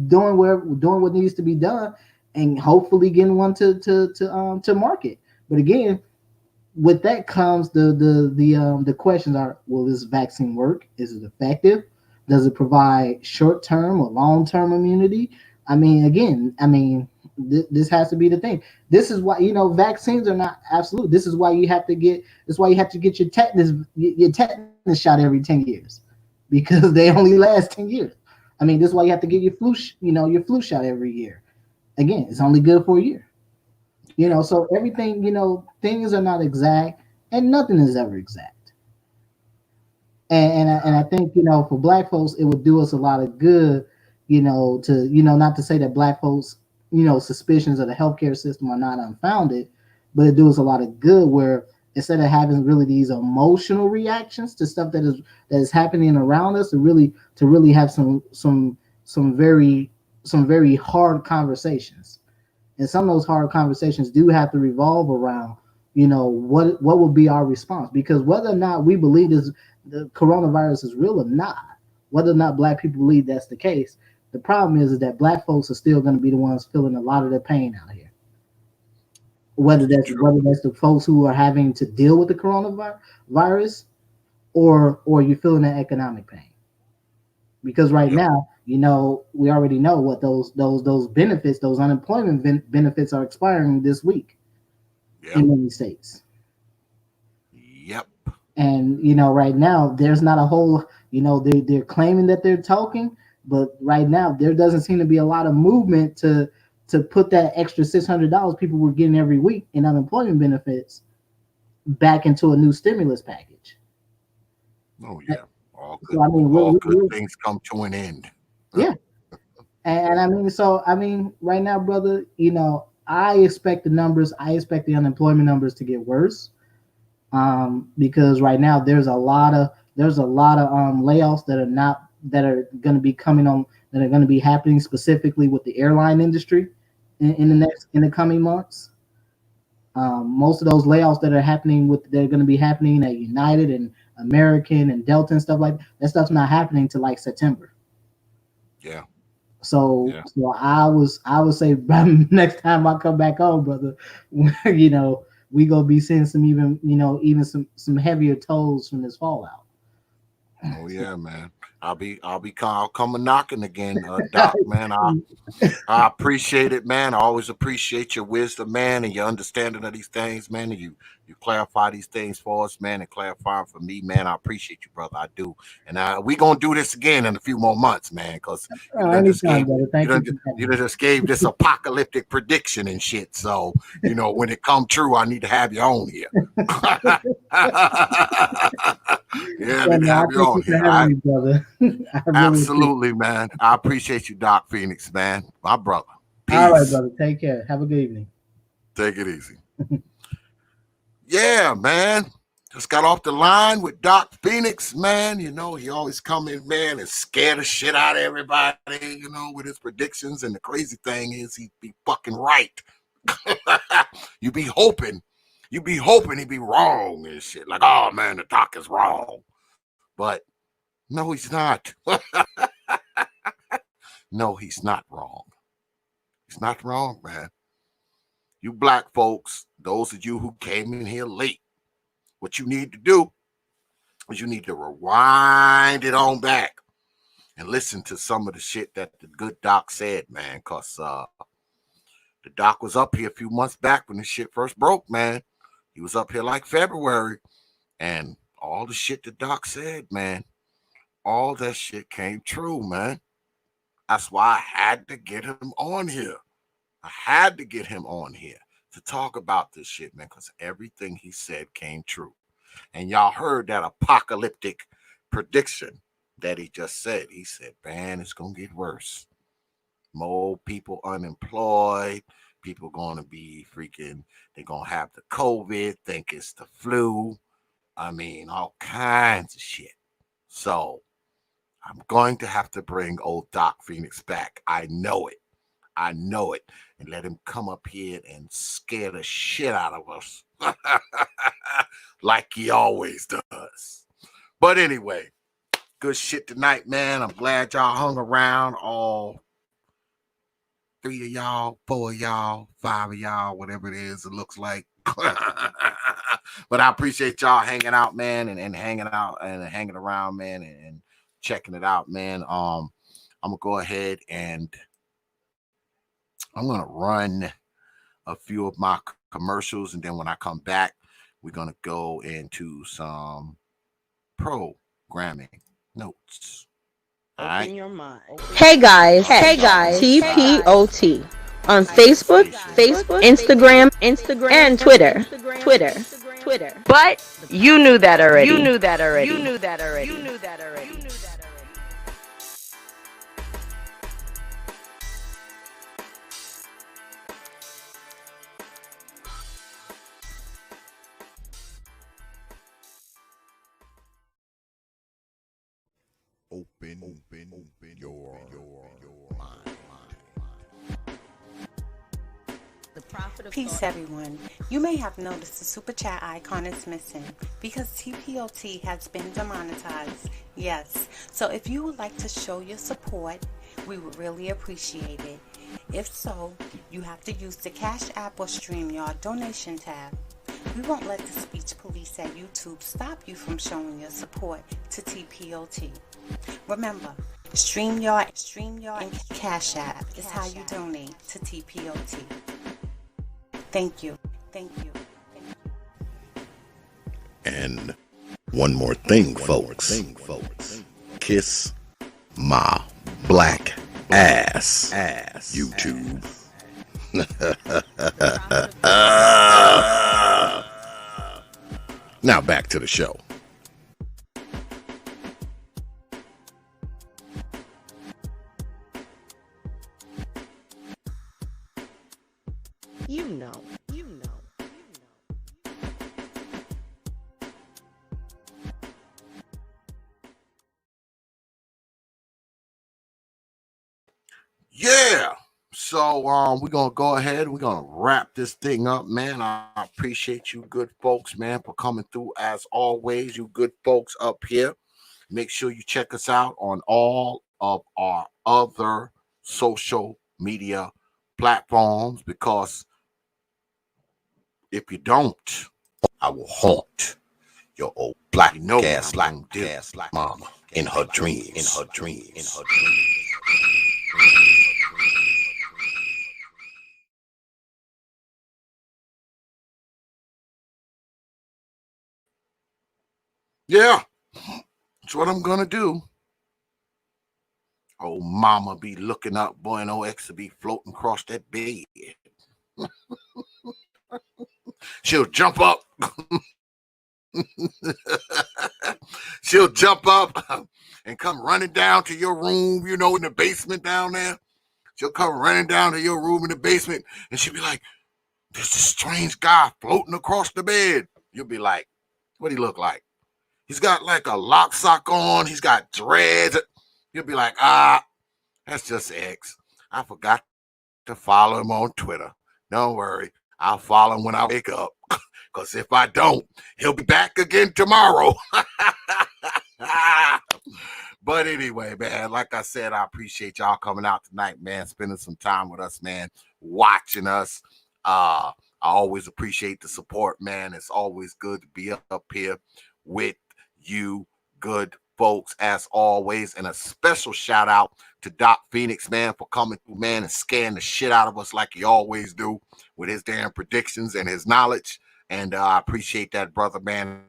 doing what needs to be done and hopefully getting one to market. But again, with that comes the questions are, will this vaccine work? Is it effective? Does it provide short-term or long-term immunity? This has to be the thing. This is why vaccines are not absolute. This is why you have to get your tetanus shot every 10 years, because they only last 10 years. This is why you have to get your flu shot every year. Again, it's only good for a year. So everything, things are not exact, and nothing is ever exact. And I think, for black folks, it would do us a lot of good, not to say that black folks, suspicions of the healthcare system are not unfounded, but it does a lot of good where instead of having really these emotional reactions to stuff that is happening around us, to really have some very hard conversations. And some of those hard conversations do have to revolve around, what will be our response, because whether or not we believe the coronavirus is real or not, whether or not black people believe that's the case, the problem is that black folks are still going to be the ones feeling a lot of the pain out here. whether that's the folks who are having to deal with the coronavirus, or you're feeling that economic pain. Because right now, we already know what those benefits, those unemployment benefits, are expiring this week in many states. Yep. And right now there's not a whole, they're claiming that they're talking, but right now there doesn't seem to be a lot of movement to put that extra $600 people were getting every week in unemployment benefits back into a new stimulus package. Oh yeah. All good, so, I mean, all good things come to an end. Yeah. And I mean, right now, brother, I expect the unemployment numbers to get worse. Because right now there's a lot of layoffs that are going to be going to be happening specifically with the airline industry in the coming months. Most of those layoffs that are going to be happening at United and American and Delta and stuff like that stuff's not happening till like September. Yeah. So I would say next time I come back home, brother, we gonna be seeing some even some heavier tolls from this fallout. Oh yeah, man. I'll come a knocking again, Doc, man. I appreciate it, man. I always appreciate your wisdom, man, and your understanding of these things, man. And you clarify these things for us, man, and clarify for me, man. I appreciate you, brother. I do. And we gonna do this again in a few more months, man, because you just gave this apocalyptic prediction and shit. So when it come true, I need to have you on here. Yeah, I need to have you on here. Brother. Absolutely, man. I appreciate you, Doc Phoenix, man. My brother. Peace. All right, brother. Take care. Have a good evening. Take it easy. Yeah, man. Just got off the line with Doc Phoenix, man. He always come in, man, and scare the shit out of everybody, with his predictions. And the crazy thing is he be fucking right. You be hoping he'd be wrong and shit. Like, oh, man, the Doc is wrong. But no, he's not. No, he's not wrong. He's not wrong, man. You black folks, those of you who came in here late, what you need to do is you need to rewind it on back and listen to some of the shit that the good Doc said, man, because the Doc was up here a few months back when this shit first broke, man. He was up here like February, and all the shit the Doc said, man, all that shit came true, man. That's why I had to get him on here. I had to get him on here to talk about this shit, man, because everything he said came true. And y'all heard that apocalyptic prediction that he just said. He said, man, it's going to get worse. More people unemployed. People going to be they're going to have the COVID, think it's the flu. I mean, all kinds of shit. So I'm going to have to bring old Doc Phoenix back. I know it. And let him come up here and scare the shit out of us like he always does. But anyway, good shit tonight, man. I'm glad y'all hung around, all 3 of y'all, 4 of y'all, 5 of y'all, whatever it is, it looks like. But I appreciate y'all hanging out, man, and hanging out and hanging around, man, and checking it out, man. I'm gonna go ahead and I'm gonna run a few of my commercials, and then when I come back, we're gonna go into some programming notes. All right. Open your mind. Hey guys, T.P.O.T. on Facebook, Instagram, and Twitter. But you knew that already. Open your mind. Peace, everyone. You may have noticed the super chat icon is missing because T.P.O.T has been demonetized. Yes, so if you would like to show your support, we would really appreciate it. If so, you have to use the Cash App or StreamYard donation tab. We won't let the speech police at YouTube stop you from showing your support to T.P.O.T. Remember, StreamYard, and Cash App is how you donate to T.P.O.T. Thank you. And one more thing, folks. Kiss my black ass. YouTube. Now back to the show. You know. Yeah. So we're gonna go ahead. We're gonna wrap this thing up, man. I appreciate you good folks, man, for coming through as always. You good folks up here. Make sure you check us out on all of our other social media platforms, because if you don't, I will haunt your old black gaslight mama in her dreams. Yeah, that's what I'm gonna do. Oh, mama be looking up, boy, and OX will be floating across that bed. She'll jump up. She'll jump up and come running down to your room, in the basement down there. She'll come running down to your room in the basement, and she'll be like, there's a strange guy floating across the bed. You'll be like, what'd he look like? He's got like a lock sock on. He's got dreads. You'll be like, that's just X. I forgot to follow him on Twitter. Don't worry. I'll follow him when I wake up. Because if I don't, he'll be back again tomorrow. But anyway, man, like I said, I appreciate y'all coming out tonight, man, spending some time with us, man, watching us. I always appreciate the support, man. It's always good to be up here with you good folks, as always. And a special shout out to Doc Phoenix, man, for coming through, man, and scaring the shit out of us like he always do with his damn predictions and his knowledge. And I appreciate that, brother, man.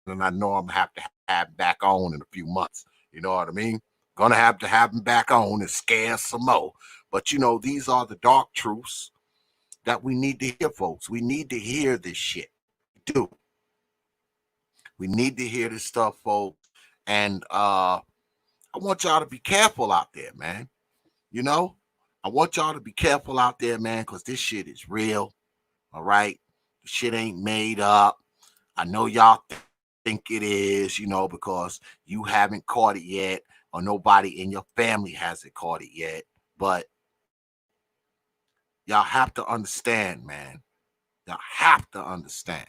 And I know I'm going to have him back on in a few months. You know what I mean? Gonna have to have him back on and scare some more. But, these are the dark truths that we need to hear, folks. We need to hear this shit. We do. We need to hear this stuff, folks. And I want y'all to be careful out there, man. I want y'all to be careful out there, man, because this shit is real. All right? The shit ain't made up. I know y'all think it is, because you haven't caught it yet, or nobody in your family hasn't caught it yet. But y'all have to understand, man. Y'all have to understand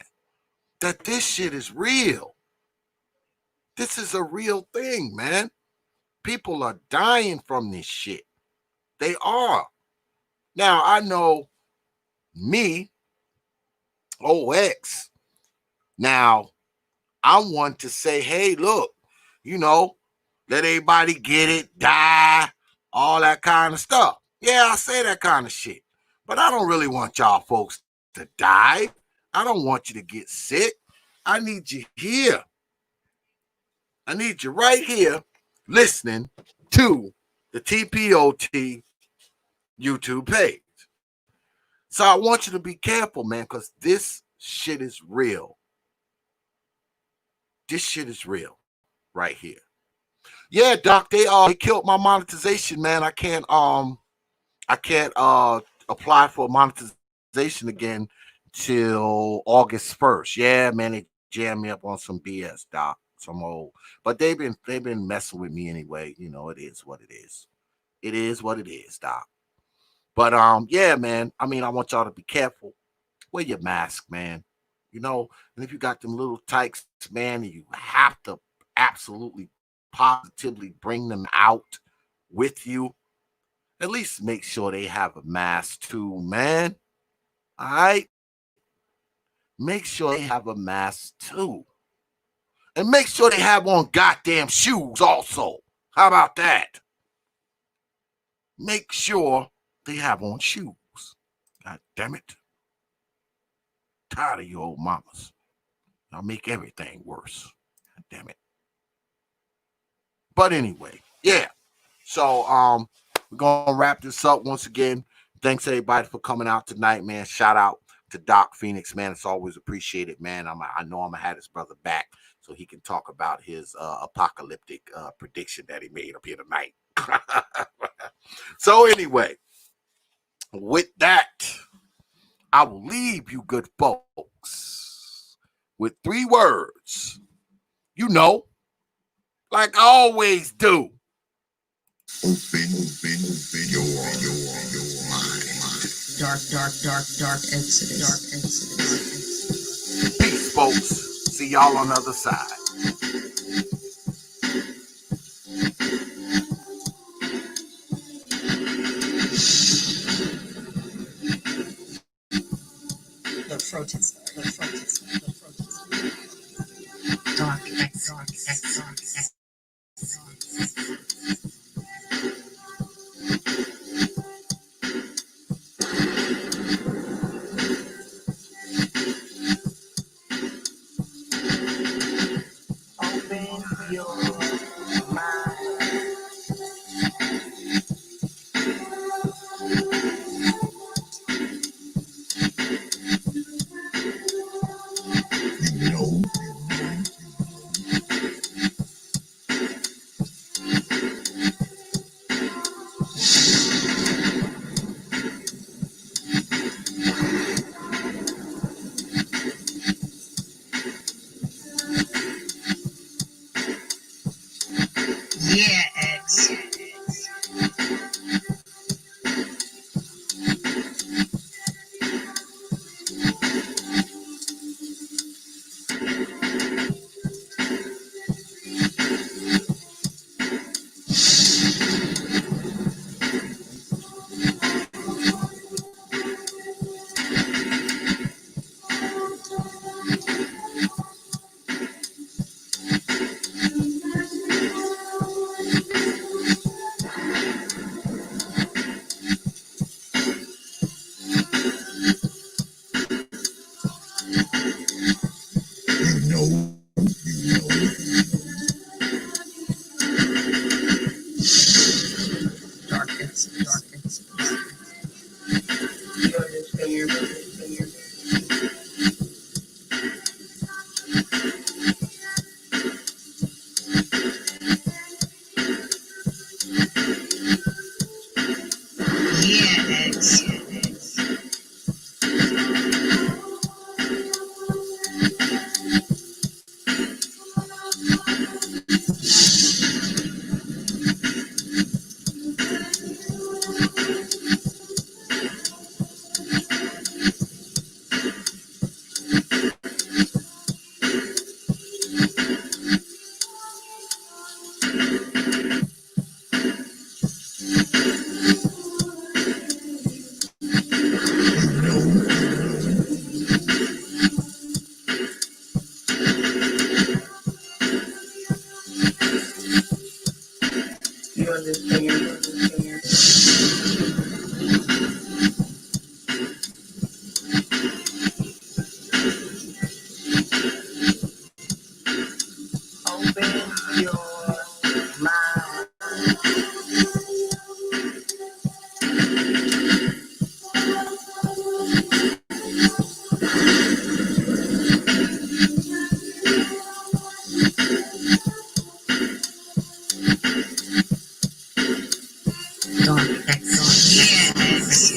that this shit is real. This is a real thing, man. People are dying from this shit. They are. Now, I know me, OX. Now, I want to say, hey, look, let everybody get it, die, all that kind of stuff. Yeah, I say that kind of shit. But I don't really want y'all folks to die. I don't want you to get sick. I need you here. I need you right here listening to the T.P.O.T. YouTube page. So I want you to be careful, man, because this shit is real. This shit is real right here. Yeah, Doc, they killed my monetization, man. I can't apply for monetization again till August 1st. Yeah, man, they jammed me up on some BS, Doc. Some old, but they've been messing with me anyway. It is what it is. It is what it is, Doc. But yeah, man. I mean, I want y'all to be careful. Wear your mask, man. And if you got them little tykes, man, you have to absolutely positively bring them out with you. at least make sure they have a mask too, man. All right? Make sure they have a mask too. And make sure they have on goddamn shoes also. How about that? Make sure they have on shoes. God damn it. Tired of you old mamas. Y'all make everything worse. God damn it. But anyway, yeah. So we're gonna wrap this up once again. Thanks everybody for coming out tonight, man. Shout out to Doc Phoenix, man. It's always appreciated, man. I know I'm gonna have his brother back so he can talk about his apocalyptic prediction that he made up here tonight. So anyway, with that, I will leave you good folks with 3 words. You know, like I always do. Open your mind. Dark Exodus. Peace, folks. See y'all on the other side. The protest. Dark Exodus. Open your mind. You know. Yeah, X. You know. Dark Exodus. You understand? Yeah, X. You understand? Open your mind. Dark Exodus. Yeah, X.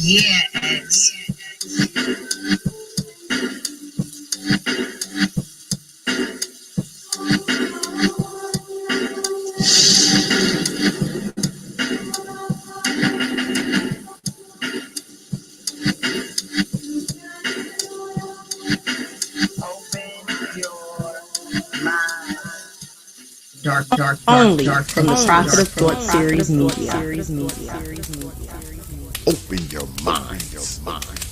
Yes. Open your mind. Dark, Only dark. from the Prophet of Thought series media. Open your mind.